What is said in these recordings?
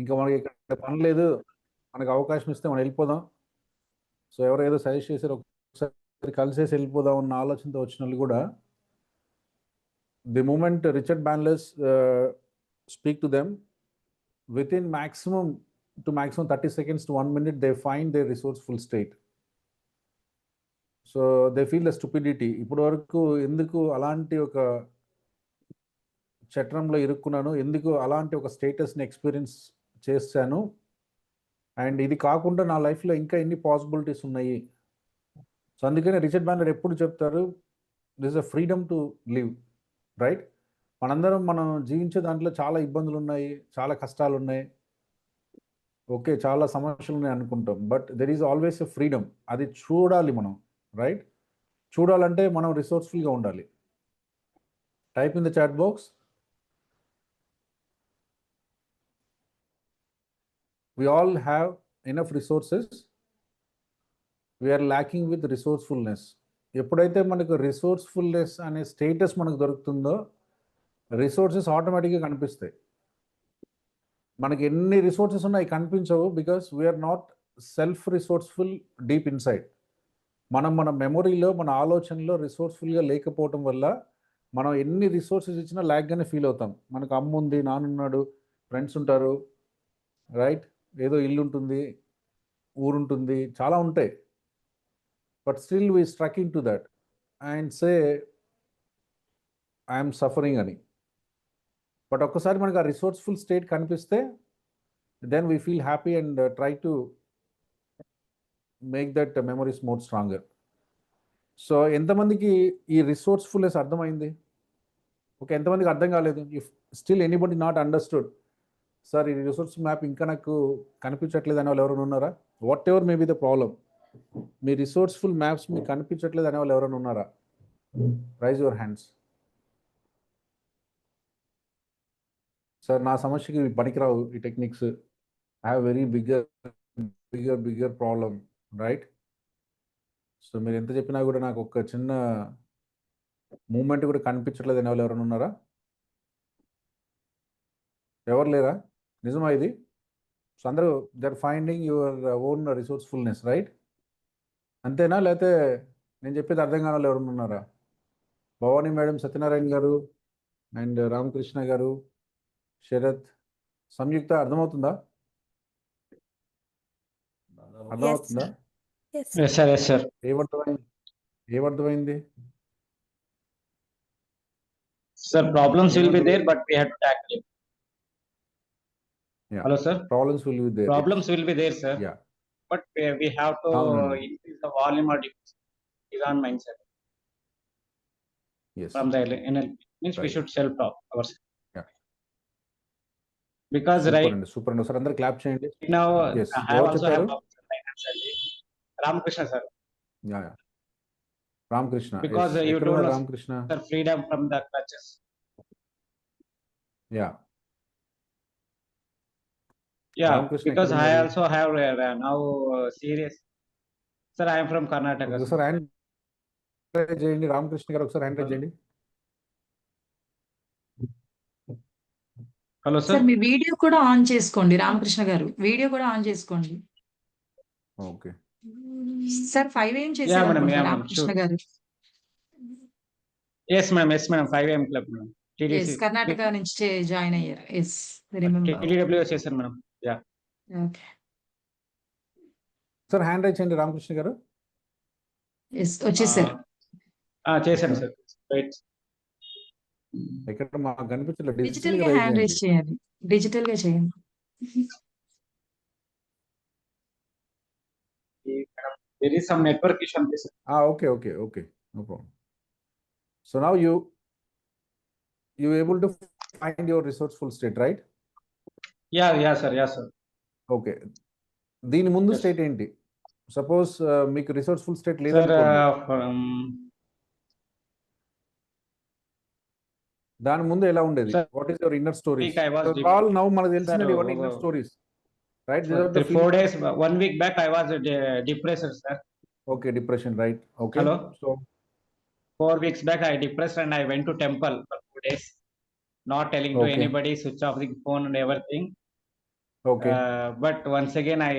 ఇంకా మనకి ఇక్కడ పని లేదు, మనకు అవకాశం ఇస్తే మనం వెళ్ళిపోదాం. సో ఎవరో ఏదో సజెస్ట్ చేశారు, ఒకసారి కలిసేసి వెళ్ళిపోదాం అన్న ఆలోచనతో వచ్చిన వాళ్ళు కూడా, the moment Richard Bandler speak to them, within maximum 30 seconds to 1 minute, they find their resourceful state. So they feel the stupidity. ఇప్పటి వరకు ఎందుకు అలాంటి ఒక చట్రంలో ఇరుక్కున్నాను, ఎందుకు అలాంటి ఒక స్టేటస్ని ఎక్స్పీరియన్స్ చేశాను, అండ్ ఇది కాకుండా నా లైఫ్లో ఇంకా ఎన్ని పాసిబిలిటీస్ ఉన్నాయి. సో అందుకనే రిచర్డ్ బ్యాన్లర్ ఎప్పుడు చెప్తారు, this a freedom to live, right? మనందరం మనం జీవించే దాంట్లో చాలా ఇబ్బందులు ఉన్నాయి, చాలా కష్టాలు ఉన్నాయి, ఓకే, చాలా సమస్యలు ఉన్నాయి అనుకుంటాం, but there is always a freedom. అది చూడాలి మనం, రైట్? చూడాలంటే మనం రిసోర్స్ఫుల్గా ఉండాలి. Type in the chat box, we all have enough resources, we are lacking with resourcefulness. ఎప్పుడైతే మనకు రిసోర్స్ఫుల్నెస్ అనే స్టేటస్ మనకు దొరుకుతుందో, రిసోర్సెస్ ఆటోమేటిక్గా కనిపిస్తాయి. మనకి ఎన్ని రిసోర్సెస్ ఉన్నాయి కనిపించవు, because we're not self resourceful deep inside. మన మెమొరీలో, మన ఆలోచనలో రిసోర్స్ఫుల్గా లేకపోవటం వల్ల మనం ఎన్ని రిసోర్సెస్ ఇచ్చినా ల్యాగ్గానే ఫీల్ అవుతాం. మనకు అమ్మ ఉంది, నాన్న ఉన్నాడు, ఫ్రెండ్స్ ఉంటారు, రైట్? ఏదో ఇల్లు ఉంటుంది, ఊరుంటుంది, చాలా ఉంటాయి, but still we struck into that and say I'm suffering అని. బట్ ఒక్కసారి మనకు ఆ రిసోర్స్ఫుల్ స్టేట్ కనిపిస్తే, then we feel happy and try to make that memories more stronger. So ఎంతమందికి ఈ రిసోర్స్ఫుల్నెస్ అర్థమైంది? ఓకే, ఎంతమందికి అర్థం కాలేదు? If still anybody not understood, sir ఈ రిసోర్స్ మ్యాప్ ఇంకా నాకు కనిపించట్లేదు అనే వాళ్ళు ఎవరైనా ఉన్నారా? Whatever may be the problem, మీ రిసోర్స్ఫుల్ మ్యాప్స్ మీకు కనిపించట్లేదు అనే వాళ్ళు ఎవరైనా ఉన్నారా? Rise your hands. సార్ నా సమస్యకి పనికిరావు ఈ techniques, I have very bigger problem, right? So మీరు ఎంత చెప్పినా కూడా నాకు ఒక చిన్న మూమెంట్ కూడా కనిపించట్లేదు అనే వాళ్ళు ఎవరైనా ఉన్నారా? ఎవరు లేరా? నిజమా ఇది? సో అందరూ there finding your own resourcefulness, right? అంతేనా, లేకపోతే నేను చెప్పేది అర్థం కాని వాళ్ళు ఎవరైనా ఉన్నారా? భవానీ మేడం, సత్యనారాయణ గారు అండ్ రామకృష్ణ గారు, శరత్, సంయుక్త, అర్థమవుతుందా? అర్థమవుతుందా? ఏమర్థమైంది? Sir, problems will be there, but we have to tackle it. Yeah. Hello, sir. Problems will be there. Problems will be there, sir. Yeah. But we have to increase the volume or decrease on mindset. Yes. From the NLP means Right. we should self-talk ourselves. Yeah. Because super right super sir, అందరూ clap చేయండి. now Yes. I also have problems financially. Ramakrishna sir. Yeah. Ramakrishna. Because yes. you told us, Ramakrishna. Sir, freedom from the clutches. Yeah. Yeah, because I also have now serious. Sir, I am from Karnataka. Sir, hand raise చేయండి. రామకృష్ణ గారు ఒకసారి hand raise చేయండి. Hello sir, మీ video కూడా on చేసుకోండి. రామకృష్ణ గారు video కూడా on చేసుకోండి. Okay sir, 5 AM చేశారు రామకృష్ణ గారు. yes ma'am 5 AM club ma'am. yes, Karnataka నుంచి జాయిన్ అయ్యారు. yes, remember. TWS చేశారు madam. yeah okay. Sir hand raise చేయండి రామకృష్ణ గారు. yes, వచ్చేసారు. చేశాను సార్. రైట్, ఇక్కడ మాకు కనిపించలేదు. డిజిటల్ గా హ్యాండ్ రైజ్ చేయండి. డిజిటల్ గా చేయండి. there is some network issue on this. okay, no problem. So now you able to find your resourceful state, right? yeah sir. okay, దీని ముందు స్టేట్ ఏంటి? సపోజ్ మీకు రిసోర్స్ఫుల్ స్టేట్ లేదు, దాని ముందు ఎలా ఉండేది? What is your inner stories? All now మనకు తెలిసినది ఇవన్నీ inner stories, right? 4 days 1 week back I was depressed sir. okay, depression, right? okay, hello, so 4 weeks back I depressed and I went to temple for 2 days, not telling to anybody, switch off the phone and everything. Okay. But once again, I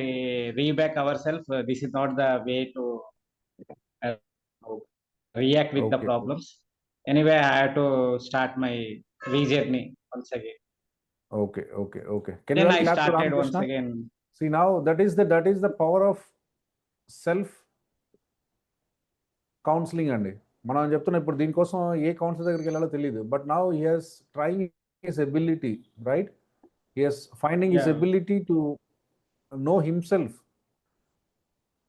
reback ourselves. This is not the way to uh, react with the Okay. problems. Anyway, I have to start my re-journey once again. Okay. Okay. Okay. Can you Then all I clap to started once Ramakrishna? again. See, now that is the power of self counselling అండి. మనం చెప్తున్నాం ఇప్పుడు దీనికోసం ఏ councillor దగ్గరికి వెళ్ళాలో తెలియదు. But now he has trying his ability, right? He has finding his Yeah. Ability to know himself,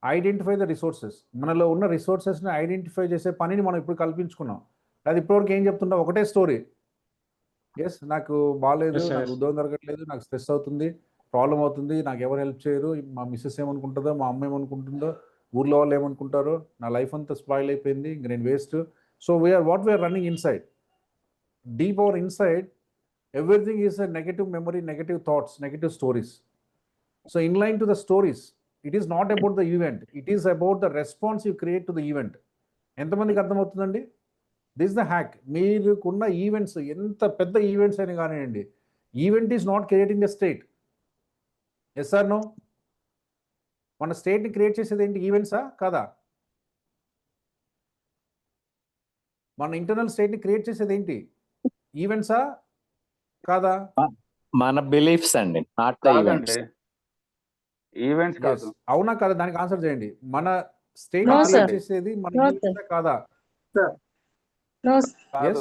identify the resources. మనలో ఉన్న రిసోర్సెస్ని ఐడెంటిఫై చేసే పనిని మనం ఇప్పుడు కల్పించుకున్నాం. అది ఇప్పటివరకు ఏం చెప్తుంటాం, ఒకటే స్టోరీ. ఎస్, నాకు బాగాలేదు, Yes, నాకు yes. ఉద్యోగం దొరకట్లేదు, నాకు స్ట్రెస్ అవుతుంది, ప్రాబ్లం అవుతుంది, నాకు ఎవరు హెల్ప్ చేయరు, మా మిస్సెస్ ఏమనుకుంటుందో, మా అమ్మ ఏమనుకుంటుందో, ఊర్లో వాళ్ళు ఏమనుకుంటారో, నా లైఫ్ అంతా స్పాయిల్ అయిపోయింది, ఇంక నేను waste. So we are running inside, deep our inside, everything is a negative memory, negative thoughts, negative stories. So in line to the stories, it is not about the event, it is about the response you create to the event. ఎంతమందికి అర్థమవుతుందండి? This the hack. మీరుకున్న events ఎంత పెద్ద events అయినా కానివ్వండి, event is not creating the state. Yes or no? మన స్టేట్ని create చేసేది ఏంటి? ఈవెంట్సా కాదా? మన ఇంటర్నల్ స్టేట్ని క్రియేట్ చేసేది ఏంటి? ఈవెంట్సా కాదా? మన బిలీఫ్స్ అండి, not the events. Events Yes. కాదు. అవునా కాదా? దానికి ఆన్సర్ చేయండి. మన స్టేట్ No, క్రియేట్ sir. చేసేది మన No, ఈవెంట్సా కాదా? No, Yes?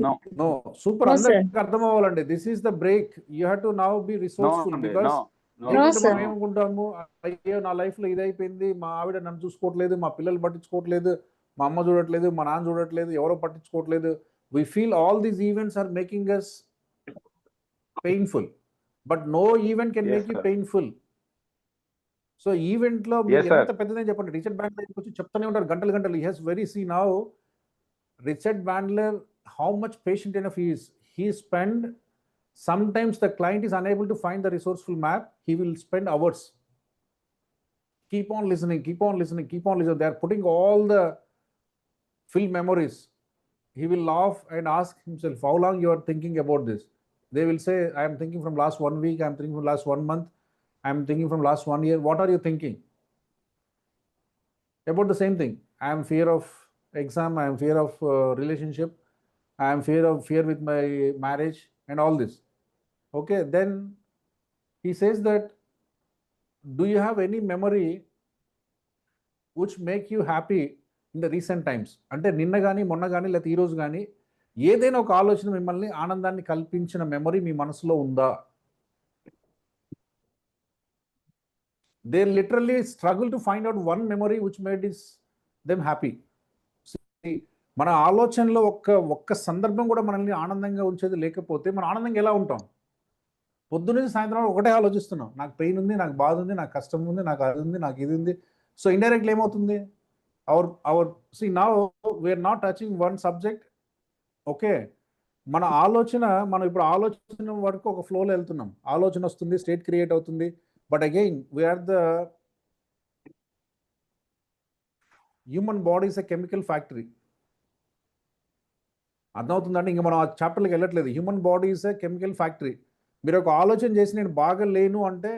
No no. Super. No, అందరికి అర్థం అవ్వాలండి. This is the break. You have to now be no resourceful. అండి, బికాస్ నో No, లేకుంటే sir. మనం ఏమనుకుంటాము, అయ్యో నా లైఫ్లో ఇదైపోయింది, మా ఆవిడ నన్ను చూసుకోవట్లేదు, మా పిల్లలు పట్టించుకోవట్లేదు, మా అమ్మ చూడట్లేదు, మా నాన్న చూడట్లేదు, ఎవరో పట్టించుకోవట్లేదు. We feel all these events are making us painful, but no event can Yes, make you sir. Painful. So ఈవెంట్లో మీరు Yes, sir. ఎంత పెద్దదని చెప్పండి, రిచర్డ్ బ్యాండ్లర్ వచ్చి చెప్తూనే ఉంటారు గంటలు గంటలు. He he's very see now Richard Bandler, how much patient enough he is. He spend, sometimes the client is unable to find the resourceful map, he will spend hours. Keep on listening, keep on listening, keep on listening. They are putting all the fill memories. He will laugh and ask himself, how long you are thinking about this? They will say, I am thinking from last 1 week, I am thinking from last 1 month, I am thinking from last 1 year. What are you thinking? About the same thing. I am fear of exam, I am fear of relationship, I am fear with my marriage and all this. Okay, then he says that, do you have any memory which make you happy in the recent times? అంటే నిన్న కానీ మొన్న కానీ లేకపోతే ఈరోజు కానీ ఏదైనా ఒక ఆలోచన మిమ్మల్ని ఆనందాన్ని కల్పించిన మెమరీ మీ మనసులో ఉందా? They literally struggle to find out one memory which made them happy. See, మన ఆలోచనలో ఒక్క సందర్భం కూడా మనల్ని ఆనందంగా ఉంచేది లేకపోతే మనం ఆనందంగా ఎలా ఉంటాం? పొద్దున్నే సాయంత్రం ఒకటే ఆలోచిస్తున్నాం, నాకు పెయిన్ ఉంది, నాకు బాధ ఉంది, నాకు కష్టం ఉంది, నాకు అది ఉంది, నాకు ఇది ఉంది. సో ఇండైరెక్ట్లీ ఏమవుతుంది, our see now we're not touching one subject. Okay, మన ఆలోచన, మనం ఇప్పుడు ఆలోచన వరకు ఒక ఫ్లోలో వెళ్తున్నాం, ఆలోచన వస్తుంది, స్టేట్ క్రియేట్ అవుతుంది. But again we're the human body is a chemical factory. అర్థమవుతుందండి? ఇంకా మనం ఆ చాప్టర్కి వెళ్ళట్లేదు. Human body is a chemical factory. మీరు ఒక ఆలోచన చేసి నేను బాగలేను అంటే,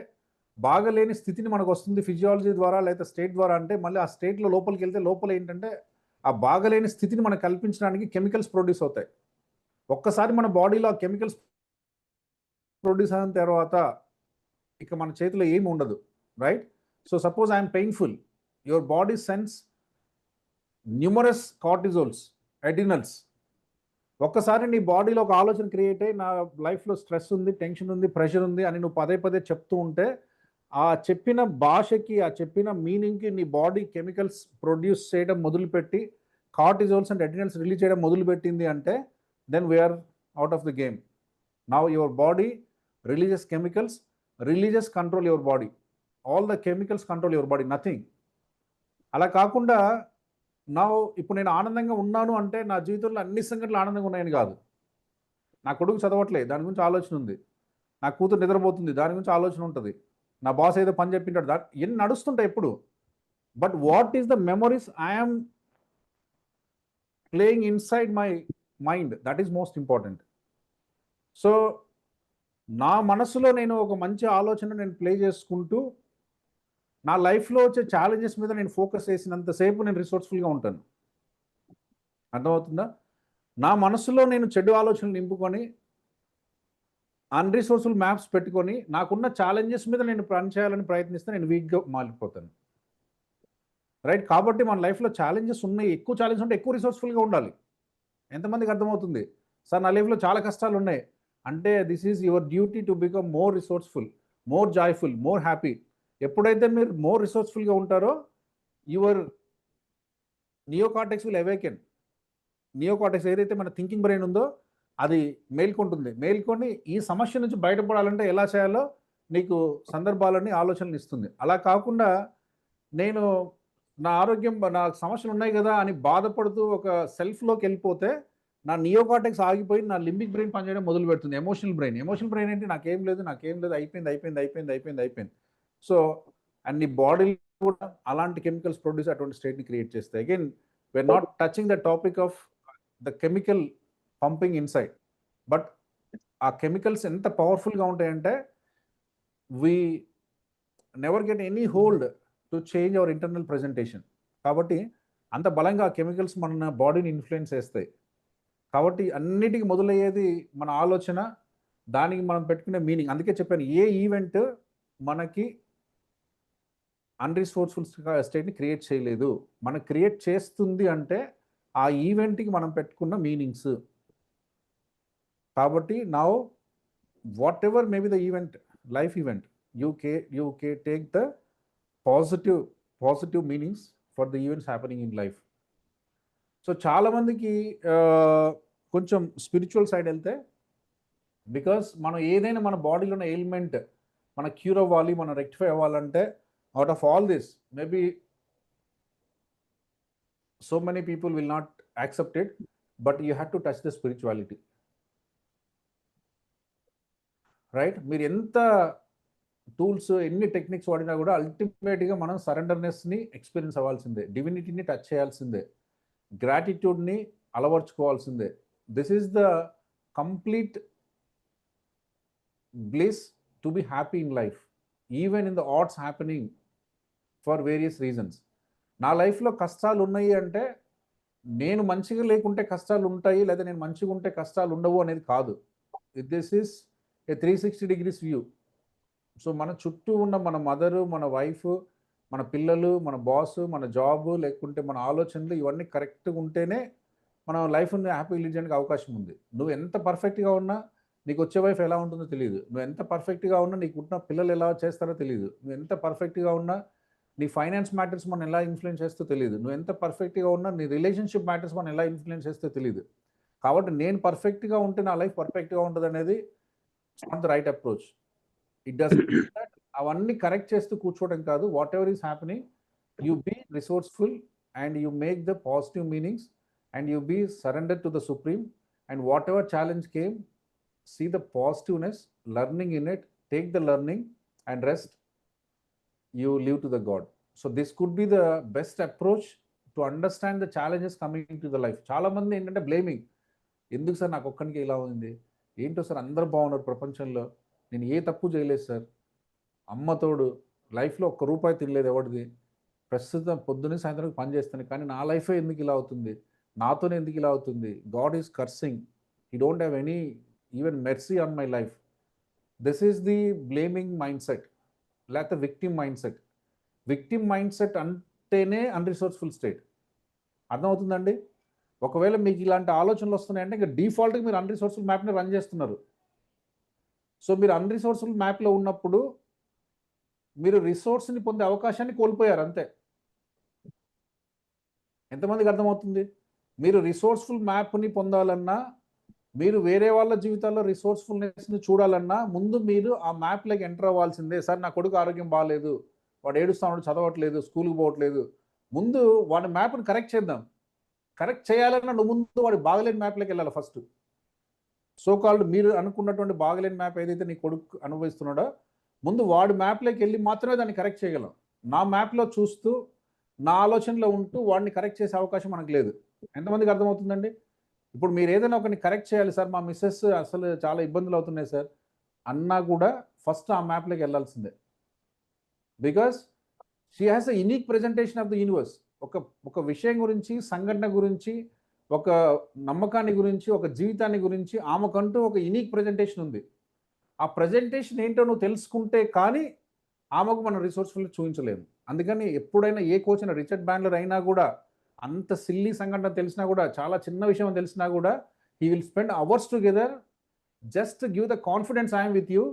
బాగలేని స్థితిని మనకు వస్తుంది ఫిజియాలజీ ద్వారా లేదా స్టేట్ ద్వారా. అంటే మళ్ళీ ఆ స్టేట్లో లోపలికి వెళ్తే లోపల ఏంటంటే ఆ బాగలేని స్థితిని మనకు కల్పించడానికి కెమికల్స్ ప్రొడ్యూస్ అవుతాయి. ఒక్కసారి మన బాడీలో ఆ కెమికల్స్ ప్రొడ్యూస్ అయిన తర్వాత ఇక మన చేతిలో ఏమి ఉండదు, right? So suppose I'm painful, your body sense numerous cortisols, adrenals. ఒక్కసారి నీ బాడీలో ఒక ఆలోచన క్రియేట్ అయ్యి, నా లైఫ్లో స్ట్రెస్ ఉంది, టెన్షన్ ఉంది, ప్రెషర్ ఉంది అని నువ్వు పదే పదే చెప్తూ ఉంటే, ఆ చెప్పిన భాషకి, ఆ చెప్పిన మీనింగ్కి నీ బాడీ కెమికల్స్ ప్రొడ్యూస్ చేయడం మొదలుపెట్టి, కార్టిజోల్స్ అండ్ అడ్రినల్స్ రిలీజ్ చేయడం మొదలుపెట్టింది అంటే, then we're out of the game. Now your body releases chemicals, releases control your body. All the chemicals control your body, nothing. అలా కాకుండా నా ఇప్పుడు నేను ఆనందంగా ఉన్నాను అంటే నా జీవితంలో అన్ని సంఘటనలు ఆనందంగా ఉన్నాయని కాదు. నా కొడుకు చదవట్లేదు, దాని గురించి ఆలోచన ఉంది. నా కూతురు నిద్రపోతుంది, దాని గురించి ఆలోచన ఉంటుంది. నా బాస్ ఏదో పని చెప్పింటాడు, ఎన్ని నడుస్తుంటాయి ఎప్పుడు. But what is the memories I'm playing inside my mind, that is most important. So నా మనసులో నేను ఒక మంచి ఆలోచన నేను ప్లే చేసుకుంటూ నా లైఫ్లో వచ్చే ఛాలెంజెస్ మీద నేను ఫోకస్ చేసినంతసేపు నేను రిసోర్స్ఫుల్గా ఉంటాను. అర్థమవుతుందా? నా మనసులో నేను చెడు ఆలోచనలు నింపుకొని అన్రిసోర్స్ఫుల్ మ్యాప్స్ పెట్టుకొని నాకున్న ఛాలెంజెస్ మీద నేను పని చేయాలని ప్రయత్నిస్తే నేను వీక్గా మారిపోతాను. రైట్? కాబట్టి మన లైఫ్లో ఛాలెంజెస్ ఉన్నాయి, ఎక్కువ ఛాలెంజ్ ఉంటే ఎక్కువ రిసోర్స్ఫుల్గా ఉండాలి. ఎంతమందికి అర్థమవుతుంది? సార్ నా లైఫ్లో చాలా కష్టాలు ఉన్నాయి అంటే this is your duty to become more resourceful, more joyful, more happy. ఎప్పుడైతే మీరు మోర్ రిసోర్స్ఫుల్గా ఉంటారో your neocortex will awaken. Neocortex ఏదైతే మన థింకింగ్ బ్రెయిన్ ఉందో అది మేల్కొంటుంది. మేల్కొని ఈ సమస్య నుంచి బయటపడాలంటే ఎలా చేయాలో నీకు సందర్భాలని ఆలోచనలు ఇస్తుంది. అలా కాకుండా నేను నా ఆరోగ్యం నాకు సమస్యలు ఉన్నాయి కదా అని బాధపడుతూ ఒక సెల్ఫ్లోకి వెళ్ళిపోతే నా నియోకార్టెక్స్ ఆగిపోయి నా లింబిక్ బ్రెయిన్ పనిచేయడం మొదలు పెడుతుంది. ఎమోషనల్ బ్రెయిన్ ఏంటి? నాకేం లేదు అయిపోయింది. సో అండ్ నీ బాడీ కూడా అలాంటి కెమికల్స్ ప్రొడ్యూస్ అటువంటి స్టేట్ని క్రియేట్ చేస్తాయి. Again we're not touching the topic of the chemical pumping inside, but ఆ కెమికల్స్ ఎంత పవర్ఫుల్గా ఉంటాయంటే we never get any hold to change our internal presentation. కాబట్టి అంత బలంగా ఆ కెమికల్స్ మన బాడీని ఇన్ఫ్లుయెన్స్ చేస్తాయి. కాబట్టి అన్నిటికీ మొదలయ్యేది మన ఆలోచన, దానికి మనం పెట్టుకునే మీనింగ్. అందుకే చెప్పాను, ఏ ఈవెంట్ మనకి అన్రిసోర్స్ఫుల్ స్టేట్ని క్రియేట్ చేయలేదు. మనకు క్రియేట్ చేస్తుంది అంటే ఆ ఈవెంట్కి మనం పెట్టుకున్న మీనింగ్స్. కాబట్టి now what ever may be the event, life event, you take the positive meanings for the events happening in life. So చాలామందికి కొంచెం స్పిరిచువల్ సైడ్ వెళ్తే, బికాస్ మనం ఏదైనా మన బాడీలో ఉన్న ఎయిల్మెంట్ మన క్యూర్ అవ్వాలి, మనం రెక్టిఫై అవ్వాలంటే out of all this maybe so many people will not accept it, but you have to touch the spirituality, right? మీరు ఎంత టూల్స్ ఎన్ని టెక్నిక్స్ వాడినా కూడా అల్టిమేట్గా మనం సరెండర్నెస్ని ఎక్స్పీరియన్స్ అవ్వాల్సిందే, డివినిటీని టచ్ చేయాల్సిందే, గ్రాటిట్యూడ్ని అలవర్చుకోవాల్సిందే. This is the complete bliss to be happy in life, even in the odds happening for various reasons. నా లైఫ్లో కష్టాలు ఉన్నాయి అంటే నేను మంచిగా లేకుంటే కష్టాలు ఉంటాయి, లేదా నేను మంచిగా ఉంటే కష్టాలు ఉండవు అనేది కాదు. This is a 360 degrees view. So మన చుట్టూ ఉన్న మన మదరు, మన వైఫ్, మన పిల్లలు, మన బాస్, మన జాబ్, లేకుంటే మన ఆలోచనలు ఇవన్నీ కరెక్ట్గా ఉంటేనే మనం లైఫ్ని హ్యాపీ లీడ్ చేయడానికి అవకాశం ఉంది. నువ్వు ఎంత పర్ఫెక్ట్గా ఉన్నా నీకు వచ్చే వైఫ్ ఎలా ఉంటుందో తెలియదు. నువ్వు ఎంత పర్ఫెక్ట్గా ఉన్నా నీకు పుట్టిన పిల్లలు ఎలా చేస్తారో తెలియదు. నువ్వు ఎంత పర్ఫెక్ట్గా ఉన్నా నీ ఫైనాన్స్ మ్యాటర్స్ మనం ఎలా ఇన్ఫ్లుయెన్స్ చేస్తే తెలియదు. నువ్వు ఎంత పర్ఫెక్ట్గా ఉన్నా నీ రిలేషన్షిప్ మ్యాటర్స్ మనం ఎలా ఇన్ఫ్లుయెన్స్ చేస్తే తెలియదు. కాబట్టి నేను పర్ఫెక్ట్గా ఉంటే నా లైఫ్ పర్ఫెక్ట్గా ఉంటుంది అనేది not the right approach. It does అవన్నీ కరెక్ట్ చేస్తూ కూర్చోవడం కాదు. Whatever is happening, you be resourceful and you make the positive meanings and you be surrender to the supreme. And whatever challenge came, see the positiveness, learning in it, take the learning and rest you leave to the God. So this could be the best approach to understand the challenges coming into the life. చాలా మంది ఏంటంటే blaming, ఎందుకు sir నాకు ఒక్కడికి ఇలా ఉంది, ఏంటో sir అందరూ బాగున్నారు ప్రపంచంలో, నేను ఏ తప్పు చేయలేదు సార్, అమ్మతోడు లైఫ్లో ఒక్క రూపాయి తినలేదు ఎవరిది, ప్రస్తుతం పొద్దున్నే సాయంత్రం పని చేస్తాను కానీ నా లైఫే ఎందుకు ఇలా అవుతుంది, నాతోనే ఎందుకు ఇలా అవుతుంది, God is cursing, he don't have any even mercy on my life. This is the blaming mindset, లేకపోతే విక్టిమ్ మైండ్సెట్ అంటేనే అన్రిసోర్స్ఫుల్ స్టేట్. అర్థమవుతుందండి? ఒకవేళ మీకు ఇలాంటి ఆలోచనలు వస్తున్నాయంటే ఇంకా డిఫాల్ట్గా మీరు అన్రిసోర్స్ఫుల్ మ్యాప్ని రన్ చేస్తున్నారు. సో మీరు అన్రిసోర్స్ఫుల్ మ్యాప్లో ఉన్నప్పుడు మీరు రిసోర్స్ని పొందే అవకాశాన్ని కోల్పోయారు అంతే. ఎంతమందికి అర్థమవుతుంది? మీరు రిసోర్స్ఫుల్ మ్యాప్ని పొందాలన్నా, మీరు వేరే వాళ్ళ జీవితాల్లో రిసోర్స్ఫుల్నెస్ని చూడాలన్నా ముందు మీరు ఆ మ్యాప్లోకి ఎంటర్ అవ్వాల్సిందే. సార్ నా కొడుకు ఆరోగ్యం బాగాలేదు, వాడు ఏడుస్తున్నాడు, చదవట్లేదు, స్కూల్కి పోవట్లేదు, ముందు వాడి మ్యాప్ని కరెక్ట్ చేద్దాం. కరెక్ట్ చేయాలన్నా నువ్వు ముందు వాడి బాగలేని మ్యాప్లోకి వెళ్ళాలి ఫస్ట్. సోకాల్డ్ మీరు అనుకున్నటువంటి బాగలేని మ్యాప్ ఏదైతే నీ కొడుకు అనుభవిస్తున్నాడో ముందు వాడి మ్యాప్లోకి వెళ్ళి మాత్రమే దాన్ని కరెక్ట్ చేయగలం. నా మ్యాప్లో చూస్తూ నా ఆలోచనలో ఉంటూ వాడిని కరెక్ట్ చేసే అవకాశం మనకు లేదు. ఎంతమందికి అర్థమవుతుందండి? ఇప్పుడు మీరు ఏదైనా ఒకరిని కరెక్ట్ చేయాలి, సార్ మా మిస్సెస్ అసలు చాలా ఇబ్బందులు అవుతున్నాయి సార్, అన్నా కూడా ఫస్ట్ ఆ మ్యాప్లోకి వెళ్ళాల్సిందే. Because she has a unique presentation of the universe. ఒక విషయం గురించి, సంఘటన గురించి, ఒక నమ్మకాన్ని గురించి, ఒక జీవితాన్ని గురించి ఆమెకంటూ ఒక యునిక్ ప్రెజెంటేషన్ ఉంది. ఆ ప్రెజెంటేషన్ ఏంటో నువ్వు తెలుసుకుంటే కానీ ఆమెకు మనం రిసోర్స్ఫుల్ చూపించలేము. అందుకని ఎప్పుడైనా ఏ కోచ్ అయినా, రిచర్డ్ బ్యాండ్లర్ అయినా కూడా, అంత సిల్లీ సంఘటన తెలిసినా కూడా, చాలా చిన్న విషయం తెలిసినా కూడా, he will spend hours together just give the confidence I'm with you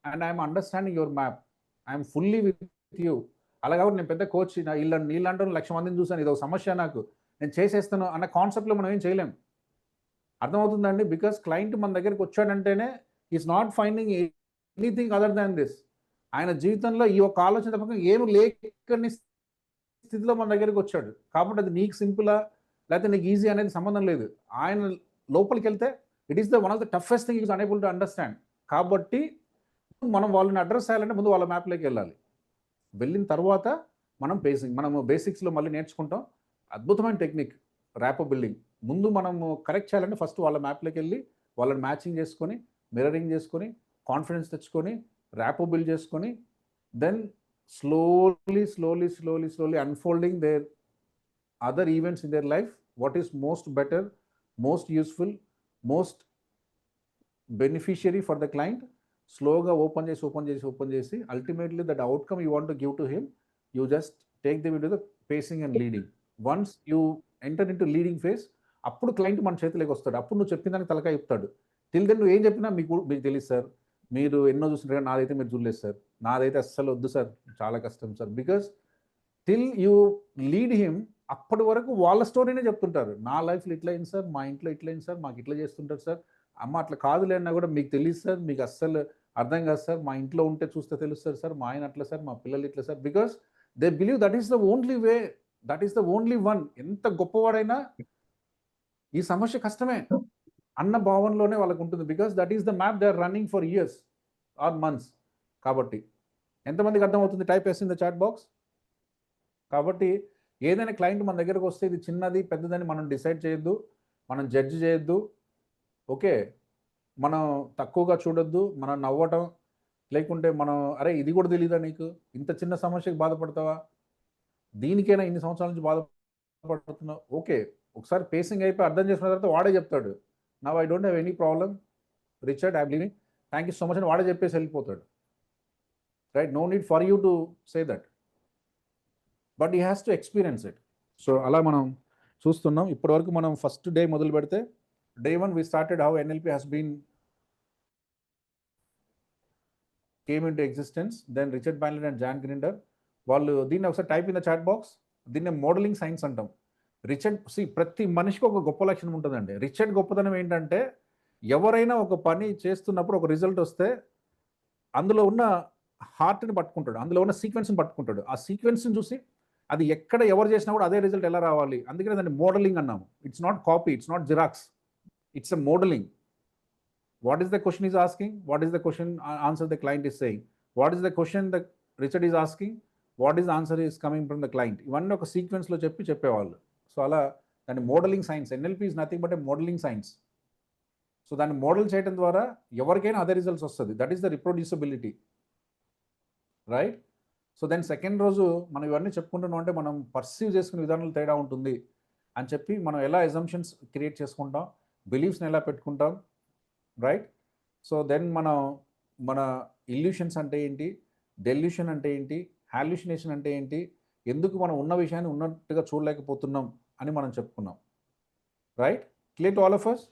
and I'm understanding your map, I'm fully with you. అలా కాబట్టి నేను పెద్ద కోచ్, నీళ్ళంటూ 1,00,000 మందిని చూసాను, ఇది ఒక సమస్య నాకు, నేను చేసేస్తాను అన్న కాన్సెప్ట్లో మనం ఏం చేయలేం. అర్థమవుతుందండి? బికాస్ క్లయింట్ మన దగ్గరికి వచ్చాడంటేనే is not finding anything other than this. ఆయన జీవితంలో ఈ ఒక ఆలోచన తప్పక ఏమి లేకని స్థితిలో మన దగ్గరికి వచ్చాడు. కాబట్టి అది నీకు సింపులా లేకపోతే నీకు ఈజీ అనేది సంబంధం లేదు. ఆయన లోపలికి వెళ్తే it is the one of the toughest thing is unable to understand. కాబట్టి మనం వాళ్ళని అడ్రస్ చేయాలంటే ముందు వాళ్ళ మ్యాప్లోకి వెళ్ళాలి. వెళ్ళిన తర్వాత మనం మనము బేసిక్స్లో మళ్ళీ నేర్చుకుంటాం. అద్భుతమైన టెక్నిక్ ర్యాపో బిల్డింగ్. ముందు మనము కరెక్ట్ చేయాలంటే ఫస్ట్ వాళ్ళ మ్యాప్లోకి వెళ్ళి వాళ్ళని మ్యాచింగ్ చేసుకొని, మిర్రరింగ్ చేసుకొని, కాన్ఫిడెన్స్ తెచ్చుకొని, ర్యాపో బిల్డ్ చేసుకొని, then slowly unfolding their other events in their life, what is most better, most useful, most beneficiary for the client, slowగా ఓపెన్ చేసి ultimately that outcome you want to give to him, you just take them into the pacing and leading. Once you enter into leading phase, అప్పుడు client మన చేతిలోకి వస్తాడు. అప్పుడు నువ్వు చెప్పిన దానికి తలకాయ చెప్తాడు. టిల్ దెన్ నువ్వు ఏం చెప్పినా మీకు తెలియదు సార్, మీరు ఎన్నో చూస్తుంటారు, నాదైతే మీరు చూడలేదు సార్, నాదైతే అస్సలు వద్దు సార్, చాలా కష్టం sir. Because till you lead him, అప్పటి వరకు వాళ్ళ స్టోరీనే చెప్తుంటారు. నా లైఫ్లో ఇట్లా అయింది సార్, మా ఇంట్లో ఇట్లా అయింది సార్, మాకు ఇట్లా చేస్తుంటారు సార్, అమ్మ అట్లా కాదులే అన్నా కూడా మీకు తెలియదు సార్, మీకు అస్సలు అర్థం కాదు సార్, మా ఇంట్లో ఉంటే చూస్తే తెలుస్తుంది సార్, మా ఆయన అట్లా సార్, మా పిల్లలు ఇట్లా sir. Because they believe that is the only way, that is the only one. ఎంత గొప్పవాడైనా ఈ సమస్య కష్టమే అన్న భావనలోనే వాళ్ళకు ఉంటుంది. Because that is the map they are running for years or months. కాబట్టి ఎంతమందికి అర్థమవుతుంది? టైప్ చేసింది ద చాట్ బాక్స్. కాబట్టి ఏదైనా క్లయింట్ మన దగ్గరకు వస్తే ఇది చిన్నది పెద్దదని మనం డిసైడ్ చేయొద్దు, మనం జడ్జ్ చేయొద్దు. ఓకే, మనం తక్కువగా చూడొద్దు, మనం నవ్వటం, లేకుంటే మనం అరే ఇది కూడా తెలీదా నీకు, ఇంత చిన్న సమస్యకి బాధపడతావా, దీనికైనా ఇన్ని సంవత్సరాల నుంచి బాధపడుతున్నావు. ఓకే, ఒకసారి పేసింగ్ అయిపోయి అర్థం చేసుకున్న తర్వాత వాడే చెప్తాడు, now I don't have any problem Richard, I'm living, thank you so much అని వాడే చెప్పేసి వెళ్ళిపోతాడు. Right, no need for you to say that, but he has to experience it. So అలా మనం చూస్తున్నాం. ఇప్పటివరకు మనం ఫస్ట్ డే మొదలు పెడితే, day 1 we started how NLP has been came into existence. Then Richard Bandler and Jan Grinder వాళ్ళు దీన్ని ఒకసారి type in the chat box. దీన్ని మోడలింగ్ సైన్స్ అంటాం. రిచర్డ్ ప్రతి మనిషికి ఒక గొప్ప లక్షణం ఉంటుందండి. రిచర్డ్ గొప్పతనం ఏంటంటే, ఎవరైనా ఒక పని చేస్తున్నప్పుడు ఒక రిజల్ట్ వస్తే అందులో ఉన్న హార్ట్ని పట్టుకుంటాడు, అందులో ఉన్న సీక్వెన్స్ని పట్టుకుంటాడు. ఆ సీక్వెన్స్ని చూసి అది ఎక్కడ ఎవరు చేసినా కూడా అదే రిజల్ట్ ఎలా రావాలి, అందుకనే దాన్ని మోడలింగ్ అన్నాము. It's not copy, it's not xerox, it's a modeling. What is the question is asking? What is the question answer the client is saying? What is the question that Richard is asking? What is the answer is coming from the client? ఇవన్నీ ఒక సీక్వెన్స్లో చెప్పేవాళ్ళు. So అలా దాన్ని modelling science. NLP is nothing but a modeling science. So దాన్ని model చేయడం ద్వారా ఎవరికైనా అదే రిజల్ట్స్ వస్తుంది. That is the reproducibility, right? So then second రోజు మనం ఇవన్నీ చెప్పుకుంటున్నాం అంటే మనం పర్సీవ్ చేసుకునే విధానంలో తేడా ఉంటుంది అని చెప్పి మనం ఎలా అజంప్షన్స్ క్రియేట్ చేసుకుంటాం, బిలీఫ్స్ని ఎలా పెట్టుకుంటాం, రైట్? సో దెన్ మన ఇల్యూషన్స్ అంటే ఏంటి, డెల్యూషన్ అంటే ఏంటి, హాల్యూసినేషన్ అంటే ఏంటి, ఎందుకు మనం ఉన్న విషయాన్ని ఉన్నట్టుగా చూడలేకపోతున్నాం అని మనం చెప్పుకున్నాం, right? Clear to all of us.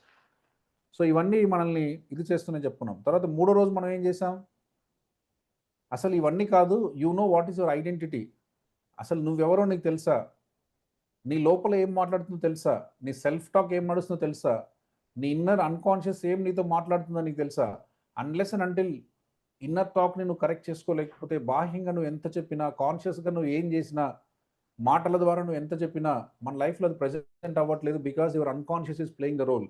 So ఇవన్నీ మనల్ని ఇది చేస్తూనే చెప్పుకున్నాం. తర్వాత మూడో రోజు మనం ఏం చేసాం, అసలు ఇవన్నీ కాదు, you know what is your identity. అసలు నువ్వెవరో నీకు తెలుసా, నీ లోపల ఏం మాట్లాడుతుందో తెలుసా, నీ సెల్ఫ్ టాక్ ఏం నడుస్తుందో తెలుసా, నీ ఇన్నర్ అన్కాన్షియస్ ఏం నీతో మాట్లాడుతుందో నీకు తెలుసా. అన్లెస్ అండ్ అంటిల్ ఇన్నర్ టాక్ని నువ్వు కరెక్ట్ చేసుకోలేకపోతే, బాహ్యంగా నువ్వు ఎంత చెప్పినా, కాన్షియస్గా నువ్వు ఏం చేసినా, మాటల ద్వారా నువ్వు ఎంత చెప్పినా మన లైఫ్లో అది ప్రెజెంట్ అవ్వట్లేదు. Because your unconscious is playing the role.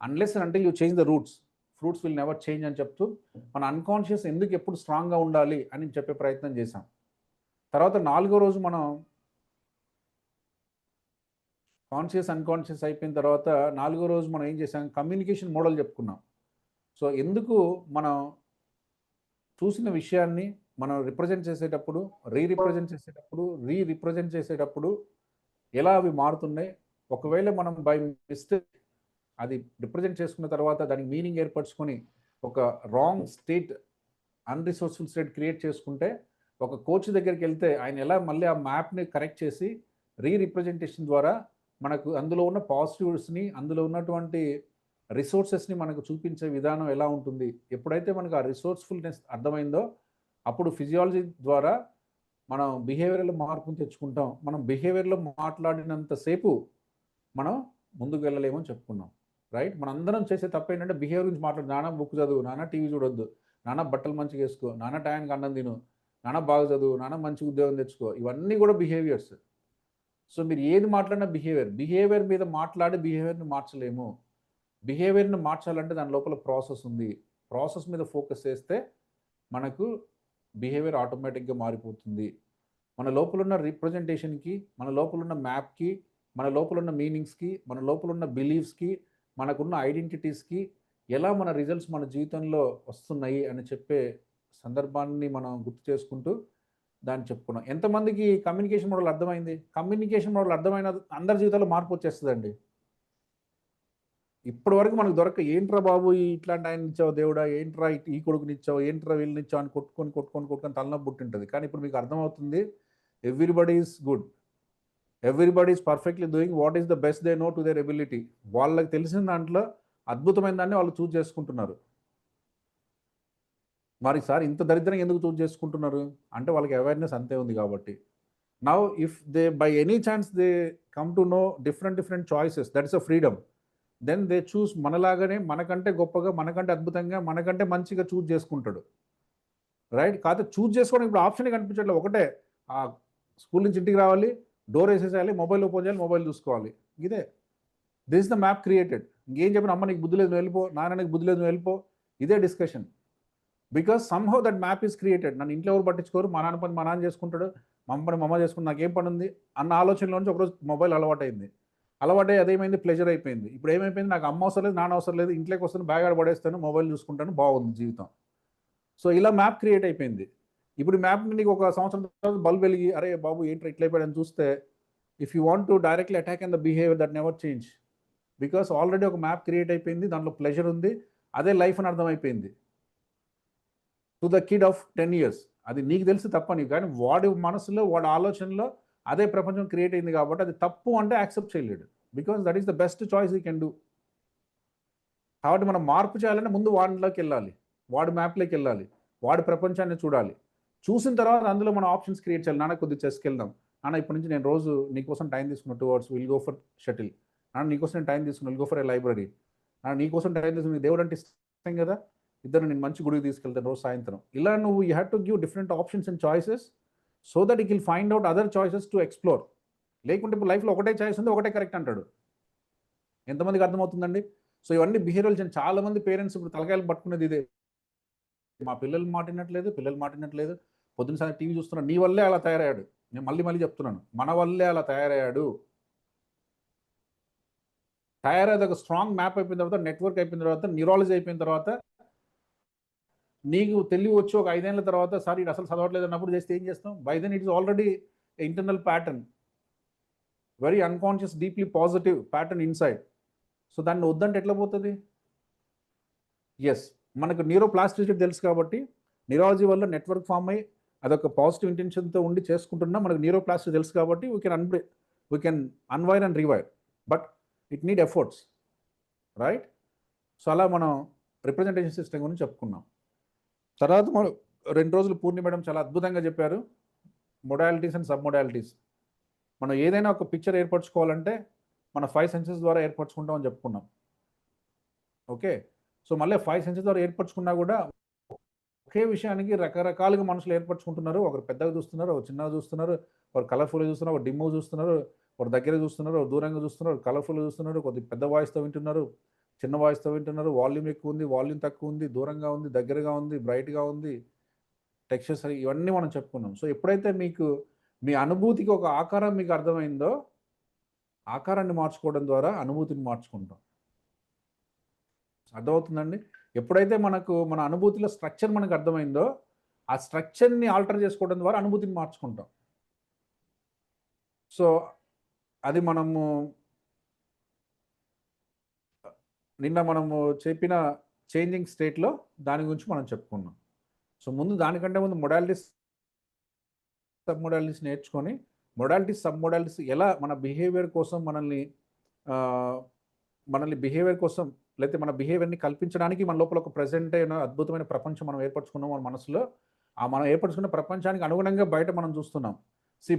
Unless and until you change the roots, fruits will never change అని చెప్తూ మన అన్కాన్షియస్ ఎందుకు ఎప్పుడు స్ట్రాంగ్గా ఉండాలి అని చెప్పే ప్రయత్నం చేశాం. తర్వాత 4వ రోజు మనం కాన్షియస్ అన్కాన్షియస్ అయిపోయిన తర్వాత 4వ రోజు మనం ఏం చేసాం, కమ్యూనికేషన్ మోడల్ చెప్పుకున్నాం. సో ఎందుకు మనం చూసిన విషయాన్ని మనం రిప్రజెంట్ చేసేటప్పుడు రీరిప్రజెంట్ చేసేటప్పుడు ఎలా అవి మారుతున్నాయి. ఒకవేళ మనం బై మిస్టేక్ అది రిప్రజెంట్ చేసుకున్న తర్వాత దానికి మీనింగ్ ఏర్పరచుకొని ఒక wrong state, unresourceful state create చేసుకుంటే ఒక కోచ్ దగ్గరికి వెళ్తే ఆయన ఎలా మళ్ళీ ఆ మ్యాప్ని కరెక్ట్ చేసి రీరిప్రజెంటేషన్ ద్వారా మనకు అందులో ఉన్న పాజిటివ్స్ని, అందులో ఉన్నటువంటి రిసోర్సెస్ని మనకు చూపించే విధానం ఎలా ఉంటుంది. ఎప్పుడైతే మనకు ఆ రిసోర్స్ఫుల్నెస్ అర్థమైందో అప్పుడు ఫిజియాలజీ ద్వారా మనం బిహేవియర్లో మార్పును తెచ్చుకుంటాం. మనం బిహేవియర్లో మాట్లాడినంతసేపు మనం ముందుకు వెళ్ళలేమని చెప్పుకున్నాం. రైట్? మనందరం చేసే తప్పు ఏంటంటే బిహేవియర్ గురించి మాట్లాడు, నాన్న బుక్ చదువు, నాన్న టీవీ చూడొద్దు, నాన్న బట్టలు మంచిగా వేసుకో, నాన్న టైంకి అన్నం తిను, నాన్న బాగా చదువు, నాన్న మంచి ఉద్యోగం తెచ్చుకో. ఇవన్నీ కూడా బిహేవియర్స్. సో మీరు ఏది మాట్లాడినా బిహేవియర్ మీద మాట్లాడి బిహేవియర్ని మార్చలేము. బిహేవియర్ని మార్చాలంటే దాని లోపల ప్రాసెస్ ఉంది. ప్రాసెస్ మీద ఫోకస్ చేస్తే మనకు బిహేవియర్ ఆటోమేటిక్గా మారిపోతుంది. మన లోపల ఉన్న రిప్రజెంటేషన్కి, మన లోపల ఉన్న మ్యాప్కి, మన లోపల ఉన్న మీనింగ్స్కి, మన లోపల ఉన్న బిలీఫ్స్కి, మనకున్న ఐడెంటిటీస్కి ఎలా మన రిజల్ట్స్ మన జీవితంలో వస్తున్నాయి అని చెప్పే సందర్భాన్ని మనం గుర్తు చేసుకుంటూ దాన్ని చెప్పుకున్నాం. ఎంతమందికి కమ్యూనికేషన్ మోడల్ అర్థమైంది? కమ్యూనికేషన్ మోడల్ అర్థమైన అందరి జీవితాల్లో మార్పు వచ్చేస్తుందండి. ఇప్పటి వరకు మనకు ఏంట్రా బాబు ఇట్లాంటి ఆయన ఇచ్చావు దేవుడా, ఏంట్రా ఈ కొడుకునిచ్చావు, ఏంట్రా వీళ్ళనిచ్చావు అని కొట్టుకొని తలనొప్పి పుట్టింటుంది. కానీ ఇప్పుడు మీకు అర్థమవుతుంది, everybody is good, everybody is perfectly doing what is the best they know to their ability. వాళ్ళకి తెలిసిన దాంట్లో అద్భుతమైన దాన్ని వాళ్ళు చూజ్ చేసుకుంటున్నారు. మరి సార్ ఇంత దరిద్రంగా ఎందుకు చూజ్ చేసుకుంటున్నారు అంటే వాళ్ళకి అవేర్నెస్ అంతే ఉంది కాబట్టి. Now if they by any chance they come to know different choices, that is a freedom. Then they choose మనలాగానే, మనకంటే గొప్పగా, మనకంటే అద్భుతంగా, మనకంటే మంచిగా చూజ్ చేసుకుంటాడు. రైట్? కాకపోతే చూజ్ చేసుకోవడం ఇప్పుడు ఆప్షన్ కనిపించట్లేదు. ఒకటే, ఆ స్కూల్ నుంచి ఇంటికి రావాలి, డోర్ వేసేసేయాలి, మొబైల్ ఓపెన్ చేయాలి, మొబైల్ చూసుకోవాలి. ఇదే దిస్ ద మ్యాప్ క్రియేటెడ్. ఇంకేం చెప్పిన అమ్మ నీకు బుద్ధి లేదు నువ్వు వెళ్ళిపో, నాన్న నీకు బుద్ధి లేదు నువ్వు వెళ్ళిపో, ఇదే discussion. Because somehow that map is created. నన్ను ఇంట్లో ఎవరు పట్టించుకోరు, మా నాన్న పని మా నాన్న చేసుకుంటాడు, మా అమ్మ పని మా అమ్మ చేసుకుంటాడు, నాకేం పని ఉంది అన్న ఆలోచనలోంచి ఒకరోజు మొబైల్ అలవాటైంది. అలవాటే అదేమైంది, ప్లెజర్ అయిపోయింది. ఇప్పుడు ఏమైపోయింది, నాకు అమ్మ అవసరం లేదు, నాన్న అవసరం లేదు, ఇంట్లోకి వస్తాను, బ్యాగ్ ఆడ పడేస్తాను, మొబైల్ చూసుకుంటాను, బాగుంది జీవితం. సో ఇలా మ్యాప్ క్రియేట్ అయిపోయింది. ఇప్పుడు మ్యాప్ నీకు ఒక సంవత్సరం తర్వాత బల్బ్ వెలిగి అరే బాబు ఏంటి ఇట్లా అయిపోయాడని చూస్తే, if you want to directly attack in the behaviour that never change, because already ఒక మ్యాప్ క్రియేట్ అయిపోయింది, దాంట్లో ప్లెజర్ ఉంది, అదే లైఫ్ అని అర్థమైపోయింది to the kid of 10 years. అది నీకు తెలిసి తప్పని, కానీ వాడి మనసులో, వాడి ఆలోచనలో అదే ప్రపంచం క్రియేట్ అయింది కాబట్టి అది తప్పు అంటే యాక్సెప్ట్ చేయలేడు. Because that is the best choice you can do. కాబట్టి మనం మార్పు చేయాలంటే ముందు వాడిలోకి వెళ్ళాలి, వాడి మ్యాప్లోకి వెళ్ళాలి, వాడి ప్రపంచాన్ని చూడాలి. చూసిన తర్వాత అందులో మనం ఆప్షన్స్ క్రియేట్ చేయాలి. నాన్న కొద్దిగా చెస్కి వెళ్దాం, నాన్న ఇప్పటి నుంచి నేను రోజు నీకోసం టైం తీసుకున్న 2 hours will go for shuttle, నాన్న నీకోసం నేను టైం తీసుకున్నాను will go for a library, నాన్న నీకోసం టైం తీసుకుని దేవుడు అంటే ఇష్టం కదా, ఇద్దరు నేను మంచి గుడికి తీసుకెళ్తాను రోజు సాయంత్రం. ఇలా నువ్వు you have to give different options and choices so that you will find out other choices to explore. లేకుంటే ఇప్పుడు లైఫ్లో ఒకటే చాయిస్ ఉంది, ఒకటే కరెక్ట్ అంటాడు. ఎంతమందికి అర్థమవుతుందండి? సో ఇవన్నీ బిహేవియరల్ చేంజ్. చాలా మంది పేరెంట్స్ ఇప్పుడు తలకాయలు పట్టుకునేది ఇదే, మా పిల్లలు మాటినట్లేదు, పొద్దున్న సాయంత్రం టీవీ చూస్తున్నాడు, నీ వల్లే అలా తయారయ్యాడు. నేను మళ్ళీ చెప్తున్నాను, మన వల్లే అలా తయారయ్యాడు. తయారయ్యేది ఒక స్ట్రాంగ్ మ్యాప్ అయిపోయిన తర్వాత, నెట్వర్క్ అయిపోయిన తర్వాత, న్యూరాలజీ అయిపోయిన తర్వాత, నీకు తెలివి వచ్చి ఒక 5 ఏళ్ల తర్వాత సార్ ఇది అసలు చదవట్లేదు అన్నప్పుడు చేస్తే ఏం చేస్తాం? By then it is already internal pattern, very unconscious, deeply positive pattern inside. So దాన్ని వద్దంటే ఎట్లా పోతుంది? ఎస్, మనకు న్యూరోప్లాస్టిసిటీ తెలుసు కాబట్టి, న్యూరాలజీ వల్ల నెట్వర్క్ ఫామ్ అయ్యి అదొక పాజిటివ్ ఇంటెన్షన్తో ఉండి చేసుకుంటున్నా మనకు న్యూరోప్లాస్టిసిటీ తెలుసు కాబట్టి we can unwire and rewire, but it need efforts. Right? So అలా మనం రిప్రజెంటేషన్ సిస్టమ్ గురించి చెప్పుకున్నాం. తర్వాత మనం 2 రోజులు పూర్ణి మేడం చాలా అద్భుతంగా చెప్పారు, మొడాలిటీస్ అండ్ సబ్ మొడాలిటీస్. మనం ఏదైనా ఒక పిక్చర్ ఏర్పరచుకోవాలంటే మన 5 సెన్సెస్ ద్వారా ఏర్పరచుకుంటామని చెప్పుకున్నాం. ఓకే, సో మళ్ళీ 5 సెన్సెస్ ద్వారా ఏర్పరచుకున్నా కూడా ఒకే విషయానికి రకరకాలుగా మనుషులు ఏర్పరచుకుంటున్నారు. ఒకరు పెద్దగా చూస్తున్నారు, ఒక చిన్నగా చూస్తున్నారు, ఒకరు కలర్ఫుల్గా చూస్తున్నారు, ఒక డిమ్ము చూస్తున్నారు, ఒకరు దగ్గర చూస్తున్నారు, ఒక దూరంగా చూస్తున్నారు, కలర్ఫుల్గా చూస్తున్నారు, కొద్దిగా పెద్ద వాయిస్తో వింటున్నారు, చిన్న వాయిస్తో వింటున్నారు, వాల్యూమ్ ఎక్కువ ఉంది, వాల్యూమ్ తక్కువ ఉంది, దూరంగా ఉంది, దగ్గరగా ఉంది, బ్రైట్గా ఉంది, టెక్స్చర్స్, ఇవన్నీ మనం చెప్పుకున్నాం. సో ఎప్పుడైతే మీకు మీ అనుభూతికి ఒక ఆకారం మీకు అర్థమైందో, ఆకారాన్ని మార్చుకోవడం ద్వారా అనుభూతిని మార్చుకుంటాం. అర్థమవుతుందండి? ఎప్పుడైతే మనకు మన అనుభూతిలో స్ట్రక్చర్ మనకు అర్థమైందో ఆ స్ట్రక్చర్ని ఆల్టర్ చేసుకోవడం ద్వారా అనుభూతిని మార్చుకుంటాం. సో అది మనము నిన్న మనము చెప్పిన చేంజింగ్ స్టేట్లో దాని గురించి మనం చెప్పుకున్నాం. సో ముందు దానికంటే ముందు మొడాలిటీస్ సబ్ మొడాలిటీస్ నేర్చుకొని మొడాలిటీస్ సబ్ మొడాలిటీస్ ఎలా మన బిహేవియర్ కోసం మనల్ని బిహేవియర్ కోసం లేకపోతే మన బిహేవియర్ని కల్పించడానికి మన లోపల ఒక ప్రజెంట్ అయిన అద్భుతమైన ప్రపంచం మనం ఏర్పరచుకున్నాం మన మనసులో. ఆ మనం ఏర్పరచుకున్న ప్రపంచానికి అనుగుణంగా బయట మనం చూస్తున్నాం.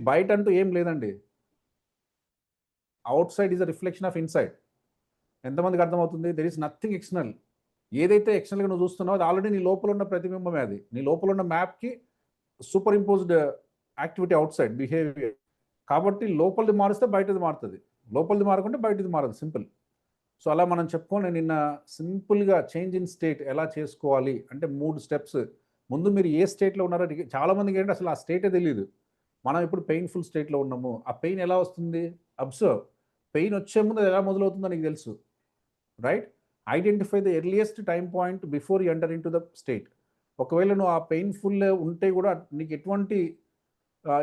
బయట అంటూ ఏం లేదండి. Out side is a reflection of inside. ఎంతమందికి అర్థమవుతుంది? There is nothing external. ఏదైతే ఎక్స్టర్నల్గా నువ్వు చూస్తున్నావు అది ఆల్రెడీ నీ లోపల ఉన్న ప్రతిబింబమే. అది నీ లోపల ఉన్న మ్యాప్కి super imposed activity outside behaviour. కాబట్టి లోపలిది మారుస్తే బయటది మారుతుంది, లోపలిది మారకుంటే బయటది మారదు. సింపుల్. సో అలా మనం చెప్పుకొని నిన్న సింపుల్గా చేంజ్ ఇన్ స్టేట్ ఎలా చేసుకోవాలి అంటే 3 స్టెప్స్. ముందు మీరు ఏ స్టేట్లో ఉన్నారో చాలామందికి ఏంటంటే అసలు ఆ స్టేటే తెలియదు. మనం ఇప్పుడు పెయిన్ఫుల్ స్టేట్లో ఉన్నాము. ఆ పెయిన్ ఎలా వస్తుంది? అబ్జర్వ్. పెయిన్ వచ్చే ముందు ఎలా మొదలవుతుందో నీకు తెలుసు, right? Identify the earliest time point before you enter in to the state. ఒకవేళ నువ్వు ఆ పెయిన్ఫుల్ ఉంటే కూడా నీకు ఎటువంటి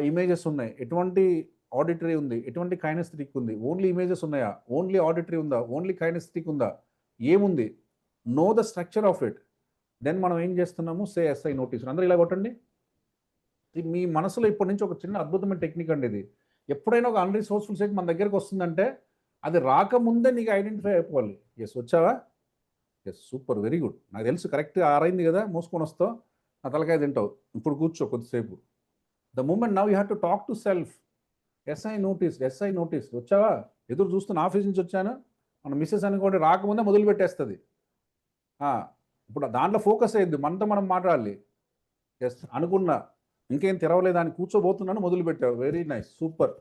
ఇమేజెస్ ఉన్నాయి, ఎటువంటి ఆడిటరీ ఉంది, ఎటువంటి కైనెస్థెటిక్ ఉంది, ఓన్లీ ఇమేజెస్ ఉన్నాయా, ఓన్లీ ఆడిటరీ ఉందా, ఓన్లీ కైనెస్థెటిక్ ఉందా, ఏముంది? No the structure of it. Then మనం ఏం చేస్తున్నాము? Say yes I notice. అందరూ ఇలా కొట్టండి. మీ మనసులో ఇప్పటి నుంచి ఒక చిన్న అద్భుతమైన టెక్నిక్ అండి ఇది. ఎప్పుడైనా ఒక అన్రిసోర్స్ఫుల్ స్టేట్ మన దగ్గరకు వస్తుందంటే అది రాకముందే నీకు ఐడెంటిఫై అయిపోవాలి. ఎస్, వచ్చావా? Yes, super, very good. నాకు తెలుసు కరెక్ట్గా ఆరైంది కదా, మూసుకొని వస్తావు, నా తలకాయ తింటావు. ఇప్పుడు కూర్చో కొద్దిసేపు. The moment now you have to talk to self. Yes I notice, yes I notice. వచ్చావా? ఎదురు చూస్తున్న ఆఫీస్ నుంచి వచ్చాను. మన మిస్సెస్ అనుకోండి రాకముందే మొదలు పెట్టేస్తుంది. ఇప్పుడు దాంట్లో ఫోకస్ అయ్యింది, మనతో మనం మాట్లాడాలి. ఎస్ అనుకున్నా, ఇంకేం తెరవలేదు అని కూర్చోబోతున్నాను, మొదలు పెట్టావు. Very nice, super.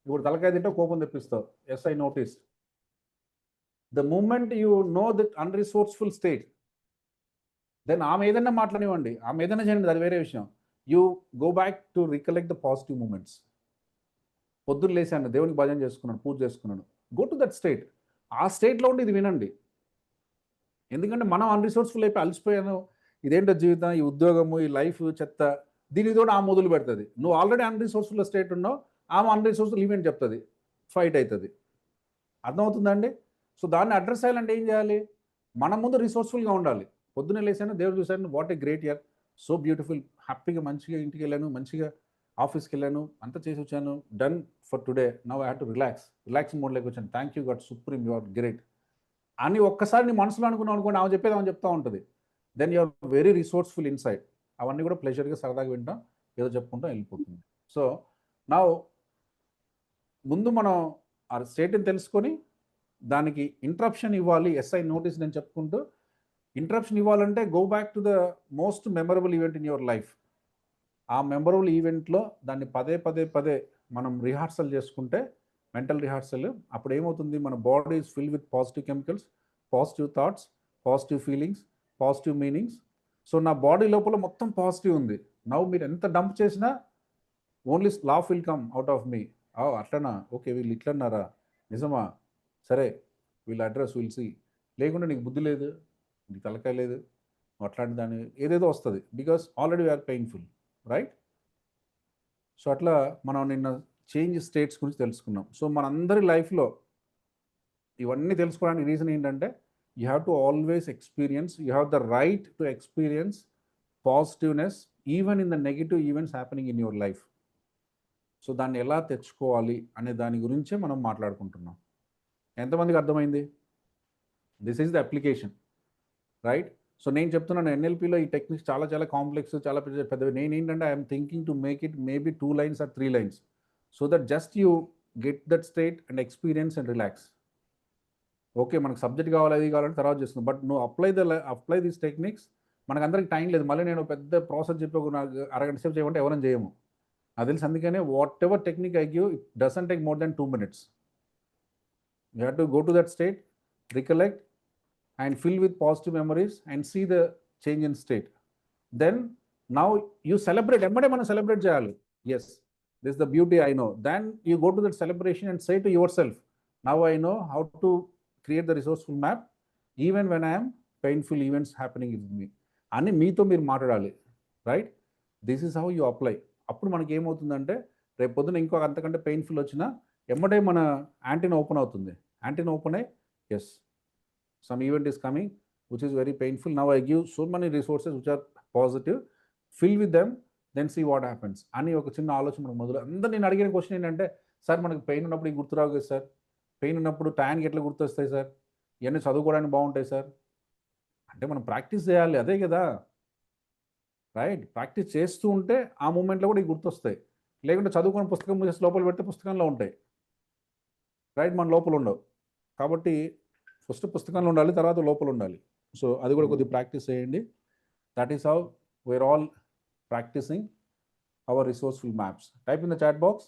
ఇప్పుడు తలకాయ తింటావు, కోపం తెప్పిస్తావు. As I notice. The moment you know that unresourceful state, then ఆమె ఏదైనా మాట్లాడివ్వండి, ఆమె ఏదైనా చేయండి, అది వేరే విషయం. You go back to recollect the positive moments. పొద్దున్న లేసాను, దేవునికి భజన చేసుకున్నాను, పూజ చేసుకున్నాను. Go to that state. ఆ స్టేట్లో ఉండి ఇది వినండి. ఎందుకంటే మనం అన్రిసోర్స్ఫుల్ అయిపోయి అలసిపోయాను, ఇదేంటో జీవితం, ఈ ఉద్యోగము, ఈ లైఫ్ చెత్త, దీనితో ఆ మొదలు పెడుతుంది. నువ్వు ఆల్రెడీ అన్రిసోర్స్ఫుల్ స్టేట్ ఉన్నావు, ఆమె అన్రిసోర్స్ఫుల్ ఈవెంట్ చెప్తుంది, ఫైట్ అవుతుంది. అర్థమవుతుందండి? సో దాన్ని అడ్రస్ చేయాలంటే ఏం చేయాలి? మనం ముందు రిసోర్స్ఫుల్గా ఉండాలి. పొద్దున్నే లేసాను, దేవుడు చూశాను, what a great year, so beautiful, హ్యాపీగా మంచిగా ఇంటికి వెళ్ళాను, మంచిగా ఆఫీస్కి వెళ్ళాను, అంతా చేసి వచ్చాను, done for today, now I have to relaxing మోడ్లోకి వచ్చాను, thank you God supreme, you are great అని ఒక్కసారి నీ మనసులో అనుకున్నావు అనుకోండి, ఆమె చెప్పేది ఆమె చెప్తూ ఉంటుంది. Then you are very resourceful inside. అవన్నీ కూడా ప్లెజర్గా సరదాగా వింటాం, ఏదో చెప్పుకుంటాం, వెళ్ళిపోతుంది. సో నా ముందు మనం ఆ స్టేట్ని తెలుసుకొని దానికి ఇంటరప్షన్ ఇవ్వాలి. ఎస్ఐ నోటీస్ నేను చెప్పుకుంటూ ఇంటరప్షన్ ఇవ్వాలంటే go back to the most memorable event in your life. ఆ మెమరబుల్ ఈవెంట్లో దాన్ని పదే పదే పదే మనం రిహార్సల్ చేసుకుంటే, మెంటల్ రిహార్సల్, అప్పుడు ఏమవుతుంది? మన body is fill with positive chemicals, positive thoughts, positive feelings, positive meanings. So నా బాడీ లోపల మొత్తం పాజిటివ్ ఉంది. నవ్వు మీరు ఎంత డంప్ చేసినా only laugh will come out of me. అట్లనా? ఓకే, వీళ్ళు ఇట్లన్నారా? నిజమా? సరే, వీళ్ళ అడ్రస్ విల్ సీ. లేకుంటే నీకు బుద్ధి లేదు, నీకు తలకాయ లేదు, అట్లాంటి దాన్ని ఏదేదో వస్తుంది. Because already we're painful, right? So అట్లా మనం నిన్న చేంజ్ స్టేట్స్ గురించి తెలుసుకున్నాం. సో మనందరి లైఫ్లో ఇవన్నీ తెలుసుకోవడానికి రీజన్ ఏంటంటే you have to always experience, you have the right to experience positiveness even in the negative events happening in your life. So దాన్ని ఎలా తెచ్చుకోవాలి అనే దాని గురించే మనం మాట్లాడుకుంటున్నాం. ఎంతమందికి అర్థమైంది? This is the application, right? So నేను చెప్తున్నాను, ఎన్ఎల్పిలో ఈ టెక్నిక్స్ చాలా చాలా కాంప్లెక్స్, చాలా పెద్దవి. నేను ఏంటంటే I'm thinking to make it maybe 2 lines or 3 lines so that just you get that state and experience and relax. Okay, మనకు సబ్జెక్ట్ కావాలి, అది కావాలంటే తర్వాత చేస్తున్నాం. బట్ నువ్వు అప్లై దీస్ టెక్నిక్స్. మనకు అందరికి టైం లేదు. మళ్ళీ నేను పెద్ద ప్రాసెస్ చెప్పి నాకు అరగంట సేపు చేయమంటే ఎవరైనా చేయము, నాకు తెలుసు. అందుకనే what ever technique I give, it doesn't take more than 2 minutes. You have to go to that state, recollect and fill with positive memories and see the change in state. Then now you celebrate. Emmade మనం celebrate చేయాలి. Yes, this is the beauty I know. Then you go to that celebration and say to yourself, now I know how to create the resourceful map even when I am painful events happening with me అని మీతో మీరు మాట్లాడాలి, right? This is how you apply. అప్పుడు మనకి ఏమవుతుందంటే రేపు పొద్దున ఇంకొక అంతకంటే పెయిన్ఫుల్ వచ్చినా ఎమ్మటే మన యాంటీనా ఓపెన్ అవుతుంది. యాంటీనా ఓపెన్ అయ్యి yes some event is coming which is very painful, now I give so many resources which are positive, fill with them, then see what happens అని ఒక చిన్న ఆలోచన మనకు మొదలు. అందరూ నేను అడిగిన క్వశ్చన్ ఏంటంటే, సార్ మనకు పెయిన్ ఉన్నప్పుడు ఈ గుర్తురావు కదా సార్, పెయిన్ ఉన్నప్పుడు టయానికి ఎట్లా గుర్తొస్తాయి సార్, ఇవన్నీ చదువుకోవడానికి బాగుంటాయి సార్ అంటే మనం ప్రాక్టీస్ చేయాలి, అదే కదా రైట్? ప్రాక్టీస్ చేస్తూ ఉంటే ఆ మూమెంట్లో కూడా ఇవి గుర్తొస్తాయి. లేకుంటే చదువుకుని పుస్తకం చేసి లోపల పెడితే పుస్తకంలో ఉంటాయి, రైట్? మన లోపల ఉండవు. కాబట్టి ఫస్ట్ పుస్తకంలో ఉండాలి, తర్వాత లోపల ఉండాలి. సో అది కూడా కొద్దిగా ప్రాక్టీస్ చేయండి. That is how we're all practising our resourceful maps. Type in the chat box.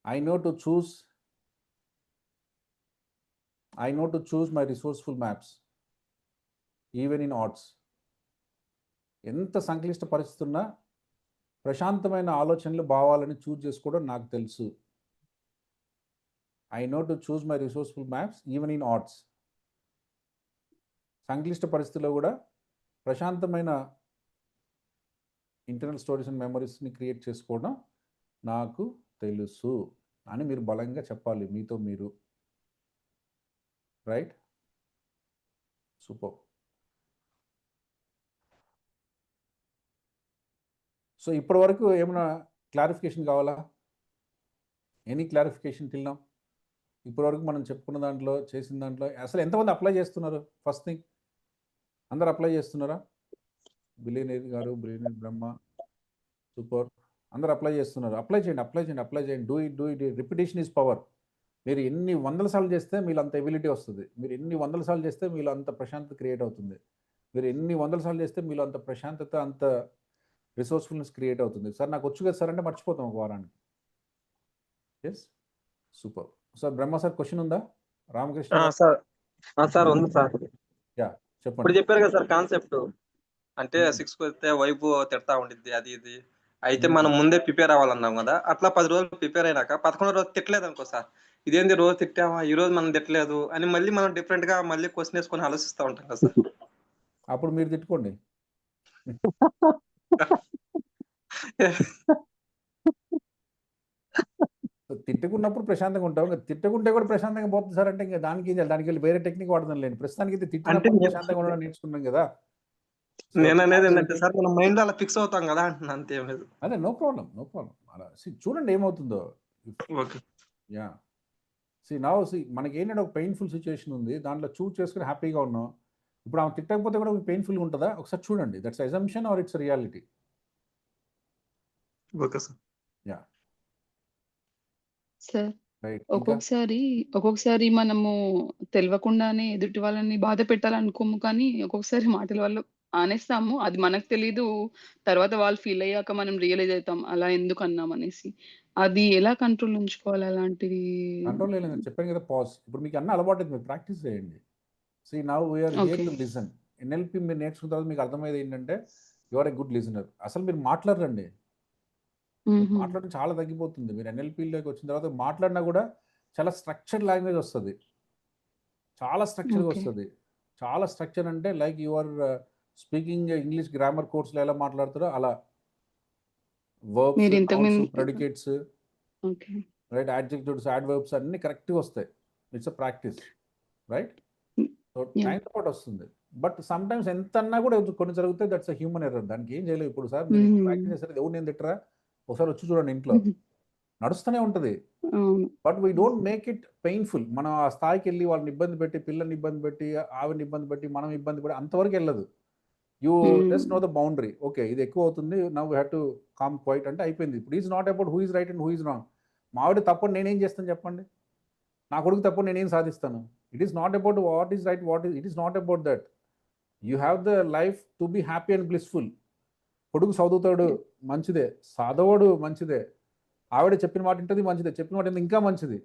I know to choose my resourceful maps, even in odds. ఎంత సంక్లిష్ట పరిస్థితి ఉన్నా ప్రశాంతమైన ఆలోచనలు భావాలని చూజ్ చేసుకోవడం నాకు తెలుసు. I know to choose my resourceful maps, even in odds. సంక్లిష్ట పరిస్థితుల్లో కూడా ప్రశాంతమైన ఇంటర్నల్ స్టోరీస్ అండ్ మెమరీస్ని క్రియేట్ చేసుకోవడం నాకు తెలుసు అని మీరు బలంగా చెప్పాలి మీతో మీరు, రైట్? సూపర్. సో ఇప్పటి వరకు ఏమైనా క్లారిఫికేషన్ కావాలా? Any clarification till now? ఇప్పటి వరకు మనం చెప్పుకున్న దాంట్లో, చేసిన దాంట్లో అసలు ఎంతమంది అప్లై చేస్తున్నారు? ఫస్ట్ థింగ్, అందరు అప్లై చేస్తున్నారా? బిలియనీర్ గారు, బిలియనీర్ బ్రహ్మ, సూపర్, అందరు అప్లై చేస్తున్నారు. అప్లై చేయండి. Do it. Repetition is power. మీరు ఎన్ని వందల సార్లు చేస్తే మీలో అంత ఎబిలిటీ వస్తుంది. మీరు ఎన్ని వందల సార్లు చేస్తే మీలో అంత ప్రశాంతత క్రియేట్ అవుతుంది. మీరు ఎన్ని వందల సార్లు చేస్తే మీలో అంత ప్రశాంతత, అంత రిసోర్స్ఫుల్నెస్ క్రియేట్ అవుతుంది. సార్ నాకు వచ్చు కదా సార్ అంటే మర్చిపోతాం ఒక వారానికి. Yes, super. Sir Brahma sir question ఉందా? రామకృష్ణ సార్ ఉంది సార్. యా చెప్పండి. ఇప్పుడు చెప్పారు కదా సార్ కాన్సెప్ట్, అంటే 6 వస్తే వైపు తిడతా ఉండిద్ది అది ఇది. అయితే మనం ముందే ప్రిపేర్ అవ్వాలన్నాం కదా, అట్లా 10 రోజులు ప్రిపేర్ అయినాక 11వ రోజు తిట్టలేదు అనుకో సార్, ఇదేంది రోజు తిట్టామా ఈ రోజు మనం తిట్టలేదు అని మళ్ళీ మనం డిఫరెంట్ గా మళ్ళీ క్వశ్చన్ వేసుకొని ఆలోచిస్తూ ఉంటాం కదా సార్. అప్పుడు మీరు తిట్టుకోండి. తిట్టుకున్నప్పుడు ప్రశాంతంగా ఉంటాం, తిట్టుకుంటే కూడా ప్రశాంతంగా పోతుంది సార్ అంటే ఇంకా దానికి వెళ్ళి వేరే టెక్నిక్ వాడదాం లేండి. ప్రస్తుతానికి అయితే తిట్టినప్పుడు ప్రశాంతంగా ఉండడం నేర్చుకున్నాం కదా. నేను అనేది ఏంటంటే సార్ మనం మైండ్ లో అలా ఫిక్స్ అవుతాం కదా అంటున్నా, అంతే. అదే నో ప్రాబ్లం. అలా చూడండి ఏమవుతుందో. ఓకే. యా మనకి ఏంటంటే ఒక పెయిన్ఫుల్ సిచ్యువేషన్ ఉంది, దాంట్లో చూస్ చేసుకుని హ్యాపీగా ఉన్నాం. ఇప్పుడు ఆమె తిట్టకపోతే కూడా పెయిన్ఫుల్గా ఉంటుందా? ఒకసారి చూడండి. That's assumption are it's reality? Okay sir. Yeah sir right. ఒక్కొక్కసారి మనము తెలియకుండానే ఎదుటి వాళ్ళని బాధ పెట్టాలనుకోము, కానీ ఒక్కొక్కసారి మాటల వల్ల ఆనేస్తాము. అది మనకు తెలీదు, తర్వాత వాళ్ళు ఫీల్ అయ్యాక మనం రియలైజ్ అవుతాం అలా ఎందుకు అన్నాం అనేసి. అది ఎలా కంట్రోల్ ఉంచుకోవాలి అలాంటిది? కంట్రోల్ లేదు, చెప్పాను కదా పాజ్. ఇప్పుడు మీకు అన్న అలవాటు మీరు ప్రాక్టీస్ చేయండి. Now we're here to listen. NLP మీరు నేర్చుకున్న తర్వాత మీకు అర్థమయ్యేది ఏంటంటే you are a good listener. అసలు మీరు మాట్లాడరండి, మాట్లాడడం చాలా తగ్గిపోతుంది. మీరు ఎన్ఎల్పిలోకి వచ్చిన తర్వాత మాట్లాడినా కూడా చాలా స్ట్రక్చర్డ్ లాంగ్వేజ్ వస్తుంది, చాలా స్ట్రక్చర్గా వస్తుంది. చాలా స్ట్రక్చర్ అంటే like you are speaking English grammar కోర్సులో ఎలా మాట్లాడతారో అలా. Verbs, predicates, right, adjectives, adverbs అన్ని కరెక్ట్గా వస్తాయి. It's a practice, right? So టైంతో పాటు వస్తుంది. బట్ సమ్ టైమ్స్ ఎంత అన్నా కూడా కొన్ని జరుగుతాయి. That's a human error. దానికి ఏం చేయలేదు. ఇప్పుడు సార్ మీరు ప్రాక్టీస్ చేస్తారు, ఎవరు నేను తిట్టరా, ఒకసారి వచ్చి చూడండి, ఇంట్లో నడుస్తూనే ఉంటుంది. But we don't make it painful. మనం ఆ స్థాయికి వెళ్ళి వాళ్ళని ఇబ్బంది పెట్టి, పిల్లల్ని ఇబ్బంది పెట్టి, ఆవిడని ఇబ్బంది పెట్టి, మనం ఇబ్బంది పడి అంతవరకు వెళ్ళదు. You just know the boundary. Okay, ఇది ఎక్కువ అవుతుంది, now we have to calm quiet అంటే అయిపోయింది. ఇప్పుడు is not about who is right and who is wrong. మావిడ తప్పని నేనేం చేస్తాను చెప్పండి, నా కొడుకు తప్పని నేనేం సాధిస్తాను? It is not about what is right, it is not about that. You have the life to be happy and blissful. కొడుకు చదువుతాడు మంచిదే, చదవడు మంచిదే, ఆవిడ చెప్పిన మాట ఉంటుంది మంచిదే, చెప్పిన మాట ఇంకా మంచిది.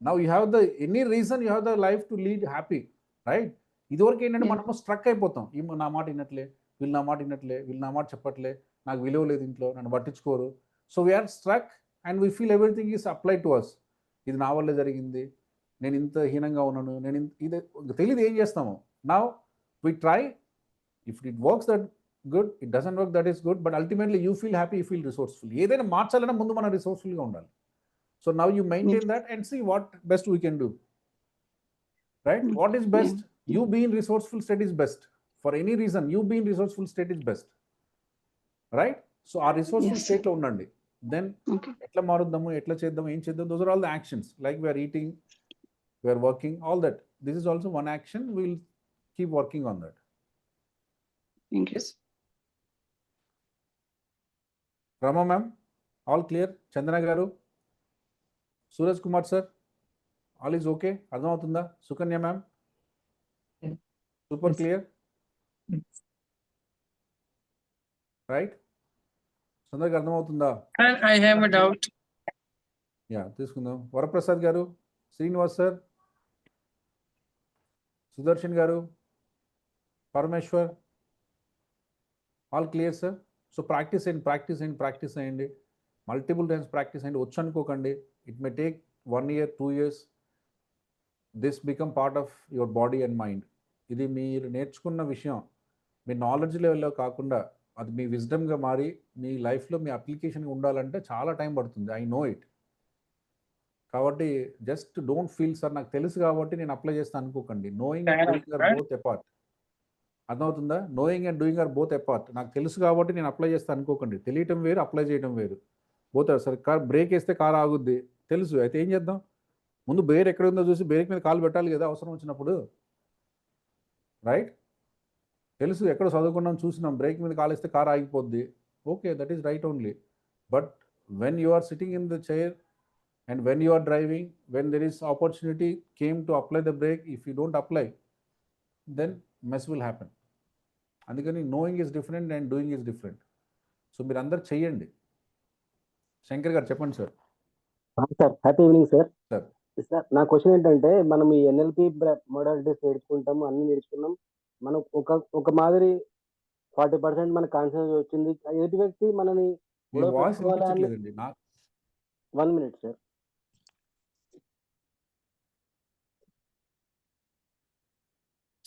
Now you have the any reason, you have the life to lead happy, right? ఇదివరకు ఏంటంటే మనము స్ట్రక్ అయిపోతాం. నా మాట వినట్లే, వీళ్ళు నా మాట వినట్లే, వీళ్ళు నా మాట చెప్పట్లే, నాకు విలువ లేదు, ఇంట్లో నన్ను పట్టించుకోరు. So we're struck and we feel everything is applied to us. ఇది నా వల్లే జరిగింది, నేను ఇంత హీనంగా ఉన్నాను, నేను ఇది తెలియదు ఏం చేస్తాము. Now we try, if it works that good, it doesn't work that is good, but ultimately you feel happy, you feel resourceful. ఏదైనా మార్చాలన్నా ముందు మనం రిసోర్స్ఫుల్గా ఉండాలి. So now you maintain that and see what best we can do, right? What is best? You be in resourceful state is best. For any reason, you be in resourceful state is best. Right? So our resourceful Yes, state lo undandi. Then Okay. etla maruddamu, etla cheddam, em cheddam, those are all the actions. Like we are eating, we are working, all that. This is also one action. We will keep working on that. Thank you. Rama ma'am, all clear? Chandana garu, Suraj Kumar sir, all is okay? Ardham avutunda? Sukanya ma'am, super Yes. clear? Right? Sundar ardham avutunda? I have a doubt. Yeah తీసుకుందాం. Varaprasad garu, Srinivas sir, Sudarshan garu, Parameshwar, all clear sir? So practice అయ్యండి. Multiple times practice అయ్యండి. వచ్చు అనుకోకండి. It may take 1 year, 2 years. This become part of your body and mind. ఇది మీరు నేర్చుకున్న విషయం మీ knowledge లెవెల్లో కాకుండా అది మీ విజ్డమ్గా మారి మీ లైఫ్లో మీ అప్లికేషన్గా ఉండాలంటే చాలా టైం పడుతుంది. I know it. కాబట్టి జస్ట్ డోంట్ ఫీల్ సార్ నాకు తెలుసు కాబట్టి నేను అప్లై చేస్తాను అనుకోకండి. Knowing and doing are both apart. అర్థమవుతుందా? Knowing and doing are both apart. నాకు తెలుసు కాబట్టి నేను అప్లై చేస్తాను అనుకోకండి. తెలియటం వేరు, అప్లై చేయడం వేరు. పోతారు సార్. కార్ బ్రేక్ వేస్తే కార్ ఆగుద్ది తెలుసు, అయితే ఏం చేద్దాం? ముందు బ్రేక్ ఎక్కడ ఉందో చూసి బ్రేక్ మీద కాలు పెట్టాలి కదా అవసరం వచ్చినప్పుడు, రైట్? తెలుసు, ఎక్కడ చదువుకున్నాం, చూసినాం, బ్రేక్ మీద కాలు వేస్తే కార్ ఆగిపోద్ది. Okay, that is right only. But when you are sitting in the chair and when you are driving, when there is opportunity came to apply the brake, if you don't apply, then mess will happen. అందుకని knowing is different and doing is different. So మీరు అందరు చెయ్యండి. శంకర్ గారు చెప్పండి sir. Sir happy evening sir. Sir sir నా question ఏంటంటే మనం ఈ ఎన్ఎల్పి మోడాలిటీస్ నేర్చుకుంటాము, అన్ని నేర్చుకున్నాం, మనం ఒక మాదిరి 40% మన కాన్ఫిడెన్స్ వచ్చింది. ఎదుటి వ్యక్తి మనని మీ వాయిస్ వినిపించట్లేదండి. 1 minute sir.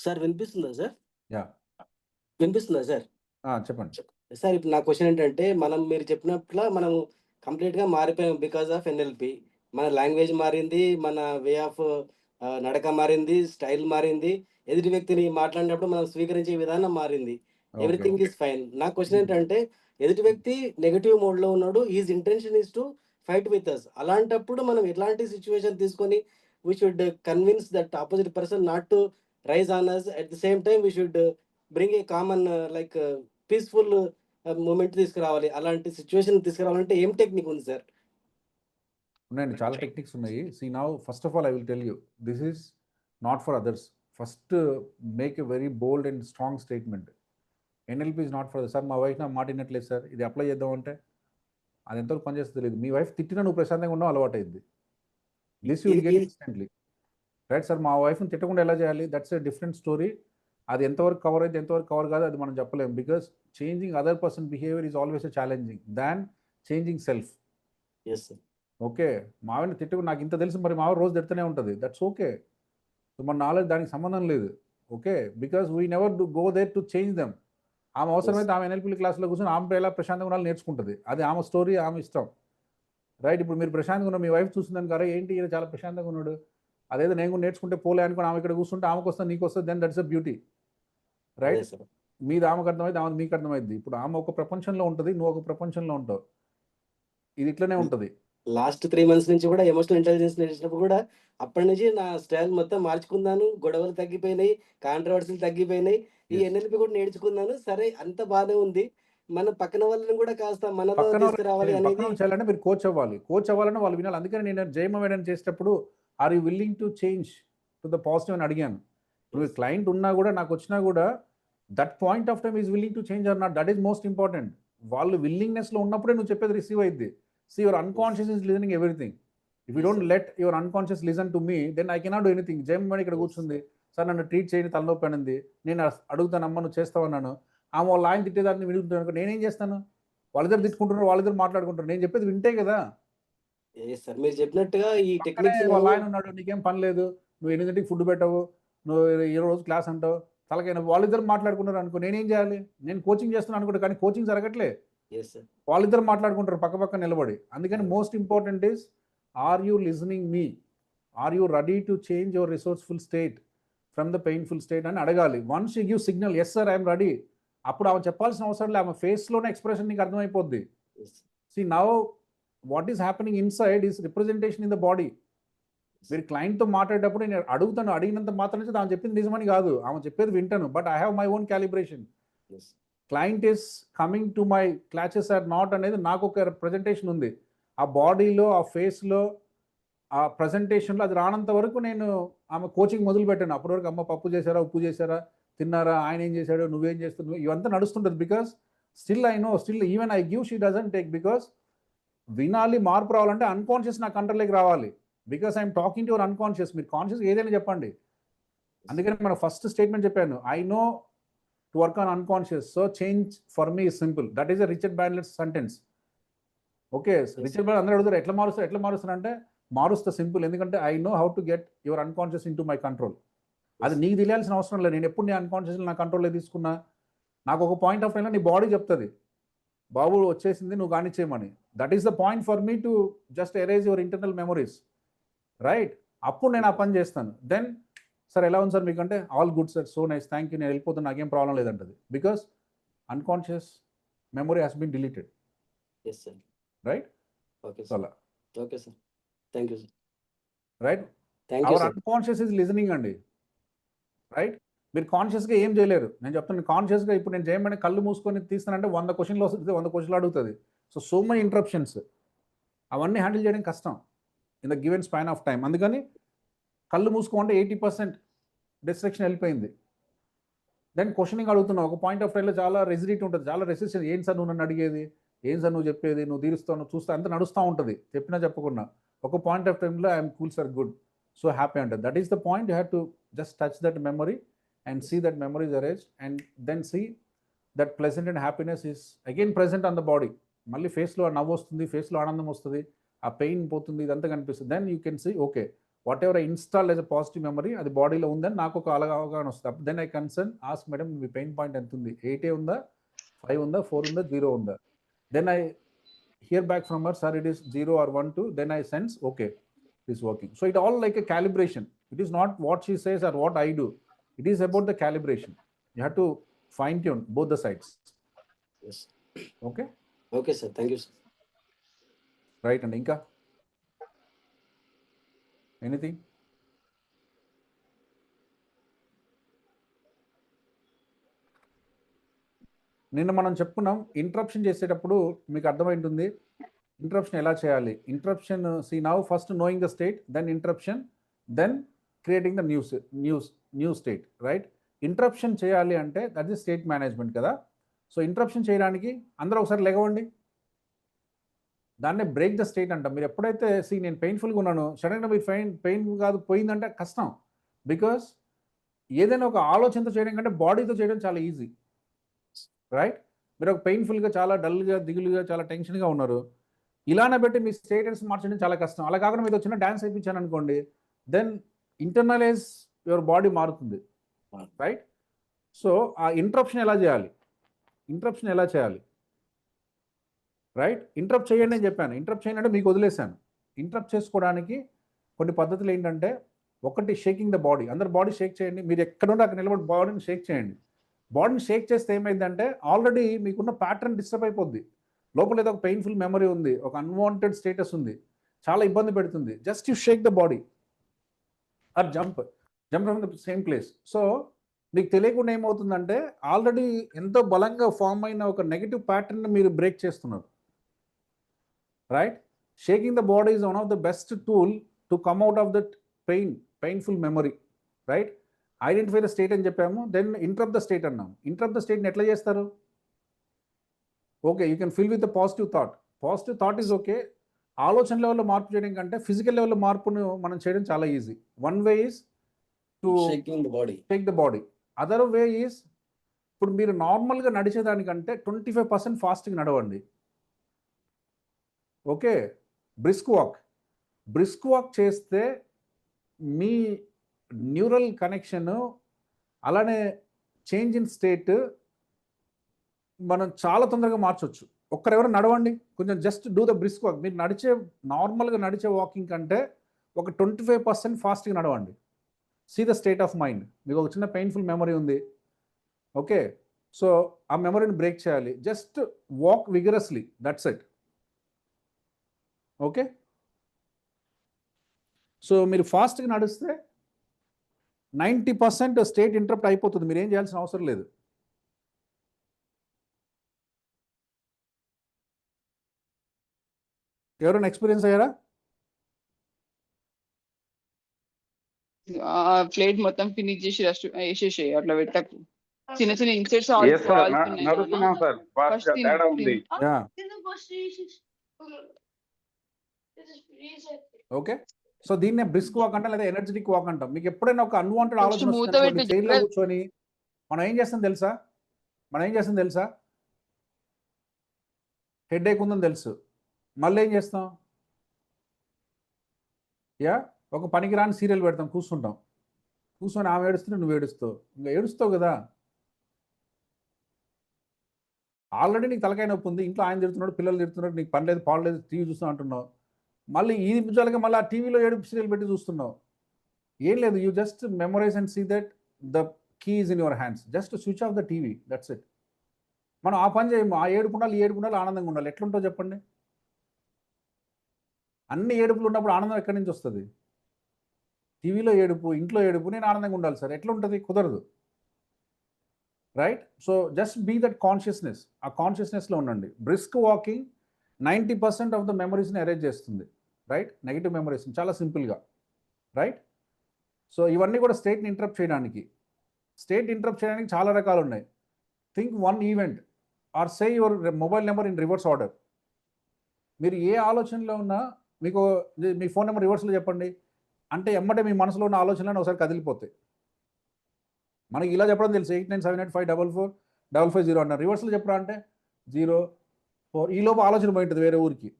సార్ వినిపిస్తుందా సార్? యా వినిపిస్తుందా సార్? చెప్పండి సార్. ఇప్పుడు నా క్వశ్చన్ ఏంటంటే మీరు చెప్పినట్ల మనం కంప్లీట్ గా మారిపోయాం బికాస్ ఆఫ్ ఎన్ఎల్పి. మన లాంగ్వేజ్ మారింది, మన వే ఆఫ్ నడక మారింది, స్టైల్ మారింది, ఎదుటి వ్యక్తిని మాట్లాడినప్పుడు మనం స్వీకరించే విధానం మారింది. Everything is fine. నా క్వశ్చన్ ఏంటంటే ఎదుటి వ్యక్తి నెగటివ్ మోడ్ లో ఉన్నాడు, his intention is to fight with us. అలాంటప్పుడు మనం ఎలాంటి సిచ్యువేషన్ తీసుకొని we should convince that opposite person not to rise on us. At the same time we should bring a common like peaceful moment తీసుకురావాలి. అలాంటి situation తీసుకురావాలంటే ఏం technique ఉంది sir? ఉన్నాయండి, చాలా టెక్నిక్స్ ఉన్నాయి. See now first of all I will tell you, this is not for others. First make a very bold and strong statement. NLP is not for sir. మా wife నా మాట వినట్లేదు sir, ఇది apply చేద్దామంటే అది ఎంతవరకు పనిచేస్తుంది తెలియదు. మీ వైఫ్ తిట్టినా నువ్వు ప్రశాంతంగా ఉండవు అలవాటు అయింది. This you will get instantly. Right sir, మా వైఫ్ని తిట్టకుండా ఎలా చేయాలి? That's a different story. అది ఎంతవరకు కవర్ అయితే ఎంతవరకు కవర్ కాదు అది మనం చెప్పలేము. Because changing other person behaviour is always challenging than changing self. Okay, మావిని తిట్టకుండా నాకు ఇంత తెలుసు, మరి మావి రోజు తిడుతూనే ఉంటుంది, దట్స్ ఓకే. సో మన నాలెడ్జ్ దానికి సంబంధం లేదు. Okay, because we never do go there to change them. ఆమె అవసరమైతే ఆమె ఎన్ఎల్పి క్లాస్లో కూర్చొని ఆమె ఎలా ప్రశాంతంగా ఉండాలి నేర్చుకుంటుంది. అది ఆమె స్టోరీ, ఆమె ఇష్టం. రైట్? ఇప్పుడు మీరు ప్రశాంతంగా ఉన్న మీ వైఫ్ చూస్తుందని కదా, ఏంటి ఈయన చాలా ప్రశాంతంగా ఉన్నాడు, అదేదో నేను కూడా నేర్చుకుంటే పోలే అనుకుని ఆమె ఇక్కడ కూర్చుంటే ఆమెకు వస్తుంది నీకు వస్తుంది, then that's a beauty. Right? మీది ఆమెకు అర్థమైంది, ఆమె మీకు అర్థమైంది. ఇప్పుడు ఆమె ఒక ప్రపంచంలో ఉంటుంది, నువ్వు ఒక ప్రపంచంలో ఉంటావు. ఇది ఇట్లనే ఉంటుంది. లాస్ట్ 3 months నుంచి కూడా ఎమోషనల్ ఇంటెలిజెన్స్ నేర్చినప్పుడు కూడా అప్పటి నుంచి నా స్టైల్ మొత్తం మార్చుకున్నాను. గొడవలు తగ్గిపోయినాయి, కాంట్రవర్సీలు తగ్గిపోయినాయి. ఈ ఎన్ఎల్పి కూడా నేర్చుకున్నాను. సరే, అంత బాగానే ఉంది. మన పక్కన వాళ్ళని కూడా కాస్త మనలో తీసుకురావాలి అనేది. చేయాలంటే మీరు కోచ్ అవ్వాలి. కోచ్ అవ్వాలని వాళ్ళు వినాలి. అందుకని నేను జయమ వేయడం చేసేటప్పుడు are you willing to change to the positive అని అడిగాను. ఇప్పుడు క్లయింట్ ఉన్నా కూడా నాకు వచ్చినా కూడా that point of time is willing to change or not, that is most important. వాళ్ళు విల్లింగ్నెస్లో ఉన్నప్పుడే నువ్వు చెప్పేది రిసీవ్ అయింది. See, your unconscious is listening everything. If you don't let your unconscious listen to me, then I cannot do anything. జయమ్మని ఇక్కడ కూర్చుంది, sir నన్ను treat చేయని తలనొప్పి అనింది, నేను అడుగుతాను అమ్మ నువ్వు చేస్తావన్నాను, ఆమె వాళ్ళ ఆయన తిట్టేదాన్ని వింటున్నాను, నేనేం చేస్తాను? వాళ్ళిద్దరు తిట్టుకుంటున్నారు, వాళ్ళిద్దరు మాట్లాడుకుంటారు, నేను చెప్పేది వింటే కదా. సార్ మీరు చెప్పినట్టుగా ఈ పక్కనే టెక్నిక్స్ వాళ్ళ ఆయన ఉన్నాడు, నీకేం పని లేదు, నువ్వు 8 ఫుడ్ పెట్టవు, నువ్వు ఈ రోజు క్లాస్ అంటావు, తలకైనా వాళ్ళిద్దరు మాట్లాడుకున్నారు అనుకో, నేనేం చేయాలి? నేను కోచింగ్ చేస్తున్నాను అనుకుంటా, కానీ కోచింగ్ జరగట్లే. సార్ వాళ్ళిద్దరు మాట్లాడుకుంటారు పక్క పక్క నిలబడి. అందుకని most important is, are you listening me, are you ready to change your resourceful state from the painful state అని అడగాలి. Once you give signal yes sir I'm ready, అప్పుడు ఆమె చెప్పాల్సిన అవసరం లేదు, ఆమె ఫేస్లోనే ఎక్స్ప్రెషన్ నీకు అర్థమైపోద్ది. See now what is happening inside is representation in the body. మీరు క్లయింట్తో మాట్లాడేటప్పుడు నేను అడుగుతాను, అడిగినంత మాత్రం నుంచి ఆమె చెప్పింది నిజమని కాదు, ఆమె చెప్పేది వింటాను, but I have my own calibration. Client is coming to my clutches or not అనేది నాకు ఒక ప్రజెంటేషన్ ఉంది. ఆ బాడీలో, ఆ ఫేస్లో, ఆ ప్రజెంటేషన్లో అది రానంత వరకు నేను ఆమె కోచింగ్ మొదలు పెట్టాను. అప్పటి వరకు అమ్మ పప్పు చేశారా, ఉప్పు చేశారా, తిన్నారా, ఆయన ఏం చేశాడు, నువ్వేం చేస్తున్నావు, ఇవంతా నడుస్తుంటుంది. Because still I know, still even I give, she doesn't take. Because వినాలి, మార్పు రావాలంటే అన్కాన్షియస్ నా కంట్రోల్లోకి రావాలి. Because I'm talking to your unconscious. మీరు కాన్షియస్ ఏదైనా చెప్పండి. అందుకని మన ఫస్ట్ స్టేట్మెంట్ చెప్పాను, I know to work on unconscious, so change for me is simple. That is a Richard Bandler sentence. Okay, Richard Band అందరూ అడుగుతారు ఎట్లా మారుస్తారు అంటే, మారుస్తా సింపుల్. ఎందుకంటే I know how to get your unconscious in to my control. అది నీకు తెలియాల్సిన అవసరం లేదు. నేను ఎప్పుడు నీ అన్కాన్షియస్ నా కంట్రోల్లో తీసుకున్నా, నాకు ఒక పాయింట్ ఆఫ్ టైంలో నీ బాడీ చెప్తుంది, బాబు వచ్చేసింది, నువ్వు కానిచ్చేయమని. That is the point for me to just erase your internal memories, right? అప్పుడు నేను ఆ పని చేస్తాను. దెన్ సార్ ఎలా ఉంది సార్ మీకంటే, all good sir, so nice, thank you, నేను వెళ్ళిపోతాను, నాకేం ప్రాబ్లం లేదంటది. Because unconscious memory has been deleted, sir. Right? Okay so sir. అలా, okay sir, thank you sir. Right? Thank you our sir. Unconscious is listening అండి, right? మీరు కాన్షియస్గా ఏం చేయలేరు. నేను చెప్తాను, కాన్షియస్గా ఇప్పుడు నేను చేయమని కళ్ళు మూసుకొని తీస్తానంటే 100 క్వశ్చన్లు వస్తుంది, 100 క్వశ్చన్లు అడుగుతుంది. సో మెనీ ఇంటరప్షన్స్, అవన్నీ హ్యాండిల్ చేయడం కష్టం in the given span of time. అందుకని కళ్ళు మూసుకోమంటే 80% డిస్ట్రక్షన్ వెళ్ళిపోయింది. దెన్ క్వశ్చనింగ్ అడుగుతున్నావు, ఒక పాయింట్ ఆఫ్ టైంలో చాలా రెసిడిటీ ఉంటుంది, చాలా రెసిస్టెన్స్. ఏం సార్ నువ్వు నన్ను అడిగేది, ఏం సార్ నువ్వు చెప్పేది, నువ్వు తీరుస్తావు, నువ్వు చూస్తా, అంత నడుస్తూ ఉంటుంది, చెప్పినా చెప్పకుండా. ఒక పాయింట్ ఆఫ్ టైంలో I'm cool sir, good, so happy ఉంటుంది. That is the point. You have to just touch that memory and see that memory is erased, and then see that pleasant and happiness is again present on the body. మళ్ళీ ఫేస్లో నవ్వు వస్తుంది, ఫేస్లో ఆనందం వస్తుంది, ఆ pain పోతుంది, ఇదంతా కనిపిస్తుంది. Then you can see okay, whatever I install as a positive memory అది బాడీలో ఉందని నాకు ఒక అవగాహన వస్తుంది. Then I concern ask madam మీ పెయిన్ పాయింట్ ఎంత ఉంది, 8 ఉందా, 5 ఉందా, 4 ఉందా, 0 ఉందా. Then I hear back from her, sir it is 0 or 1 2. Then I sense okay, it is working. So it all like a calibration. It is not what she says or what I do. It is about the calibration. You have to fine tune both the sides. Yes. Okay? Okay sir, thank you sir. Right, and Inka? Anything? నిన్న మనం చెప్పుకున్నాం, interruption చేసేటప్పుడు మీకు అర్థమైంటుంది interruption ఎలా చేయాలి. Interruption, see now first knowing the state, then interruption, then creating the new state, right? Interruption చేయాలి అంటే that is state management కదా. సో ఇంటరప్షన్ చేయడానికి అందరూ ఒకసారి లెగవండి, దాన్నే బ్రేక్ ద స్టేట్ అంటాం. మీరు ఎప్పుడైతే నేను పెయిన్ఫుల్గా ఉన్నాను, సడన్గా మీరు పెయిన్ కాదు పోయిందంటే కష్టం. బికాస్ ఏదైనా ఒక ఆలోచనతో చేయడం కంటే బాడీతో చేయడం చాలా ఈజీ, రైట్? మీరు ఒక పెయిన్ఫుల్గా, చాలా డల్గా, దిగులుగా, చాలా టెన్షన్గా ఉన్నారు, ఇలానే పెట్టి మీ స్టేటస్ మార్చడం చాలా కష్టం. అలా కాకుండా మీతో చిన్న డ్యాన్స్ అయిపించాను అనుకోండి, దెన్ ఇంటర్నలైజ్ యువర్ బాడీ మారుతుంది, రైట్? సో ఆ ఇంటరప్షన్ ఎలా చేయాలి, రైట్? ఇంటరప్ట్ చేయండి అని చెప్పాను. ఇంటరప్ట్ చేయండి అంటే మీకు వదిలేశాను. ఇంటరప్ట్ చేసుకోవడానికి కొన్ని పద్ధతులు ఏంటంటే, ఒకటి షేకింగ్ ద బాడీ. అందరు బాడీ షేక్ చేయండి, మీరు ఎక్కడ ఉంటే అక్కడ నిలబడి బాడీని షేక్ చేయండి. బాడీని షేక్ చేస్తే ఏమైందంటే ఆల్రెడీ మీకున్న ప్యాటర్న్ డిస్టర్బ్ అయిపోద్ది. లోపల ఏదో ఒక పెయిన్ఫుల్ మెమరీ ఉంది, ఒక అన్వాంటెడ్ స్టేటస్ ఉంది, చాలా ఇబ్బంది పెడుతుంది. Just you shake the body or jump from the same place. So మీకు తెలియకుండా ఏమవుతుందంటే ఆల్రెడీ ఎంతో బలంగా ఫామ్ అయిన ఒక నెగిటివ్ ప్యాటర్న్ మీరు బ్రేక్ చేస్తున్నారు, right? Shaking the body is one of the best tool to come out of that painful memory, right? Identify the state అని చెప్పాము, దెన్ ఇంటరప్ట్ ద స్టేట్ అన్నాము. ఇంటరప్ట్ ద స్టేట్ని ఎట్లా చేస్తారు? Okay, you can fill with the positive thought is okay. ఆలోచన లెవెల్లో మార్పు చేయడం కంటే ఫిజికల్ లెవెల్లో మార్పును మనం చేయడం చాలా easy. One way is to shake the body. Other way is, ఇప్పుడు మీరు నార్మల్గా నడిచేదానికంటే 25% ఫాస్ట్గా నడవండి. Okay, brisk walk, brisk walk చేస్తే మీ న్యూరల్ కనెక్షన్ అలానే చేంజ్ ఇన్ స్టేట్ మనం చాలా తొందరగా మార్చొచ్చు. ఒక్కరెవరు నడవండి, కొంచెం just do the brisk walk. మీరు నార్మల్గా నడిచే వాకింగ్ కంటే ఒక 25% ఫాస్ట్గా నడవండి. See the state of mind. మీకు ఒక చిన్న పెయిన్ఫుల్ మెమరీ ఉంది, ఓకే, సో ఆ మెమరీని బ్రేక్ చేయాలి. Just walk vigorously, that's it. Okay, so మీరు ఫాస్ట్గా నడిస్తే 90% స్టేట్ ఇంటరప్ట్ అయిపోతుంది. మీరు ఏం చేయాల్సిన అవసరం లేదు. ఎవరైనా ఎక్స్పీరియన్స్ అయ్యారా? ప్లేట్ మొత్తం ఫినిష్ చేసి వేసేసేయి, అట్లా పెట్టకు. చిన్న చిన్న ఇన్సెట్స్ Yes, sir. నడుస్తున్నాం సార్, ఫాస్ట్ గా తేడా ఉంది. Yeah, okay. సో దీన్నే బ్రిస్క్ వాక్ అంటాం లేదా ఎనర్జెటిక్ వాక్ అంటాం. మీకు ఎప్పుడైనా ఒక అన్వాంటెడ్ కొంచెం ఆలోచన మూత వస్తుంది పెట్టి చైర్లో కూర్చొని మనం ఏం చేస్తాం తెలుసా? హెడేక్ ఉందని తెలుసు, మళ్ళీ ఏం చేస్తాం? యా, ఒక పనికిరాని సీరియల్ పెడతాం, కూర్చొని ఆమె ఏడుస్తుంటే నువ్వు ఇంకా ఏడుస్తావు కదా. ఆల్రెడీ నీకు తలకాయ నొప్పి ఉంది, ఇంట్లో ఆయన తిడుతున్నాడు, పిల్లలు తిడుతున్నాడు, నీకు పని లేదు పాడు లేదు, టీవీ చూస్తూ అంటున్నావు. మళ్ళీ ఈ నిమిషాలుగా మళ్ళీ ఆ టీవీలో ఏడుపు సీరియల్ పెట్టి చూస్తున్నావు. ఏం లేదు, you just memorize and see that the key is in your hands. Just switch off the TV, that's it. మనం ఆ పని చేయము. ఆ ఏడుపు ఉండాలి, ఈ ఏడుపు ఉండాలి, ఆనందంగా ఉండాలి. ఎట్లుంటో చెప్పండి? అన్ని ఏడుపులు ఉన్నప్పుడు ఆనందం ఎక్కడి నుంచి వస్తుంది? టీవీలో ఏడుపు, ఇంట్లో ఏడుపు, నేను ఆనందంగా ఉండాలి సార్, ఎట్లుంటుంది? కుదరదు, right? So just be that consciousness. ఆ కాన్షియస్నెస్లో ఉండండి. బ్రిస్క్ వాకింగ్ 90% ఆఫ్ ద మెమరీస్ని అరేంజ్ చేస్తుంది, రైట్? నెగిటివ్ మెమరీస్ని చాలా సింపుల్గా, రైట్? సో ఇవన్నీ కూడా స్టేట్ని ఇంటరప్ట్ చేయడానికి. చాలా రకాలు ఉన్నాయి. Think one event or say your mobile number in reverse order. మీరు ఏ ఆలోచనలో ఉన్నా మీ ఫోన్ నెంబర్ రివర్స్లో చెప్పండి అంటే ఎమ్మటే మీ మనసులో ఉన్న ఆలోచనలను ఒకసారి కదిలిపోతాయి. మనకి ఇలా చెప్పడం తెలుసు, 8978544540 అన్నారు. రివర్స్లో చెప్పరా అంటే 04. ఈ లోపు ఆలోచన పోయింటుంది వేరే ఊరికి,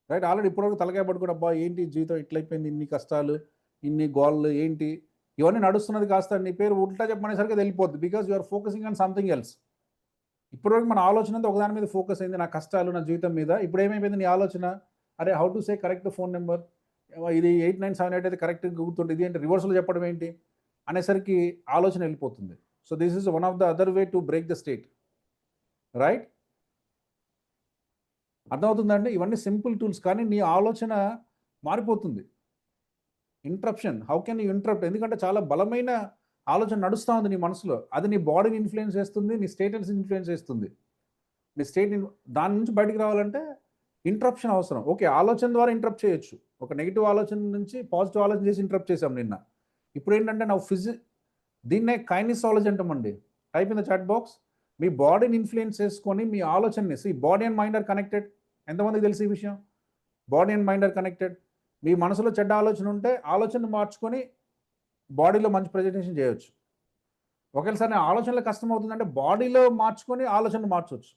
రైట్? ఆల్రెడీ ఇప్పటివరకు తలకాయ పడుకుని అబ్బా ఏంటి జీవితం ఇట్లయిపోయింది, ఇన్ని కష్టాలు, ఇన్ని గోళ్ళు ఏంటి, ఇవన్నీ నడుస్తున్నది కాస్త నీ పేరు ఉల్టా చెప్పమనేసరికి అది వెళ్ళిపోద్ది. Because you are focusing on something else. ఇప్పటివరకు మన ఆలోచన అంతా ఒకదాని మీద ఫోకస్ అయింది, నా కష్టాలు, నా జీవితం మీద. ఇప్పుడు ఏమైపోయింది నీ ఆలోచన? అరే how to say correct phone number, ఇది 8978 అయితే కరెక్ట్గా గుర్తుంటుంది, ఇది ఏంటి రివర్స్లో చెప్పడం ఏంటి అనేసరికి ఆలోచన వెళ్ళిపోతుంది. So this is one of the other way to break the state, right? అర్థమవుతుందండి? ఇవన్నీ సింపుల్ టూల్స్, కానీ నీ ఆలోచన మారిపోతుంది. Interruption, how can you interrupt? ఎందుకంటే చాలా బలమైన ఆలోచన నడుస్తూ ఉంది నీ మనసులో. అది నీ బాడీని ఇన్ఫ్లుయెన్స్ చేస్తుంది, నీ స్టేటస్ని ఇన్ఫ్లుయెన్స్ చేస్తుంది. నీ స్టేట్ దాని నుంచి బయటకు రావాలంటే ఇంటరప్షన్ అవసరం. ఓకే, ఆలోచన ద్వారా ఇంటరప్ట్ చేయొచ్చు. ఒక నెగిటివ్ ఆలోచన నుంచి పాజిటివ్ ఆలోచన చేసి ఇంటరప్ట్ చేసాం నిన్న. ఇప్పుడు ఏంటంటే నా దీన్నే కైనిసాలజీ అంటామండి. Type in the chat box. మీ బాడీని ఇన్ఫ్లుయెన్స్ చేసుకొని మీ ఆలోచనని, body and mind are connected. ఎంతమందికి తెలిసి ఈ విషయం? Body and mind are connected. మీ మనసులో చెడ్డ ఆలోచన ఉంటే ఆలోచనను మార్చుకొని బాడీలో మంచి ప్రజెంటేషన్ చేయొచ్చు. ఒకవేళసారి ఆలోచనలో కష్టం అవుతుందంటే బాడీలో మార్చుకొని ఆలోచనను మార్చవచ్చు.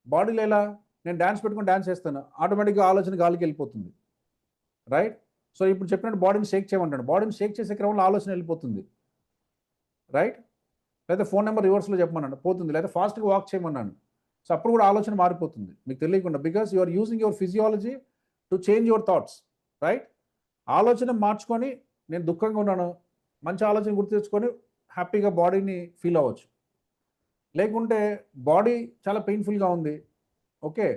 బాడీలో ఎలా? నేను డ్యాన్స్ పెట్టుకొని డ్యాన్స్ చేస్తాను, ఆటోమేటిక్గా ఆలోచన గాలికి వెళ్ళిపోతుంది, రైట్? సో ఇప్పుడు చెప్పినట్టు బాడీని షేక్ చేయమంటాడు. బాడీని షేక్ చేసే క్రమంలో ఆలోచన వెళ్ళిపోతుంది, రైట్? లేదా ఫోన్ నెంబర్ రివర్స్లో చెప్పమన్నాడు, పోతుంది. లేదా ఫాస్ట్గా వాక్ చేయమన్నాను, సో అప్పుడు కూడా ఆలోచన మారిపోతుంది మీకు తెలియకుండా. Because you are using your physiology to change your thoughts, right? ఆలోచన మార్చుకొని నేను దుఃఖంగా ఉన్నాను, మంచి ఆలోచన గుర్తు తెచ్చుకొని హ్యాపీగా బాడీని ఫీల్ అవ్వచ్చు. లేకుంటే బాడీ చాలా పెయిన్ఫుల్గా ఉంది, ఓకే,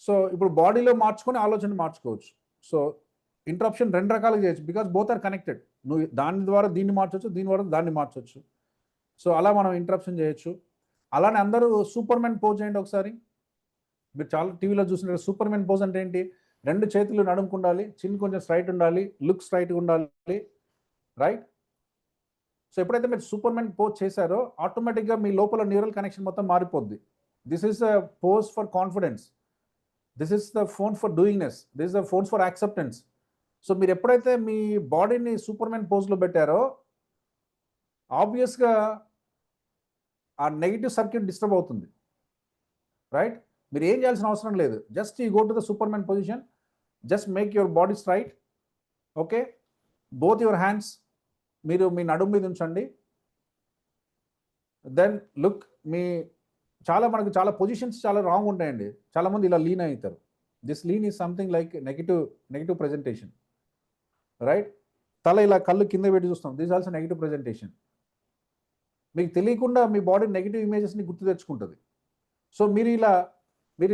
సో ఇప్పుడు బాడీలో మార్చుకొని ఆలోచన మార్చుకోవచ్చు. సో ఇంటరప్షన్ 2 రకాలుగా చేయొచ్చు, బికాస్ బోత్ ఆర్ కనెక్టెడ్. నువ్వు దాని ద్వారా దీన్ని మార్చవచ్చు, దీని ద్వారా దాన్ని మార్చవచ్చు. సో అలా మనం ఇంటరప్షన్ చేయొచ్చు. అలానే అందరూ సూపర్ మ్యాన్ పోజ్ చేయండి ఒకసారి. మీరు చాలా టీవీలో చూసినట్టు సూపర్ మ్యాన్ పోజ్ అంటే ఏంటి? 2 చేతులు నడుముకు ఉండాలి, చిన్న కొంచెం స్ట్రైట్ ఉండాలి, లుక్ స్ట్రైట్గా ఉండాలి, రైట్? సో ఎప్పుడైతే మీరు సూపర్ మ్యాన్ పోజ్ చేశారో ఆటోమేటిక్గా మీ లోపల న్యూరల్ కనెక్షన్ మొత్తం మారిపోద్ది. This is a pose for confidence, this is the phone for doingness, this is the phone for acceptance. So మీరు ఎప్పుడైతే మీ బాడీని సూపర్ మ్యాన్ పోజ్లో పెట్టారో ఆబ్వియస్గా ఆ నెగిటివ్ సర్క్యూట్ డిస్టర్బ్ అవుతుంది, రైట్? మీరు ఏం చేయాల్సిన అవసరం లేదు. Just you go to the supermen position, just make your body straight. Okay, both your hands మీరు మీ నడుము మీద ఉంచండి. దెన్ లుక్, మనకు చాలా పొజిషన్స్ చాలా రాంగ్ ఉంటాయండి. చాలామంది ఇలా లీన్ అవుతారు. This lean is something like negative presentation, right? తల ఇలా కళ్ళు కింద పెట్టి చూస్తాం, దిస్ ఆల్సో నెగిటివ్ ప్రెజెంటేషన్. మీకు తెలియకుండా మీ బాడీ నెగిటివ్ ఇమేజెస్ని గుర్తు తెచ్చుకుంటుంది. సో మీరు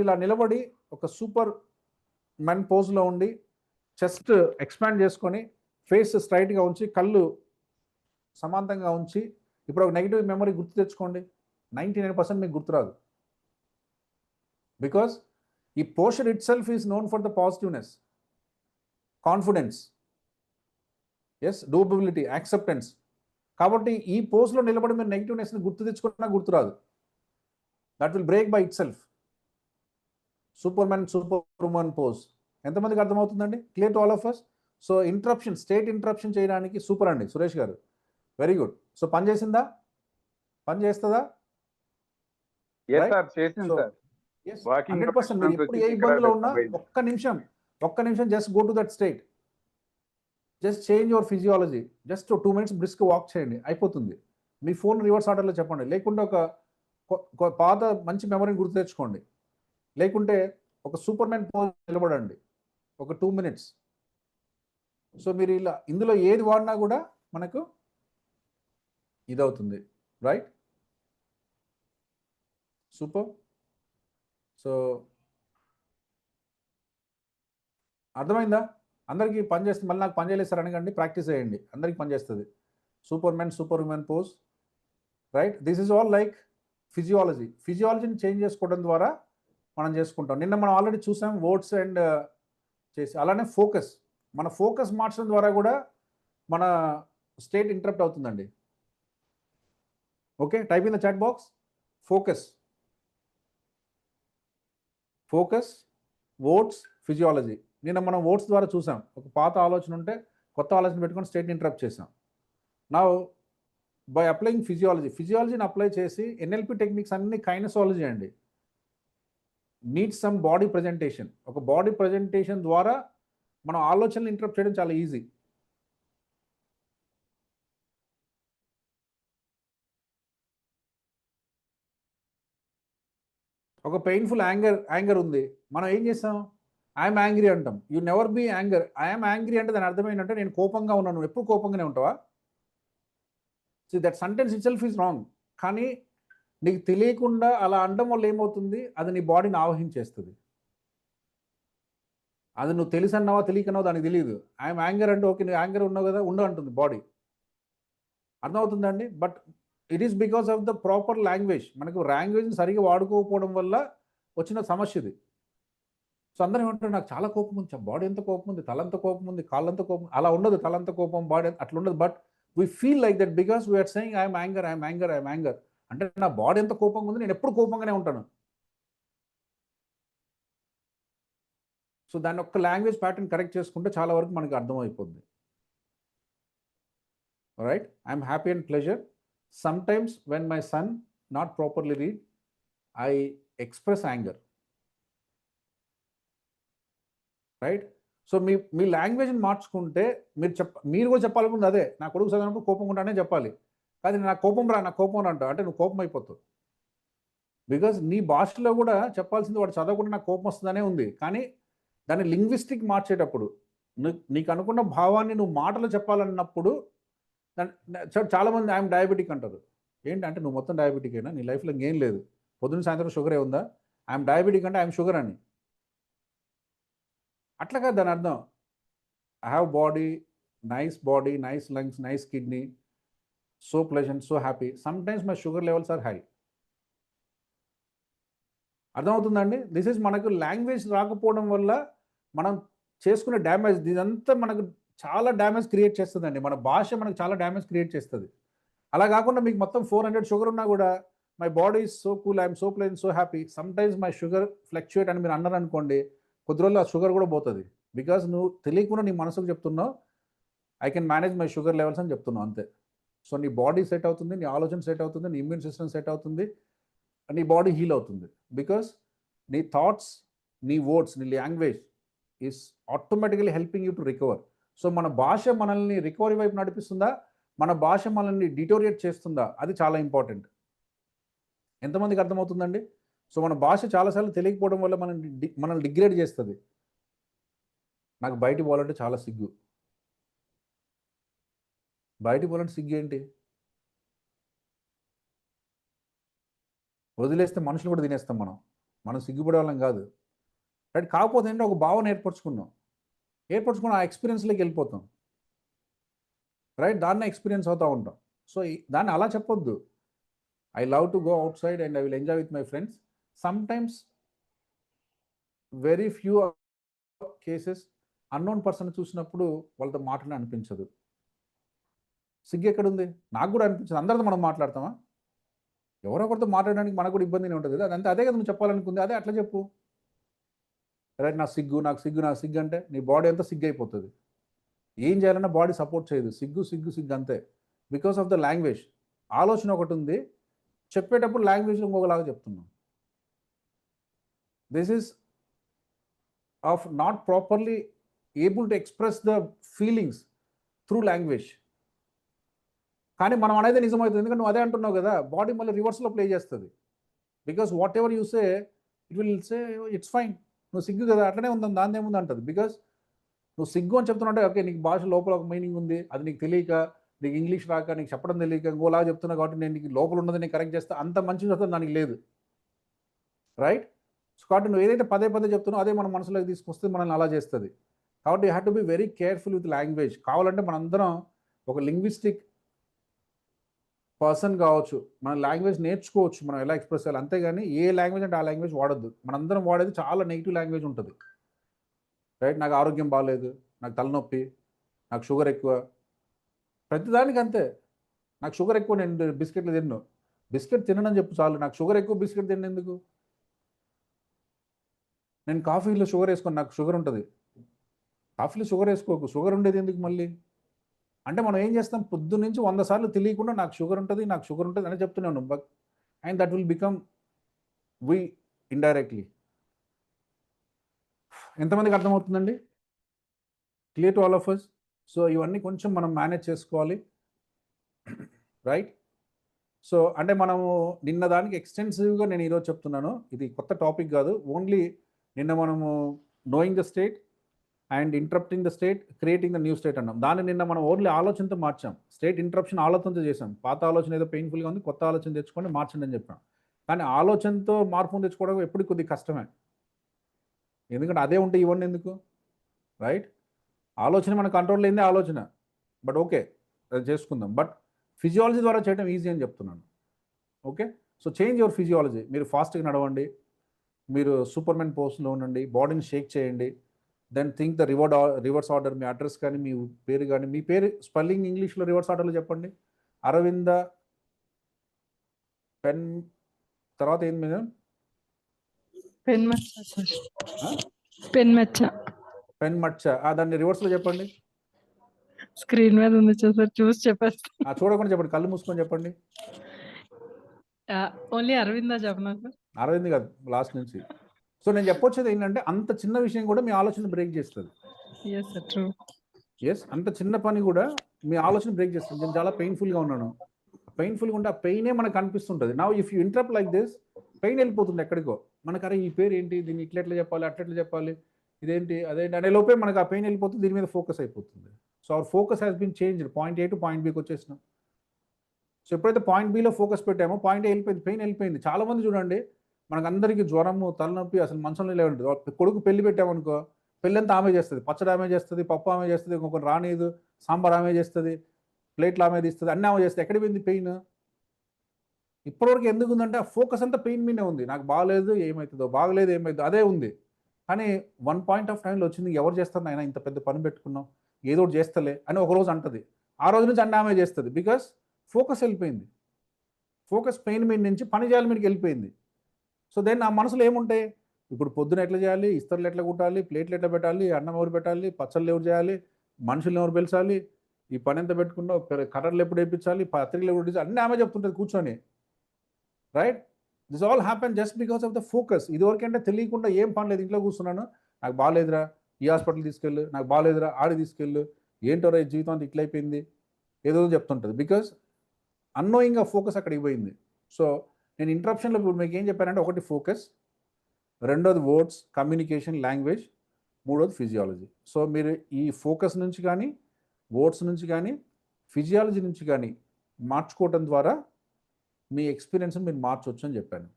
ఇలా నిలబడి ఒక సూపర్ మెన్ పోజ్లో ఉండి చెస్ట్ ఎక్స్పాండ్ చేసుకొని ఫేస్ స్ట్రైట్గా ఉంచి కళ్ళు సమాంతంగా ఉంచి ఇప్పుడు ఒక నెగిటివ్ మెమరీ గుర్తు తెచ్చుకోండి. 99% మీకు గుర్తురాదు. బికాస్ ఈ posture itself is known for the positiveness, confidence, yes, doability, acceptance. కాబట్టి ఈ పోస్ట్లో నిలబడి మీరు నెగిటివ్నెస్ని గుర్తు తెచ్చుకున్నా గుర్తురాదు. That will break by itself. Super woman pose ఎంతమందికి అర్థమవుతుందండి? Clear to all of us? So state interruption చేయడానికి సూపర్ అండి సురేష్ గారు, వెరీ గుడ్. సో పని చేసిందా? పని చేస్తుందా? చేసింది సార్. 100%. మీరు ఎప్పుడు ఏ ఇబ్బందిలో ఉన్నా ఒక్క నిమిషం just go to that state, just change your physiology, just 2 minutes brisk walk చేయండి, అయిపోతుంది. మీ ఫోన్ రివర్స్ ఆర్డర్లో చెప్పండి, లేకుంటే ఒక పాత మంచి మెమరీని గుర్తు తెచ్చుకోండి, లేకుంటే ఒక సూపర్మెన్ పోజ్ నిలబడండి ఒక 2 minutes. సో మీరు ఇందులో ఏది వాడినా కూడా మనకు ఇదవుతుంది, రైట్? సూపర్. సో అర్థమైందా? అందరికీ పనిచేస్తుంది. మళ్ళీ నాకు పని చేయలేదు సార్ అనకండి, ప్రాక్టీస్ చేయండి, అందరికీ పనిచేస్తుంది. Super woman pose, right? This is all like ఫిజియాలజీని చేంజ్ చేసుకోవడం ద్వారా మనం చేసుకుంటాం. నిన్న మనం ఆల్రెడీ చూసాం వర్డ్స్ అండ్ చేసి. అలానే మన ఫోకస్ మార్చడం ద్వారా కూడా మన స్టేట్ ఇంటరప్ట్ అవుతుందండి. Okay, type in the chat box focus words physiology. నిన్న మనం వర్డ్స్ ద్వారా చూసాం, ఒక పాత ఆలోచన ఉంటే కొత్త ఆలోచన పెట్టుకొని స్టేట్ని ఇంటరప్ట్ చేసాం. నా బై అప్లయింగ్ ఫిజియాలజీని అప్లై చేసి ఎన్ఎల్పి టెక్నిక్స్ అన్ని కైనసాలజీ అండి. Needs some body presentation. ఒక బాడీ ప్రజెంటేషన్ ద్వారా మనం ఆలోచనలు ఇంటరప్ట్ చేయడం చాలా ఈజీ. ఒక పెయిన్ఫుల్ యాంగర్ ఉంది, మనం ఏం చేస్తాం? ఐఎమ్ యాంగ్రీ అంటాం. You never be anger. I'm angry అంటే దాని అర్థం ఏంటంటే నేను కోపంగా ఉన్నాను. ఎప్పుడు కోపంగానే ఉంటావా? So that sentence it self is wrong. కానీ నీకు తెలియకుండా అలా అనడం వల్ల ఏమవుతుంది? అది నీ బాడీని ఆవహించేస్తుంది. అది నువ్వు తెలుసన్నావా తెలియకన్నావా దానికి తెలియదు. ఐఎమ్ యాంగర్ అంటే ఓకే, నువ్వు యాంగర్ ఉన్నావు కదా, ఉండు అంటుంది బాడీ. అర్థమవుతుందండి? But it is because of the proper language. మనకు లాంగ్వేజ్ని సరిగా వాడుకోకపోవడం వల్ల వచ్చిన సమస్య ఇది. సో అందరూ ఏమంటారు, నాకు చాలా కోపం ఉంది, బాడీ ఎంత కోపం ఉంది, తలంత కోపం ఉంది, కాళ్ళంత కోపం. అలా ఉండదు, తలంత కోపం, బాడీ అట్లా ఉండదు. But we feel like that because we're saying I'm anger అంటే నా బాడీ ఎంత కోపంగా ఉంది, నేను ఎప్పుడు కోపంగానే ఉంటాను. సో దాన్ని ఒక్క లాంగ్వేజ్ ప్యాటర్న్ కరెక్ట్ చేసుకుంటే చాలా వరకు మనకు అర్థమైపోద్ది. Right? I'm happy and pleasure. Sometimes when my son not properly read, I express anger. Right? So మీ లాంగ్వేజ్ని మార్చుకుంటే మీరు కూడా చెప్పాలనుకుంది అదే, నా కొడుకు చదివినప్పుడు కోపం ఉంటానే చెప్పాలి. కానీ నాకు కోపం రా అంటే నువ్వు కోపం అయిపోతావు. బికాజ్ నీ భాషలో కూడా చెప్పాల్సింది వాడు చదవకుండా నాకు కోపం వస్తుందనే ఉంది. కానీ దాన్ని లింగ్విస్టిక్ మార్చేటప్పుడు నీకు అనుకున్న భావాన్ని నువ్వు మాటలు చెప్పాలన్నప్పుడు చాలామంది ఐఎమ్ డయాబెటిక్ అంటారు. ఏంటంటే నువ్వు మొత్తం డయాబెటిక్ అయినా, నీ లైఫ్లో ఇంకేం లేదు, పొద్దున్న సాయంత్రం షుగరే ఉందా? ఐఎమ్ డయాబెటిక్ అంటే ఐఎమ్ షుగర్ అని. అట్లా కాదు దాని అర్థం. I have body, nice lungs, nice kidney, so pleasant, so happy. Sometimes my sugar levels are high. అర్థమవుతుందండి? దిస్ ఈజ్ మనకు లాంగ్వేజ్ రాకపోవడం వల్ల మనం చేసుకునే డ్యామేజ్. ఇదంతా మనకు చాలా డ్యామేజ్ క్రియేట్ చేస్తుందండి. మన భాష మనకు చాలా డ్యామేజ్ క్రియేట్ చేస్తుంది. అలా కాకుండా మీకు మొత్తం 400 షుగర్ ఉన్నా కూడా my body is so cool, I'm so pleasant, so happy. Sometimes my sugar fluctuate అని మీరు అన్నారు అనుకోండి, కొద్ది రోజులు ఆ షుగర్ కూడా పోతుంది. బికాజ్ నువ్వు తెలియకుండా నీ మనసుకు చెప్తున్నావు I can manage my sugar levels అని చెప్తున్నావు అంతే. సో నీ బాడీ సెట్ అవుతుంది, నీ ఆలోచన సెట్ అవుతుంది, నీ ఇమ్యూన్ సిస్టమ్ సెట్ అవుతుంది, నీ బాడీ హీల్ అవుతుంది. బికాస్ నీ థాట్స్, నీ వర్డ్స్, నీ language is automatically helping you to recover. So మన భాష మనల్ని రికవరీ వైపు నడిపిస్తుందా, మన భాష మనల్ని డిటోరియేట్ చేస్తుందా, అది చాలా ఇంపార్టెంట్. ఎంతమందికి అర్థమవుతుందండి? సో మన భాష చాలాసార్లు తెలియకపోవడం వల్ల మనల్ని డిగ్రేడ్ చేస్తుంది. నాకు బయటికి పోవాలంటే చాలా సిగ్గు. బయటికి పోవాలంటే సిగ్గు ఏంటి? వదిలేస్తే మనుషులు కూడా తినేస్తాం మనం సిగ్గుపడే వాళ్ళం కాదు. రైట్? కాకపోతే ఏంటంటే ఒక భావన ఏర్పరచుకున్నాం ఆ ఎక్స్పీరియన్స్లోకి వెళ్ళిపోతాం. రైట్? దాన్ని ఎక్స్పీరియన్స్ అవుతూ ఉంటాం. సో దాన్ని అలా చెప్పొద్దు. I love to go out side and I will enjoy with my friends. Sometimes very few cases unknown person చూసినప్పుడు వాళ్ళతో మాట్లాడి అనిపించదు. సిగ్గు ఎక్కడుంది? నాకు కూడా అనిపించదు. అందరితో మనం మాట్లాడతామా? ఎవరో ఒకరితో మాట్లాడడానికి మనకు కూడా ఇబ్బందినే ఉంటుంది కదా. అదే కదా నువ్వు చెప్పాలనుకుంది, అదే అట్లా చెప్పు. రైట్? నాకు సిగ్గు అంటే నీ బాడీ అంతా సిగ్గు అయిపోతుంది. ఏం చేయాలన్నా బాడీ సపోర్ట్ చేయదు. సిగ్గు అంతే. Because of the language. ఆలోచన ఒకటి ఉంది, చెప్పేటప్పుడు లాంగ్వేజ్లో ఇంకొకలాగా చెప్తున్నాం. This is of not properly able to express the feelings through language. కానీ మనం అనేది నిజమవుతుంది, ఎందుకంటే నువ్వు అదే అంటున్నావు కదా. బాడీ మళ్ళీ రివర్స్లో ప్లే చేస్తుంది. Because what ever you say it will say it's fine, నువ్వు సిగ్గు కదా, అట్లనే ఉందని, దాని ఏముంది అంటుంది. బికాస్ నువ్వు సిగ్గు అని చెప్తున్నావు, ఓకే నీకు భాష లోపల ఒక మీనింగ్ ఉంది, అది నీకు తెలియక, నీకు ఇంగ్లీష్ రాక, నీకు చెప్పడం తెలియక ఇంకోలాగా చెప్తున్నావు కాబట్టి నేను నీకు లోపల ఉన్నది నేను కరెక్ట్ చేస్తా, అంత మంచి చదువు దానికి లేదు. రైట్? సో కాబట్టి నువ్వు ఏదైతే పదే చెప్తున్నావు అదే మన మనసులోకి తీసుకొస్తే మనల్ని అలా చేస్తుంది. కాబట్టి you have to be very careful with language. కావాలంటే మనందరం ఒక లింగ్విస్టిక్ పర్సన్ కావచ్చు, మన లాంగ్వేజ్ నేర్చుకోవచ్చు, మనం ఎలా ఎక్స్ప్రెస్ చేయాలి. అంతేగాని ఏ లాంగ్వేజ్ అంటే ఆ లాంగ్వేజ్ వాడొద్దు. మనందరం వాడేది చాలా నెగిటివ్ లాంగ్వేజ్ ఉంటుంది. రైట్? నాకు ఆరోగ్యం బాగాలేదు, నాకు తలనొప్పి, నాకు షుగర్ ఎక్కువ, ప్రతిదానికి అంతే. నాకు షుగర్ ఎక్కువ, నేను బిస్కెట్లు తిన్ను. బిస్కెట్ తినని చెప్పు చాలు. నాకు షుగర్ ఎక్కువ, బిస్కెట్ తిన్న ఎందుకు? నేను కాఫీలో షుగర్ వేసుకోను, నాకు షుగర్ ఉంటుంది. కాఫీలో షుగర్ వేసుకోకు, షుగర్ ఉండేది ఎందుకు మళ్ళీ? అంటే మనం ఏం చేస్తాం, పొద్దు నుంచి 100 సార్లు తెలియకుండా నాకు షుగర్ ఉంటుంది అని చెప్తూనే ఉన్నాం. But and that will become we indirectly. ఎంతమందికి అర్థమవుతుందండి? Clear to all of us? So ఇవన్నీ కొంచెం మనం మేనేజ్ చేసుకోవాలి. రైట్? సో అంటే మనము నిన్న దానికి ఎక్స్టెన్సివ్గా నేను ఈరోజు చెప్తున్నాను. ఇది కొత్త టాపిక్ కాదు. ఓన్లీ నిన్న మనము knowing the state and interrupting the state, creating the new state అన్నాం. దాన్ని నిన్న మనం ఓన్లీ ఆలోచనతో మార్చాం. స్టేట్ ఇంటరప్షన్ ఆలోచనతో చేసాం. పాత ఆలోచన ఏదో పెయిన్ఫుల్గా ఉంది, కొత్త ఆలోచన తెచ్చుకొని మార్చండి అని చెప్పాం. కానీ ఆలోచనతో మార్పును తెచ్చుకోవడం ఎప్పుడు కొద్దిగా కష్టమే. ఎందుకంటే అదే ఉంటే ఇవన్నీ ఎందుకు? రైట్? ఆలోచన మన కంట్రోల్ లేదే ఆలోచన. బట్ ఓకే, అది చేసుకుందాం. బట్ ఫిజియాలజీ ద్వారా చేయడం ఈజీ అని చెప్తున్నాను. Okay? So change your physiology. మీరు ఫాస్ట్గా నడవండి, మీరు సూపర్మెన్ పోస్ట్లో ఉండండి, బాడీని షేక్ చేయండి. Then think the reverse order. మీ అడ్రస్ కానీ, మీ పేరు కానీ, మీ పేరు స్పెల్లింగ్ ఇంగ్లీష్లో రివర్స్ ఆర్డర్లో చెప్పండి. అరవింద పెన్ తర్వాత ఏంది మేడం? పెన్మచ్చ. దాన్ని రివర్స్లో చెప్పండి. స్క్రీన్ మీద ఉంది సార్, చూసి చెప్పేస్తా. చూడకుండా చెప్పండి, కళ్ళు మూసుకొని చెప్పండి. ఓన్లీ అరవింద చెప్పనా సార్? అరవింద్ కాదు, లాస్ట్ నుంచి. సో నేను చెప్పొచ్చేది ఏంటంటే అంత చిన్న విషయం కూడా మీ ఆలోచన బ్రేక్ చేస్తుంది. ఎస్, అంత చిన్న పని కూడా మీ ఆలోచన బ్రేక్ చేస్తుంది. నేను చాలా పెయిన్ఫుల్గా ఉన్నాను, పెయిన్ఫుల్గా ఉంటే ఆ పెయినే మనకు కనిపిస్తుంటుంది. నా if you interrupt like this, pain వెళ్ళిపోతుంది ఎక్కడికో. మనకు అరే ఈ పేరు ఏంటి, దీన్ని ఇట్లా చెప్పాలి, అట్లా చెప్పాలి, ఇదేంటి అదేంటి అనే లోపే మనకు ఆ పెయిన్ వెళ్ళిపోతుంది, దీని మీద ఫోకస్ అయిపోతుంది. So our focus has been changed. Point A to point బికి వచ్చేసినాం. సో ఎప్పుడైతే పాయింట్ బిలో ఫోకస్ పెట్టామో పాయింట్ ఏ వెళ్ళిపోయింది, పెయిన్ వెళ్ళిపోయింది. చాలామంది చూడండి, మనకు అందరికీ జ్వరము, తలనొప్పి, అసలు మంచంలో లేవంటుంది. కొడుకు పెళ్లి పెట్టామనుకో, పెళ్ళి అంతా ఆమె చేస్తుంది, పచ్చడి ఆమె చేస్తుంది, పప్పు ఆమె చేస్తుంది, ఇంకొకరు రానిదు, సాంబార్ ఆమె చేస్తుంది, ప్లేట్లు ఆమె తీస్తుంది, అన్నీ ఆమె చేస్తుంది. ఎక్కడికి పోయింది పెయిన్? ఇప్పటివరకు ఎందుకు ఉందంటే ఆ ఫోకస్ అంతా పెయిన్ మీదే ఉంది. నాకు బాగలేదు ఏమవుతుందో, బాగలేదు ఏమవుతుందో, అదే ఉంది. కానీ వన్ పాయింట్ ఆఫ్ టైంలో వచ్చింది, ఎవరు చేస్తారు ఆయన ఇంత పెద్ద పని పెట్టుకున్నాం, ఏదో ఒకటి చేస్తలే అని ఒకరోజు అంటది. ఆ రోజు నుంచి అన్నీ ఆమె చేస్తుంది. బికాస్ ఫోకస్ వెళ్ళిపోయింది. ఫోకస్ పెయిన్ మీద నుంచి పని చేయాలి మీదకి వెళ్ళిపోయింది. సో దెన్ ఆ మనసులో ఏముంటాయి, ఇప్పుడు పొద్దున ఎట్లా చేయాలి, ఇస్తర్లు ఎట్లా కుట్టాలి, ప్లేట్లు ఎట్లా పెట్టాలి, అన్నం ఎవరు పెట్టాలి, పచ్చళ్ళు ఎవరు చేయాలి, మనుషులు ఎవరు పెంచాలి, ఈ పని ఎంత పెట్టుకున్నావు, కర్రలు ఎప్పుడు వేయించాలి, పత్రికలు ఎప్పుడు వేయించాలి, అన్నీ ఆమె చెప్తుంటుంది కూర్చొని. Right? This all happen just because of the focus. ఇదివరకంటే తెలియకుండా ఏం పని లేదు, ఇంట్లో కూర్చున్నాను, నాకు బాగాలేదురా ఈ హాస్పిటల్ తీసుకెళ్ళు, నాకు బాగాలేదురా ఆడి తీసుకెళ్ళు, ఏంటోరా ఈ జీవితం అంతా ఇట్లయిపోయింది, ఏదో చెప్తుంటుంది. బికాస్ అన్నోయింగ్ ఫోకస్ అక్కడికి పోయింది. సో నేను ఇంటరప్షన్లో ఇప్పుడు మీకు ఏం చెప్పానంటే, ఒకటి ఫోకస్, రెండోది వర్డ్స్, కమ్యూనికేషన్, లాంగ్వేజ్, మూడోది ఫిజియాలజీ. సో మీరు ఈ ఫోకస్ నుంచి కానీ, వర్డ్స్ నుంచి కానీ, ఫిజియాలజీ నుంచి కానీ మార్చుకోవటం ద్వారా మీ ఎక్స్పీరియన్స్ని మీరు మార్చవచ్చు అని చెప్పాను.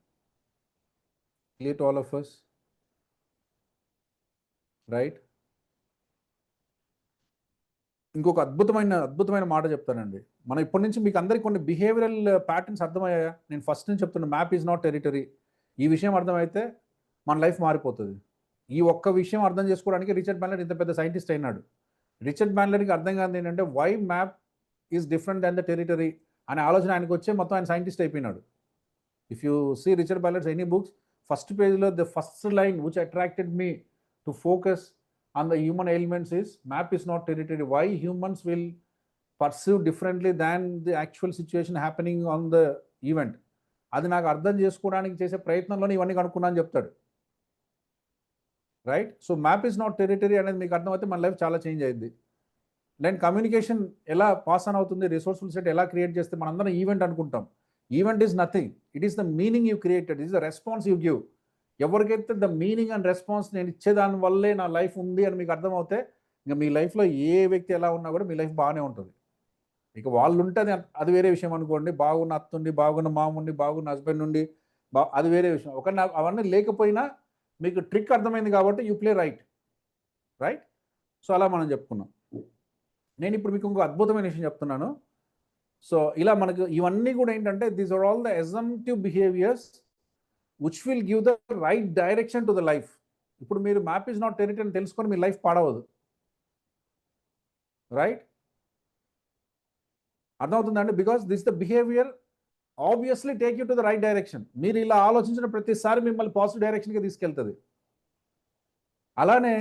Clear to all of us, right? ఇంకొక అద్భుతమైన మాట చెప్తానండి. మనం ఇప్పటి నుంచి మీకు అందరికీ కొన్ని బిహేవియరల్ ప్యాటర్న్స్ అర్థమయ్యాయా? నేను ఫస్ట్ నుంచి చెప్తున్నా, మ్యాప్ ఈజ్ నాట్ టెరిటరీ. ఈ విషయం అర్థమైతే మన లైఫ్ మారిపోతుంది. ఈ ఒక్క విషయం అర్థం చేసుకోవడానికి రిచర్డ్ బ్యాండ్లర్ ఇంత పెద్ద సైంటిస్ట్ అయినాడు. రిచర్డ్ బ్యాండ్లర్కి అర్థం కాదు ఏంటంటే, why map is different than the territory అనే ఆలోచన ఆయనకు వచ్చే మొత్తం ఆయన సైంటిస్ట్ అయిపోయినాడు. If you see Richard Bandler's any books, first పేజ్లో the first line which attracted me to focus on the human elements is, map is not territory. Why humans will pursue differently than the actual situation happening on the event, అది నాకు అర్థం చేసుకోవడానికి చేసే ప్రయత్నంలోనే ఇవన్నీ కనుక్కున్నా అని చెప్తాడు, right? So map is not territory అనేది మీకు అర్థమైతే మన లైఫ్ చాలా చేంజ్ అయ్యింది. దెన్ కమ్యూనికేషన్ ఎలా పాస్ ఆన్ అవుతుంది, రిసోర్స్ఫుల్ సెట్ ఎలా క్రియేట్ చేస్తే మనందరం ఈవెంట్ అనుకుంటాం. Event is nothing, it is the meaning you created, it is the response you give. ఎవరికైతే ద మీనింగ్ అండ్ రెస్పాన్స్ నేను ఇచ్చేదాని వల్లే నా లైఫ్ ఉంది అని మీకు అర్థమవుతే, ఇంకా మీ లైఫ్లో ఏ వ్యక్తి ఎలా ఉన్నా కూడా మీ లైఫ్ బాగానే ఉంటుంది. ఇక వాళ్ళు ఉంటే అది వేరే విషయం అనుకోండి. బాగున్న అత్తుండి, బాగున్న మాముండి, బాగున్న హస్బెండ్ నుండి, అది వేరే విషయం. అవన్నీ లేకపోయినా మీకు ట్రిక్ అర్థమైంది కాబట్టి యూ ప్లే రైట్. సో అలా మనం చెప్పుకున్నాం. నేను ఇప్పుడు మీకు ఇంకో అద్భుతమైన విషయం చెప్తున్నాను. సో ఇలా మనకు ఇవన్నీ కూడా ఏంటంటే, these are all the assumptive behaviours which will give the right direction to the life. ఇప్పుడు మీరు మ్యాప్ ఈజ్ నాట్ టెరిటరీ అని తెలుసుకొని మీ లైఫ్ పాడవదు, రైట్? అర్థమవుతుందండి? Because this the behaviour obviously take you to the right direction. మీరు ఇలా ఆలోచించిన ప్రతిసారి మిమ్మల్ని పాజిటివ్ డైరెక్షన్కి తీసుకెళ్తుంది. అలానే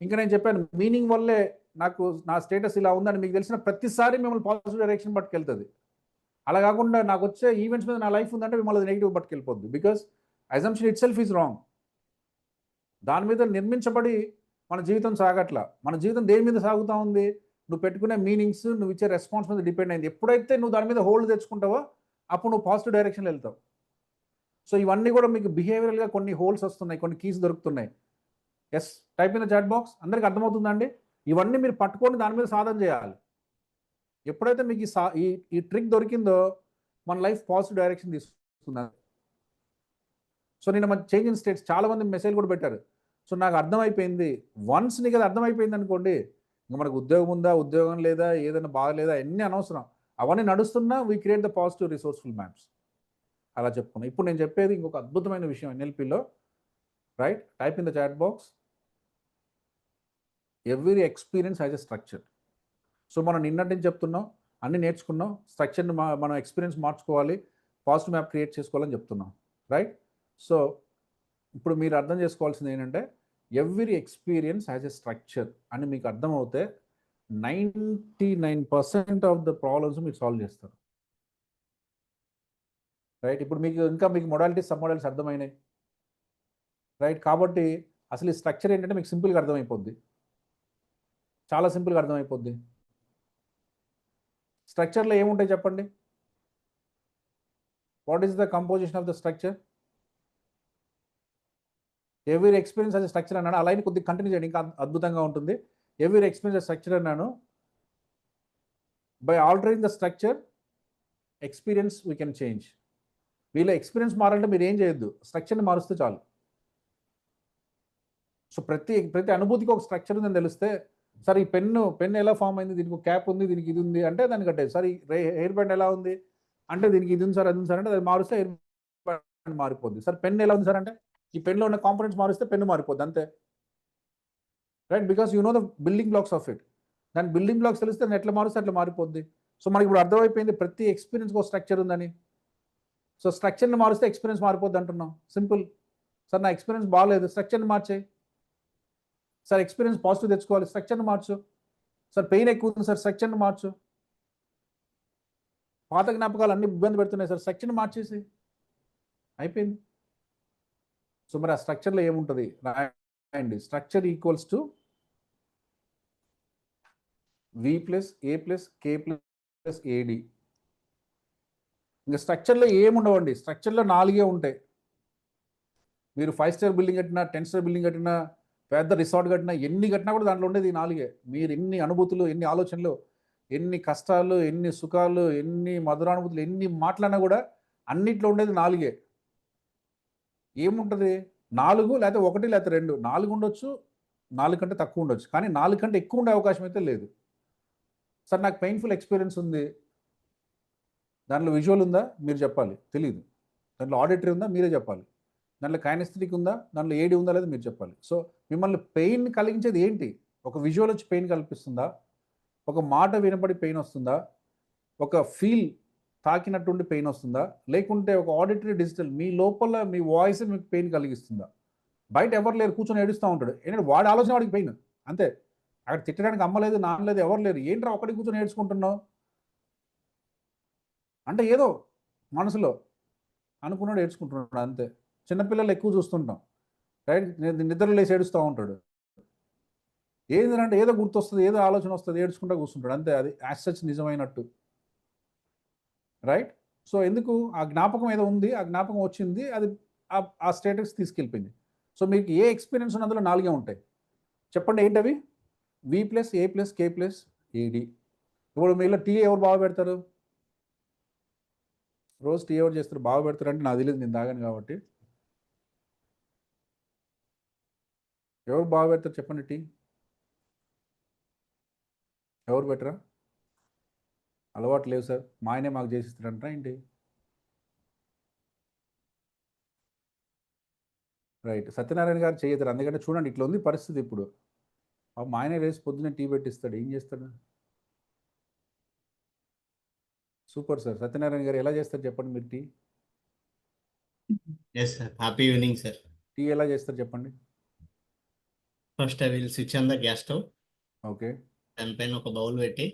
ఇంకా నేను చెప్పాను, మీనింగ్ వల్లే నాకు నా స్టేటస్ ఇలా ఉందని మీకు తెలిసిన ప్రతిసారి మిమ్మల్ని పాజిటివ్ డైరెక్షన్ పట్టుకెళ్తుంది. అలా కాకుండా నాకు వచ్చే ఈవెంట్స్ మీద నా లైఫ్ ఉందంటే మిమ్మల్ని నెగిటివ్ పట్టుకెళ్ళిపోద్ది. Because assumption itself is wrong. దాని మీద నిర్మించబడి మన జీవితం సాగట్లా. మన జీవితం దేని మీద సాగుతూ ఉంది? నువ్వు పెట్టుకునే మీనింగ్స్, నువ్వు ఇచ్చే రెస్పాన్స్ మీద డిపెండ్ అయింది. ఎప్పుడైతే నువ్వు దాని మీద హోల్డ్ తెచ్చుకుంటావో అప్పుడు నువ్వు పాజిటివ్ డైరెక్షన్లో వెళ్తావు. సో ఇవన్నీ కూడా మీకు బిహేవియరల్గా కొన్ని హోల్స్ వస్తున్నాయి, కొన్ని కీస్ దొరుకుతున్నాయి. Yes, type in the chat box. అందరికి అర్థమవుతుందండి? ఇవన్నీ మీరు పట్టుకొని దాని మీద సాధన చేయాలి. ఎప్పుడైతే మీకు ఈ ట్రిక్ దొరికిందో మన లైఫ్ పాజిటివ్ డైరెక్షన్ తీసుకున్నారు. సో నేను మన చేంజ్ ఇన్ స్టేట్స్ చాలా మంది మెసేజ్ కూడా పెట్టారు. సో నాకు అర్థమైపోయింది. వన్స్ నీకు అది అర్థమైపోయింది అనుకోండి, ఇంకా మనకు ఉద్యోగం ఉందా, ఉద్యోగం లేదా, ఏదైనా బాగలేదా, ఎన్ని అనవసరం. అవన్నీ నడుస్తున్నా we create the positive resourceful maps. అలా చెప్పుకున్నాను. ఇప్పుడు నేను చెప్పేది ఇంకొక అద్భుతమైన విషయం ఎన్ఎల్పిలో, right? Type in the chat box. Every experience has a structure. So మనం నిన్నటి నుంచి చెప్తున్నాం, అన్ని నేర్చుకున్నాం, స్ట్రక్చర్ని మనం ఎక్స్పీరియన్స్ మార్చుకోవాలి, పాజిటివ్ మ్యాప్ క్రియేట్ చేసుకోవాలని చెప్తున్నాం, రైట్? సో ఇప్పుడు మీరు అర్థం చేసుకోవాల్సింది ఏంటంటే, every experience has a structure అని మీకు అర్థమవుతే 99% ఆఫ్ ద ప్రాబ్లమ్స్ మీరు సాల్వ్ చేస్తారు, రైట్? ఇప్పుడు మీకు మొడాలిటీస్, సబ్ మోడల్స్ అర్థమైనాయి, రైట్? కాబట్టి అసలు ఈ స్ట్రక్చర్ ఏంటంటే మీకు సింపుల్గా అర్థమైపోద్ది, చాలా సింపుల్గా అర్థమైపోద్ది. స్ట్రక్చర్లో ఏముంటాయి చెప్పండి? What is the composition of the structure? Every experience అది స్ట్రక్చర్ అన్నాడు. అలా కొద్దిగా కంటిన్యూ చేయండి, ఇంకా అద్భుతంగా ఉంటుంది. ఎవ్రీ ఎక్స్పీరియన్స్ స్ట్రక్చర్ అన్నాను. By altering the structure experience we can change. వీళ్ళ ఎక్స్పీరియన్స్ మారాలంటే మీరు ఏం చేయొద్దు, స్ట్రక్చర్ని మారుస్తే చాలు. సో ప్రతి అనుభూతికి ఒక స్ట్రక్చర్ ఉందని తెలిస్తే, సార్ ఈ పెన్ ఎలా ఫామ్ అయింది, దీనికి ఒక క్యాప్ ఉంది, దీనికి ఇది ఉంది అంటే దాన్ని కట్టేది. సార్ ఈ హెయిర్ బ్యాండ్ ఎలా ఉంది అంటే దీనికి ఇది ఉంది సార్, అది ఉంది సార్ అంటే అది మారుస్తే హెయిర్ బ్యాండ్ మారిపోద్ది. సార్ పెన్ ఎలా ఉంది సార్ అంటే ఈ పెన్లో ఉన్న కాంపోనెంట్స్ మారిస్తే పెన్ను మారిపోద్ది, అంతే, right? Because you know the building blocks of it. దాని బిల్డింగ్ బ్లాక్స్ తెలిస్తే దాన్ని ఎట్లా మారుస్తే అట్లా మారిపోద్ది. సో మనకి ఇప్పుడు అర్థమైపోయింది ప్రతి ఎక్స్పీరియన్స్కి ఒక స్ట్రక్చర్ ఉందని. సో స్ట్రక్చర్ని మారిస్తే ఎక్స్పీరియన్స్ మారిపోద్ది అంటున్నాం. సింపుల్. సార్ నా ఎక్స్పీరియన్స్ బాగాలేదు, స్ట్రక్చర్ని మార్చేయి. సార్ ఎక్స్పీరియన్స్ పాజిటివ్ తెచ్చుకోవాలి, స్ట్రక్చర్ని మార్చు. సార్ పెయిన్ ఎక్కువ ఉంది సార్, స్ట్రక్చర్ని మార్చు. పాత జ్ఞాపకాలు అన్ని ఇబ్బంది పెడుతున్నాయి సార్, స్ట్రక్చర్ని మార్చేసి. అయిపోయింది. సో మరి ఆ స్ట్రక్చర్లో ఏముంటుంది రాయండి. Structure equals to V plus A plus K plus AD. ఇంకా స్ట్రక్చర్లో ఏముండవండి, స్ట్రక్చర్లో 4 ఉంటాయి. మీరు 5 స్టార్ బిల్డింగ్ కట్టినా, 10 స్టార్ బిల్డింగ్ కట్టినా, పెద్ద రిసార్ట్ కట్టినా, ఎన్ని కట్టినా కూడా దాంట్లో ఉండేది 4. మీరు ఎన్ని అనుభూతులు, ఎన్ని ఆలోచనలు, ఎన్ని కష్టాలు, ఎన్ని సుఖాలు, ఎన్ని మధురానుభూతులు, ఎన్ని మాట్లాడినా కూడా అన్నిట్లో ఉండేది 4. ఏముంటుంది 4 లేకపోతే 1 లేకపోతే 2, 4 ఉండొచ్చు, 4 కంటే తక్కువ ఉండొచ్చు, కానీ 4 కంటే ఎక్కువ ఉండే అవకాశం అయితే లేదు. సార్ నాకు పెయిన్ఫుల్ ఎక్స్పీరియన్స్ ఉంది, దాంట్లో విజువల్ ఉందా మీరు చెప్పాలి, తెలియదు. దాంట్లో ఆడిటరీ ఉందా మీరే చెప్పాలి. దాంట్లో కైనెస్థెటిక్ ఉందా, దాంట్లో ఏడి ఉందా లేదా మీరు చెప్పాలి. సో మిమ్మల్ని పెయిన్ కలిగించేది ఏంటి? ఒక విజువల్ వచ్చి పెయిన్ కల్పిస్తుందా, ఒక మాట వినపడి పెయిన్ వస్తుందా, ఒక ఫీల్ తాకినట్టుండి పెయిన్ వస్తుందా, లేకుంటే ఒక ఆడిటరీ డిజిటల్ మీ లోపల మీ వాయిస్ మీకు పెయిన్ కలిగిస్తుందా? బయట ఎవరు లేరు, కూర్చొని ఏడుస్తూ ఉంటాడు, ఏంటంటే వాడి ఆలోచన వాడికి పెయిన్ అంతే. అక్కడ తిట్టడానికి అమ్మ లేదు, నాన్న లేదు, ఎవరు లేరు, ఏంట్రా ఒకటి కూర్చొని ఏడ్చుకుంటున్నావు అంటే ఏదో మనసులో అనుకున్నాడు ఏడ్చుకుంటున్నాడు అంతే. చిన్నపిల్లలు ఎక్కువ చూస్తుంటాం, రైట్, నిద్రలో లేచి ఏడుస్తూ ఉంటాడు. ఏంటంటే ఏదో గుర్తొస్తుంది, ఏదో ఆలోచన వస్తుంది, ఏడ్చుకుంటూ కూర్చుంటాడు అంతే. అది యాజ్ సచ్ నిజమైనట్టు, రైట్. సో ఎందుకు ఆ జ్ఞాపకం ఏదో ఉంది, ఆ జ్ఞాపకం వచ్చింది, అది ఆ స్టేటస్ తీసుకెళ్ళిపోయింది. సో మీకు ఏ ఎక్స్పీరియన్స్ ఉన్న అందులో 4 ఉంటాయి. చెప్పండి ఏంటవి? వి plus A plus K plus AD. ఇప్పుడు మీలో టీ ఎవరు బాగా పెడతారు? రోజు టీ ఎవరు చేస్తారు బాగా పెడతారు అంటే నాకు తెలియదు, నేను తాగాను కాబట్టి. ఎవరు బాగా పెడతారు చెప్పండి టీ? ఎవరు పెట్టరా? అలవాటు లేవు సార్, మా ఆయనే మాకు చేసిస్తారంటారా ఏంటి? రైట్, సత్యనారాయణ గారు చేయతారు, అందుకంటే చూడండి ఇట్లా ఉంది పరిస్థితి ఇప్పుడు. మా ఆయనే రేసి పొద్దున్నే టీ పెట్టిస్తాడు, ఏం చేస్తాడు? Super sir. సత్యనారాయణ గారు ఎలా చేస్తారు చెప్పండి మీరు tea? Yes, sir. Happy evening, sir. Tea ఎలా చేస్తారు చెప్పండి? First, I will switch on the gas stove. Okay. దానిపైన ఒక బౌల్ పెట్టి,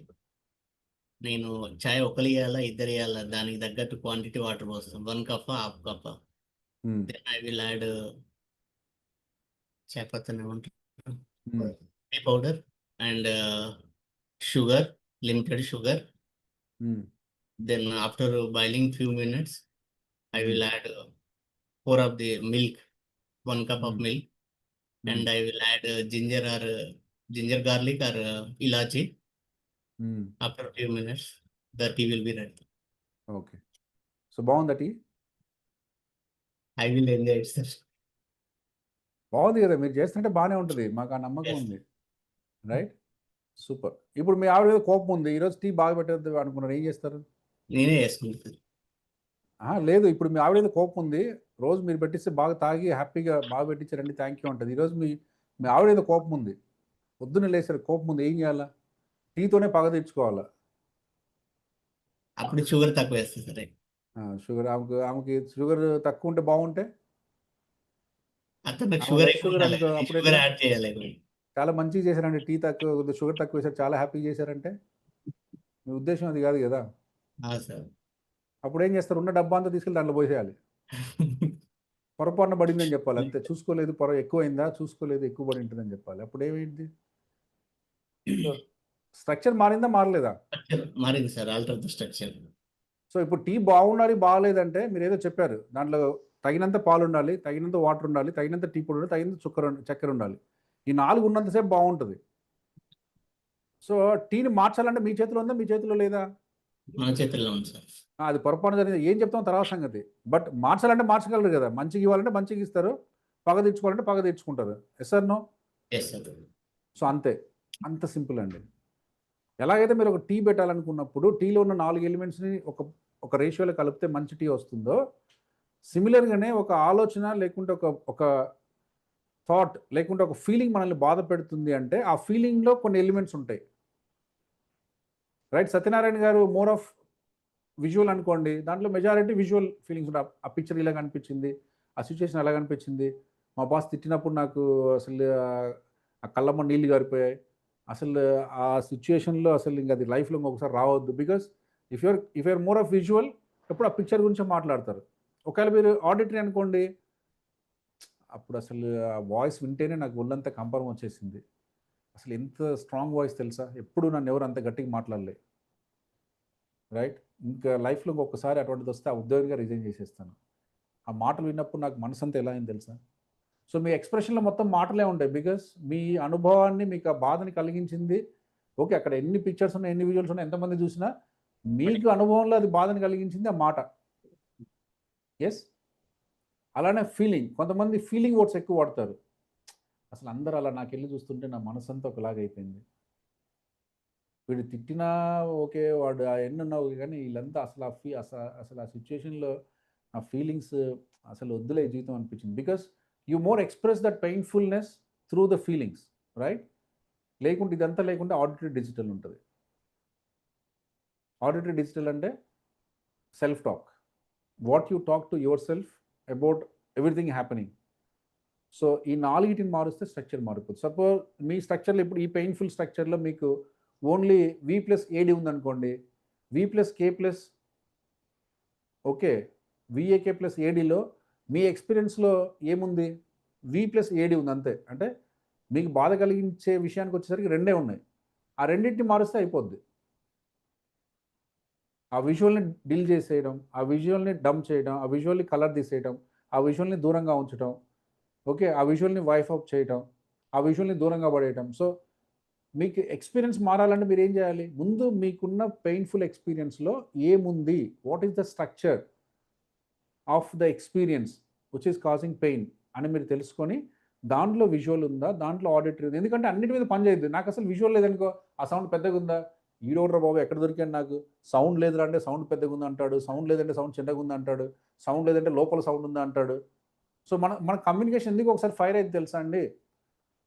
నేను చాయ్ ఒకరు ఇవ్వాలా ఇద్దరు ఇవ్వాలా దానికి తగ్గట్టు క్వాంటిటీ వాటర్ పోస్తాను. 1 cup, half cup. Then I will add చాయపత్తి tea powder and sugar, limited sugar. Then after boiling few minutes, I will add 4 of the milk, 1 cup of milk, and I will add ginger garlic or ilachi. After a few minutes, the tea will be ready. Okay. So బాగుందా tea? I will enjoy it, sir. బాగుంది కదా, మీరు చేస్తుంటే బాగానే ఉంటుంది, మాకు ఆ నమ్మకం Yes. ఉంది, రైట్. సూపర్. ఇప్పుడు మీ ఆవిడ మీద కోపం ఉంది, ఈరోజు టీ బాగా పెట్టద్దు అనుకున్నారు, ఏం చేస్తారు? నేనే చేసుకుంటాను. లేదు, ఇప్పుడు మీ ఆవిడ మీద కోపం ఉంది, రోజు మీరు పెట్టిస్తే బాగా తాగి హ్యాపీగా బాగా పెట్టించారండి థ్యాంక్ యూ ఉంటుంది. ఈరోజు మీ ఆవిడ మీద కోపం ఉంది, పొద్దున్నే లేసారు కోపం ఉంది, ఏం చేయాలా? టీతోనే పగ తెచ్చుకోవాలా? అప్పుడు షుగర్ తక్కువ వేస్తుంది సరే. షుగర్ ఆమెకి షుగర్ తక్కువ ఉంటే బాగుంటే అతను నాకు షుగర్ ఎక్కువ షుగర్ ఉండాలి. అనుకో, అప్పుడు షుగర్ ఎట్లా? యాడ్ చేయాలి. చాలా మంచిగా చేశారండి, టీ తక్కువ షుగర్ తక్కువ వేశారు, చాలా హ్యాపీగా చేశారంటే మీ ఉద్దేశం అది కాదు కదా. సార్ అప్పుడు ఏం చేస్తారు, ఉన్న డబ్బా అంతా తీసుకెళ్ళి దాంట్లో పోసేయాలి, పొరపాటున పడిందని చెప్పాలి అంతే. చూసుకోలేదు ఎక్కువైందా, చూసుకోలేదు ఎక్కువ పడి ఉంటుందని చెప్పాలి. అప్పుడు ఏమైంది? స్ట్రక్చర్ మారిందా మారలేదా? మారింది sir, alter the structure. So ఇప్పుడు టీ బాగుండాలి బాగాలేదంటే మీరు ఏదో చెప్పారు, దాంట్లో తగినంత పాలు ఉండాలి, తగినంత వాటర్ ఉండాలి, తగినంత టీ పొడి ఉండాలి, తగినంత చక్కెర ఉండాలి. ఈ 4 ఉన్నంతసేపు బాగుంటుంది. సో టీని మార్చాలంటే మీ చేతిలో ఉందా, మీ చేతిలో లేదా? మన చేతుల్లో ఉంది సార్. అది పొరపాటు జరిగింది ఏం చెప్తాం తర్వాత సంగతి. బట్ మార్చాలంటే మార్చగలరు కదా, మంచిగా ఇవ్వాలంటే మంచిగా ఇస్తారు, పగ తెచ్చుకోవాలంటే పగ తెచ్చుకుంటారు. Yes sir no? Yes sir. So అంతే, అంత సింపుల్ అండి. ఎలాగైతే మీరు ఒక టీ పెట్టాలనుకున్నప్పుడు టీలో ఉన్న 4 ఎలిమెంట్స్ని ఒక రేషియోలో కలిపితే మంచి టీ వస్తుందో, సిమిలర్గానే ఒక ఆలోచన లేకుంటే ఒక థాట్ లేకుంటే ఒక ఫీలింగ్ మనల్ని బాధ పెడుతుంది అంటే ఆ ఫీలింగ్లో కొన్ని ఎలిమెంట్స్ ఉంటాయి, రైట్. సత్యనారాయణ గారు మోర్ ఆఫ్ విజువల్ అనుకోండి, దాంట్లో మెజారిటీ విజువల్ ఫీలింగ్స్ ఉంటాయి. ఆ పిక్చర్ ఇలా కనిపించింది, ఆ సిచ్యువేషన్ ఎలా కనిపించింది, మా బాస్ తిట్టినప్పుడు నాకు అసలు ఆ కళ్ళమ్మ నీళ్ళు గారిపోయాయి, అసలు ఆ సిచ్యువేషన్లో అసలు ఇంకా అది లైఫ్లో ఇంకొకసారి రావద్దు. Because if you're more of visual, ఎప్పుడు ఆ పిక్చర్ గురించి మాట్లాడతారు. ఒకవేళ మీరు ఆడిటరీ అనుకోండి, అప్పుడు అసలు ఆ వాయిస్ వింటేనే నాకు ఒళ్ళంతా కంపరం వచ్చేసింది. అసలు ఎంత స్ట్రాంగ్ వాయిస్ తెలుసా, ఎప్పుడు నన్ను ఎవరు అంత గట్టిగా మాట్లాడలే. రైట్, ఇంకా లైఫ్లో ఒక్కసారి అటువంటిది వస్తే ఆ ఉద్యోగిగా రిజైన్ చేసేస్తాను. ఆ మాటలు విన్నప్పుడు నాకు మనసంతా ఎలా అయింది తెలుసా. సో మీ ఎక్స్ప్రెషన్లో మొత్తం మాటలే ఉంటాయి, బికాస్ మీ అనుభవాన్ని, మీకు ఆ బాధని కలిగించింది. ఓకే, అక్కడ ఎన్ని పిక్చర్స్ ఉన్నాయి, ఎన్ని విజువల్స్ ఉన్నాయి, ఎంతమంది చూసినా మీకు అనుభవంలో అది బాధని కలిగించింది ఆ మాట. ఎస్, అలానే ఫీలింగ్, కొంతమంది ఫీలింగ్ వర్డ్స్ ఎక్కువ వాడతారు. అసలు అందరూ అలా నాకు వెళ్ళి చూస్తుంటే నా మనసంతా ఒకలాగా అయిపోయింది. వీడు తిట్టినా ఓకే, వాడు ఎన్ని ఉన్నావు కానీ వీళ్ళంతా అసలు అసలు ఆ సిచ్యుయేషన్లో ఆ ఫీలింగ్స్ అసలు వద్దులే జీవితం అనిపించింది. Because you more express that painfulness through the feelings, right. లేకుంటే ఇదంతా లేకుంటే ఆడిటరీ డిజిటల్ ఉంటుంది. ఆడిటరీ డిజిటల్ అంటే self talk, what you talk to yourself about everything happening. So ఈ నాలుగిటిని మారుస్తే స్ట్రక్చర్ మారిపోతుంది. సపోజ్ మీ స్ట్రక్చర్లో ఇప్పుడు ఈ పెయిన్ఫుల్ స్ట్రక్చర్లో మీకు ఓన్లీ V+AD ఉందనుకోండి, V+K+, ఓకే, VAK+ADలో మీ ఎక్స్పీరియన్స్లో ఏముంది, V+AD ఉంది అంతే. అంటే మీకు బాధ కలిగించే విషయానికి వచ్చేసరికి రెండే ఉన్నాయి. ఆ రెండింటిని మారుస్తే అయిపోద్ది. ఆ విజువల్ని డీల్ చేసేయడం, ఆ విజువల్ని డంప్ చేయడం, ఆ విజువల్ని కలర్ తీసేయడం, ఆ విజువల్ని దూరంగా ఉంచడం, ఓకే, ఆ విజువల్ని వైఫ్ ఆఫ్ చేయడం, ఆ విజువల్ని దూరంగా పడేయడం. సో మీకు ఎక్స్పీరియన్స్ మారాలంటే మీరు ఏం చేయాలి, ముందు మీకున్న పెయిన్ఫుల్ ఎక్స్పీరియన్స్లో ఏముంది, what is the structure of the experience which is causing pain అని మీరు తెలుసుకొని దాంట్లో విజువల్ ఉందా, దాంట్లో ఆడిటరీ ఉంది. ఎందుకంటే అన్నిటి మీద పని చేయొద్దు. నాకు అసలు విజువల్ లేదనుకో, ఆ సౌండ్ పెద్దగా ఉందా, ఈడోడ్రా బాబు ఎక్కడ దొరికాను, నాకు సౌండ్ లేదురా అంటే సౌండ్ పెద్దగా ఉంది అంటాడు, సౌండ్ లేదంటే సౌండ్ చిన్నగా ఉంది అంటాడు, సౌండ్ లేదంటే లోపల సౌండ్ ఉందా అంటాడు. సో మన కమ్యూనికేషన్ ఎందుకు ఒకసారి ఫైర్ అయితే తెలుసా అండి.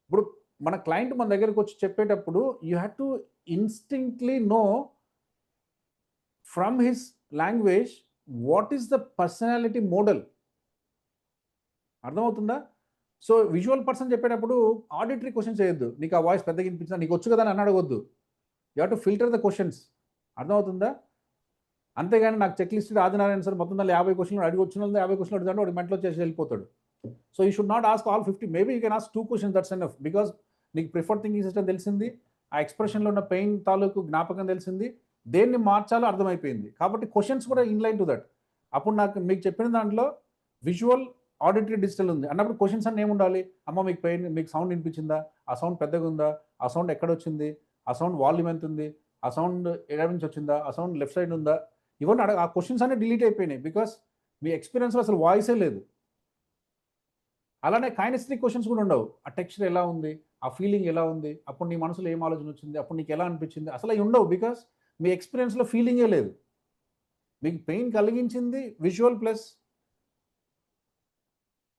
ఇప్పుడు మన క్లయింట్ మన దగ్గరకు వచ్చి చెప్పేటప్పుడు you have to instinctly know from his language what is the personality model. అర్థమవుతుందా. సో విజువల్ పర్సన్ చెప్పేటప్పుడు ఆడిటరీ క్వశ్చన్స్ చేయొద్దు. నీకు ఆ వాయిస్ పెద్దగా వినిపించిందా, నీకు వచ్చు కదా అని అడగొద్దు. You have to filter the questions. అర్థమవుతుందా. అంతేగాని నాకు చెక్ లిస్ట్ ఆదినారాయణ సార్ మొత్తం 50 క్వశ్చన్లు అడిగి వచ్చిన 50 క్వశ్చన్లు అడుగుతాడు, వాడు మెంట్లో చేసి వెళ్ళిపోతాడు. So you should not ask all 50. Maybe you can ask 2 questions, that's enough. Because నీకు ప్రిఫర్డ్ థింకింగ్ సిస్టమ్ తెలిసింది, ఆ ఎక్స్ప్రెషన్లో ఉన్న పెయిన్ తాలూకు జ్ఞాపకం తెలిసింది, దేన్ని మార్చాలో అర్థమైపోయింది. కాబట్టి క్వశ్చన్స్ కూడా ఇన్లైన్ టు దట్. అప్పుడు నాకు మీకు చెప్పిన దాంట్లో విజువల్, ఆడిటరీ, డిజిటల్ ఉంది అన్నప్పుడు క్వశ్చన్స్ అన్నీ ఏముండాలి, అమ్మ మీకు పెయిన్, మీకు సౌండ్ వినిపించిందా, ఆ సౌండ్ పెద్దగా ఉందా, ఆ సౌండ్ ఎక్కడ వచ్చింది, ఆ సౌండ్ వాల్యూమ్ ఎంత ఉంది, ఆ సౌండ్ ఎక్కడ నుంచి వచ్చిందా, ఆ సౌండ్ లెఫ్ట్ సైడ్ ఉందా, ఇవన్నీ ఆ క్వశ్చన్స్ అన్నీ డిలీట్ అయిపోయినాయి. బికాస్ మీ ఎక్స్పీరియన్స్లో అసలు వాయిసే లేదు. అలానే కైనెస్టిక్ క్వశ్చన్స్ కూడా ఉండవు. ఆ టెక్స్చర్ ఎలా ఉంది, ఆ ఫీలింగ్ ఎలా ఉంది, అప్పుడు నీ మనసులో ఏం ఆలోచన వచ్చింది, అప్పుడు నీకు ఎలా అనిపించింది, అసలు అవి ఉండవు. బికాస్ మీ ఎక్స్పీరియన్స్లో ఫీలింగే లేదు. మీకు పెయిన్ కలిగించింది విజువల్ ప్లస్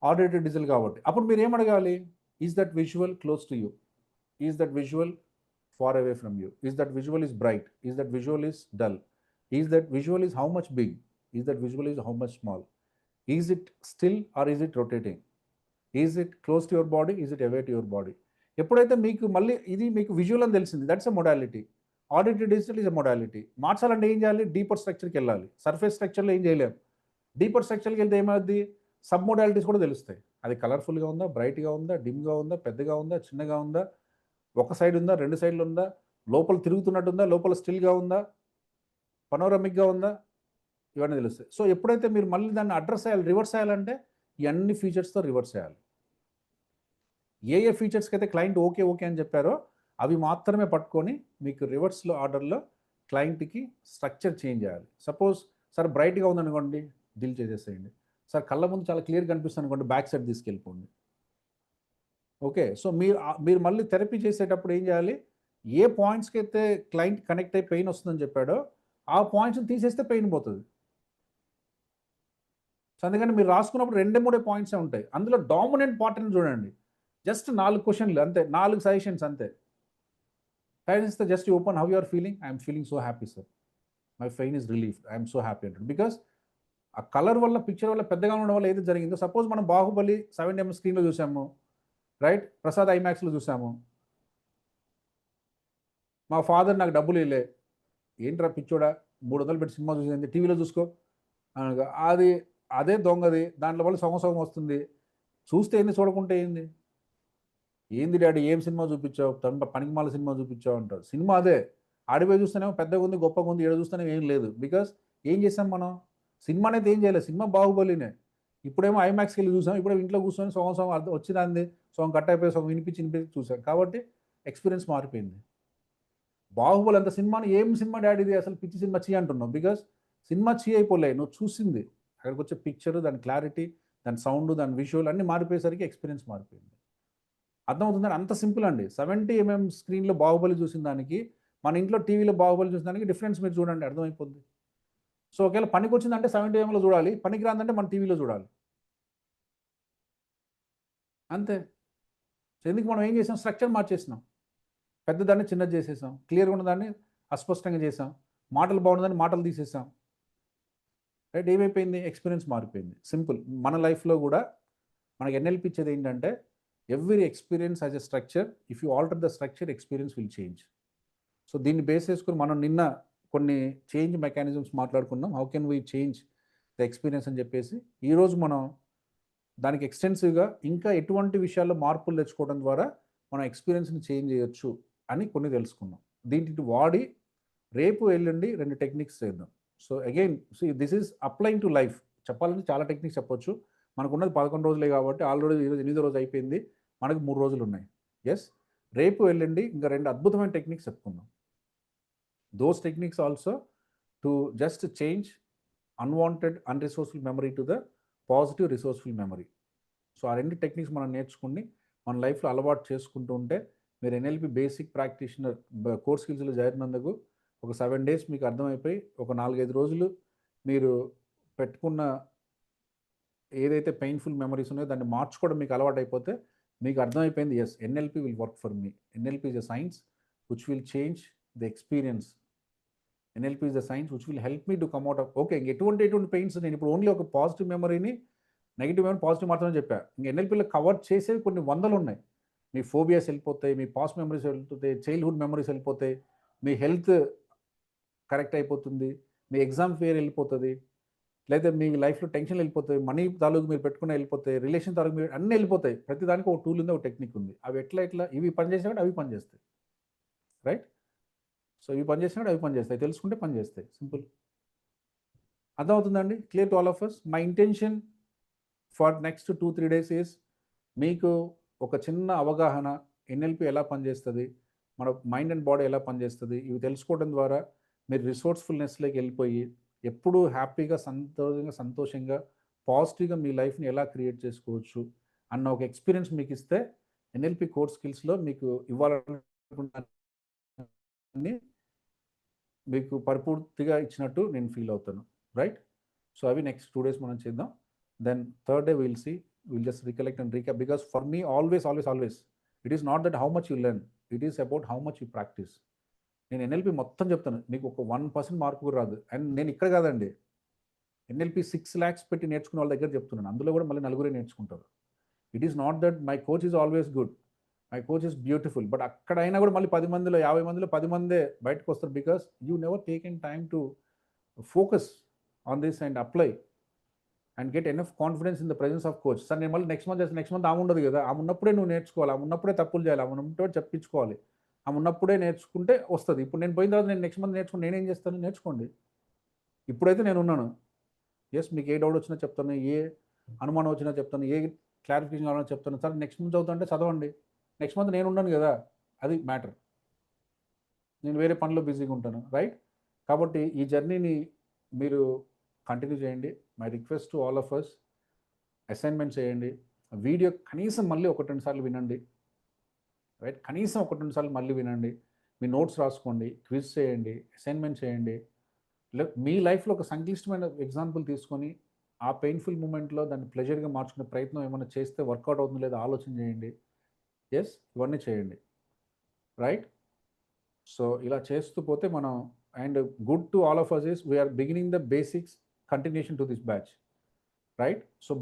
ఆడిటరీ డిజిటల్ కాబట్టి. అప్పుడు మీరు ఏం అడగాలి, is that visual close to you, is that visual far away from you, is that visual is bright, is that visual is dull, is that visual is how much big, is that visual is how much small, is it still or is it rotating, is it close to your body, is it away to your body. ఎప్పుడైతే మీకు మళ్ళీ ఇది మీకు visual అని తెలిసింది, that's a modality. Auditory digital is a modality. మార్చాలంటే ఏం చేయాలి, డీపర్ స్ట్రక్చర్కి వెళ్ళాలి. సర్ఫేస్ స్ట్రక్చర్లో ఏం చేయలేము. డీపర్ స్ట్రక్చర్కి వెళ్తే ఏమవుద్ది, సబ్ మోడాలిటీస్ కూడా తెలుస్తాయి. అది కలర్ఫుల్గా ఉందా, బ్రైట్గా ఉందా, డిమ్గా ఉందా, పెద్దగా ఉందా, చిన్నగా ఉందా, ఒక సైడ్ ఉందా, 2 సైడ్లు ఉందా, లోపల తిరుగుతున్నట్టుందా, లోపల స్టిల్గా ఉందా, పనోరమిక్గా ఉందా, ఇవన్నీ తెలుస్తాయి. సో ఎప్పుడైతే మీరు మళ్ళీ దాన్ని అడ్రస్ చేయాలి, రివర్స్ చేయాలంటే ఈ అన్ని ఫీచర్స్తో రివర్స్ చేయాలి. ఏ ఫీచర్స్కి అయితే క్లయింట్ ఓకే ఓకే అని చెప్పారో అవి మాత్రమే పట్టుకొని మీకు రివర్స్లో ఆర్డర్లో క్లయింట్కి స్ట్రక్చర్ చేంజ్ చేయాలి. సపోజ్ సార్ బ్రైట్గా ఉందనుకోండి, డీల్ చేసేసేయండి. సార్ కళ్ళ ముందు చాలా క్లియర్గా కనిపిస్తుంది అనుకోండి, బ్యాక్ సైడ్ తీసుకెళ్ళిపోండి. ఓకే, సో మీరు మళ్ళీ థెరపీ చేసేటప్పుడు ఏం చేయాలి, ఏ పాయింట్స్కి అయితే క్లయింట్ కనెక్ట్ అయ్యి పెయిన్ వస్తుందని చెప్పాడో ఆ పాయింట్స్ని తీసేస్తే పెయిన్ పోతుంది. సో అందుకని మీరు రాసుకున్నప్పుడు 2-3 పాయింట్సే ఉంటాయి. అందులో డామినెంట్ పార్ట్ని చూడండి. జస్ట్ 4 క్వశ్చన్లు అంతే, 4 సజెషన్స్ అంతే. Suggestions just open how you are feeling, I'm feeling so happy sir, my pain is relief, I'm so happy అంటాడు. బికాస్ ఆ కలర్ వల్ల, పిక్చర్ వల్ల, పెద్దగా ఉండడం వల్ల ఏది జరిగిందో, సపోజ్ మనం బాహుబలి 7mm స్క్రీన్లో చూసాము, రైట్, ప్రసాద్ ఐమాక్స్లో చూసాము. మా ఫాదర్ నాకు డబ్బులు ఇవ్వలే, ఏంట్రా పిచ్చోడా 300 పెట్టి సినిమా చూసింది, టీవీలో చూసుకో అనగా, అది అదే దొంగది, దాంట్లో వల్ల సగం సగం వస్తుంది. చూస్తే ఏంది, చూడకుంటే ఏంది? ఏంది డాడీ ఏం సినిమా చూపించావు, పనికిమాల సినిమా చూపించావు అంటారు. సినిమా అదే, ఆడిపోయి చూస్తేనేమో పెద్దగా ఉంది, గొప్పగా ఉంది, ఏడ చూస్తేనే ఏం లేదు. బికాస్ ఏం చేసాం మనం? సినిమా అనేది ఏం చేయలేదు, సినిమా బాహుబలినే. ఇప్పుడేమో ఐమాక్స్కి వెళ్ళి చూసాం, ఇప్పుడు ఇంట్లో కూర్చొని సగం సగం అర్థం వచ్చింది, సగం కట్ అయిపోయి సగం వినిపించి చూసాం. కాబట్టి ఎక్స్పీరియన్స్ మారిపోయింది. బాహుబలి అంత సినిమాని ఏం సినిమా డాడీది, అసలు పిచ్చి సినిమా చీ అంటున్నావు. బికాస్ సినిమా చీ అయిపోలే, నువ్వు చూసింది. అక్కడికి వచ్చే పిక్చర్, దాని క్లారిటీ, దాని సౌండ్, దాని విజువల్ అన్నీ మారిపోయేసరికి ఎక్స్పీరియన్స్ మారిపోయింది. అర్థమవుతుందని అంత సింపుల్ అండి. 70 mm స్క్రీన్లో బాహుబలి చూసిన దానికి, మన ఇంట్లో టీవీలో బాహుబలి చూసిన దానికి డిఫరెన్స్ మీరు చూడండి, అర్థమైపోద్ది. సో ఒకవేళ పనికి వచ్చిందంటే 70 mm చూడాలి, పనికి రాదంటే మన టీవీలో చూడాలి, అంతే. సో ఎందుకు మనం ఏం చేసాం, స్ట్రక్చర్ మార్చేసినాం. పెద్దదాన్ని చిన్నది చేసేసాం, క్లియర్గా ఉన్నదాన్ని అస్పష్టంగా చేసాం, మాటలు బాగున్నదాన్ని మాటలు తీసేసాం. రైట్, ఏమైపోయింది, ఎక్స్పీరియన్స్ మారిపోయింది. సింపుల్. మన లైఫ్లో కూడా మనకి ఎన్ఎల్పి ఇచ్చేది ఏంటంటే, every experience as a structure, if you alter the structure, experience will change. So దీన్ని బేస్ చేసుకుని మనం నిన్న కొన్ని చేంజ్ మెకానిజమ్స్ మాట్లాడుకున్నాం. How can we change the experience అని చెప్పేసి, ఈరోజు మనం దానికి ఎక్స్టెన్సివ్గా ఇంకా ఎటువంటి విషయాల్లో మార్పులు తెచ్చుకోవడం ద్వారా మనం ఎక్స్పీరియన్స్ని చేంజ్ చేయొచ్చు అని కొన్ని తెలుసుకున్నాం. దీంట్లో వాడి రేపు ఎల్లుండి 2 టెక్నిక్స్ చేద్దాం. So again this is applying to life. చెప్పాలంటే చాలా టెక్నిక్స్ చెప్పొచ్చు. మనకున్నది 11 రోజులే కాబట్టి ఆల్రెడీ ఈరోజు 8వ రోజు అయిపోయింది, మనకు 3 రోజులు ఉన్నాయి. ఎస్, రేపు ఎల్లుండి ఇంకా 2 అద్భుతమైన టెక్నిక్స్ చెప్పుకుందాం. Those techniques also to just change unwanted unresourceful memory to the positive resourceful memory. So ఆ 2 టెక్నిక్స్ మనం నేర్చుకుని మన లైఫ్లో అలవాటు చేసుకుంటూ ఉంటే, మీరు ఎన్ఎల్పి బేసిక్ ప్రాక్టీషనర్ కోర్స్ స్కిల్స్లో చేరినందుకు ఒక 7 days మీకు అర్థమైపోయి, ఒక 4-5 రోజులు మీరు పెట్టుకున్న ఏదైతే పెయిన్ఫుల్ మెమరీస్ ఉన్నాయో దాన్ని మార్చుకోవడం మీకు అలవాటు అయిపోతే, మీకు అర్థమైపోయింది, yes, NLP will work for me. NLP is a science which will change the experience. NLP is the science which will help me to come out of. Okay, ఎటువంటి పెయిన్స్, నేను ఇప్పుడు ఓన్లీ ఒక పాజిటివ్ మెమరీని, negative memory, positive మాత్రమే చెప్పా. ఇంకా ఎన్ఎల్పిలో cover చేసేవి కొన్ని వందలు ఉన్నాయి. మీ ఫోబియాస్ వెళ్ళిపోతాయి, మీ పాస్ట్ మెమరీస్ వెళ్ళిపోతాయి, చైల్డ్హుడ్ మెమరీస్ వెళ్ళిపోతాయి, మీ హెల్త్ కరెక్ట్ అయిపోతుంది, మీ ఎగ్జామ్ ఫేర్ వెళ్ళిపోతుంది, లేదా మీ లైఫ్లో టెన్షన్ వెళ్ళిపోతాయి, మనీ తాలూకు మీరు పెట్టుకుని వెళ్ళిపోతాయి, రిలేషన్ తాలూకు మీరు అన్నీ వెళ్ళిపోతాయి. ప్రతిదానికి ఒక టూల్ ఉంది, ఒక టెక్నిక్ ఉంది. అవి ఎట్లా ఇవి పనిచేసినప్పుడు అవి పనిచేస్తాయి. రైట్, సో ఇవి పనిచేసినప్పుడు అవి పనిచేస్తాయి, తెలుసుకుంటే పనిచేస్తాయి. సింపుల్. అర్థమవుతుందండి? Clear to all of us. My intention for next 2-3 days is, మీకు ఒక చిన్న అవగాహన, ఎన్ఎల్పి ఎలా పనిచేస్తుంది, మన మైండ్ అండ్ బాడీ ఎలా పనిచేస్తుంది, ఇవి తెలుసుకోవడం ద్వారా మీరు రిసోర్స్ఫుల్నెస్లోకి వెళ్ళిపోయి ఎప్పుడూ హ్యాపీగా, సంతోషంగా, పాజిటివ్గా మీ లైఫ్ని ఎలా క్రియేట్ చేసుకోవచ్చు అన్న ఒక ఎక్స్పీరియన్స్ మీకు ఇస్తే, ఎన్ఎల్పి కోర్ స్కిల్స్లో మీకు ఇవ్వాలనుకుంటున్న మీకు పరిపూర్తిగా ఇచ్చినట్టు నేను ఫీల్ అవుతాను. రైట్, సో అవి నెక్స్ట్ 2 days మనం చేద్దాం. Then third day will see, will just recollect and recap. Because for me always it is not that how much you learn, it is about how much you practice. నేను NLP మొత్తం చెప్తాను, మీకు ఒక 1% mark కూడా రాదు. And నేను ఇక్కడ కాదండి, ఎన్ఎల్పి 6 lakhs పెట్టి నేర్చుకున్న వాళ్ళ దగ్గర చెప్తున్నాను. అందులో కూడా మళ్ళీ 4 నేర్చుకుంటారు. It is not that my coach is always good, my coach is beautiful, but అక్కడైనా కూడా మళ్ళీ 10 మందిలో 50 మందిలో 10 మందే బయటకు వస్తారు. Because you never taken time to focus on this and apply and get enough confidence in the presence of coach. Sir నేను మళ్ళీ నెక్స్ట్ మంత్ ఆమె ఉండదు కదా, ఆమె ఉన్నప్పుడే నువ్వు నేర్చుకోవాలి, ఆమె ఉన్నప్పుడే తప్పులు చేయాలి, ఆమె ఉన్నప్పుడే చెప్పించుకోవాలి, ఆమె ఉన్నప్పుడే నేర్చుకుంటే వస్తుంది. ఇప్పుడు నేను పోయిన తర్వాత నేను నెక్స్ట్ మంత్ నేర్చుకుని నేనేం చేస్తాను, నేర్చుకోండి. ఇప్పుడైతే నేను ఉన్నాను. ఎస్, మీకు ఏ డౌట్ వచ్చినా చెప్తాను, ఏ అనుమానం వచ్చినా చెప్తాను, ఏ క్లారిఫికేషన్ కావాలన్నా చెప్తాను. సార్ నెక్స్ట్ మంత్ చదువుతుంటే చదవండి, నెక్స్ట్ మంత్ నేను ఉన్నాను కదా, అది మ్యాటర్. నేను వేరే పనిలో బిజీగా ఉంటాను. రైట్, కాబట్టి ఈ జర్నీని మీరు కంటిన్యూ చేయండి. My request to all of us, assignment చేయండి, వీడియో కనీసం మళ్ళీ 1-2 సార్లు వినండి. రైట్, కనీసం 1-2 సార్లు మళ్ళీ వినండి, మీ నోట్స్ రాసుకోండి, క్విజ్ చేయండి, అసైన్మెంట్ చేయండి. మీ లైఫ్లో ఒక సంక్లిష్టమైన ఎగ్జాంపుల్ తీసుకొని ఆ పెయిన్ఫుల్ మూమెంట్లో దాన్ని ప్లెజర్గా మార్చుకునే ప్రయత్నం ఏమైనా చేస్తే వర్కౌట్ అవుతుంది లేదా ఆలోచన చేయండి. ఎస్, ఇవన్నీ చేయండి. రైట్, సో ఇలా చేస్తూ పోతే మనం, and good to all of us is we're beginning the basics continuation to this batch. Right, so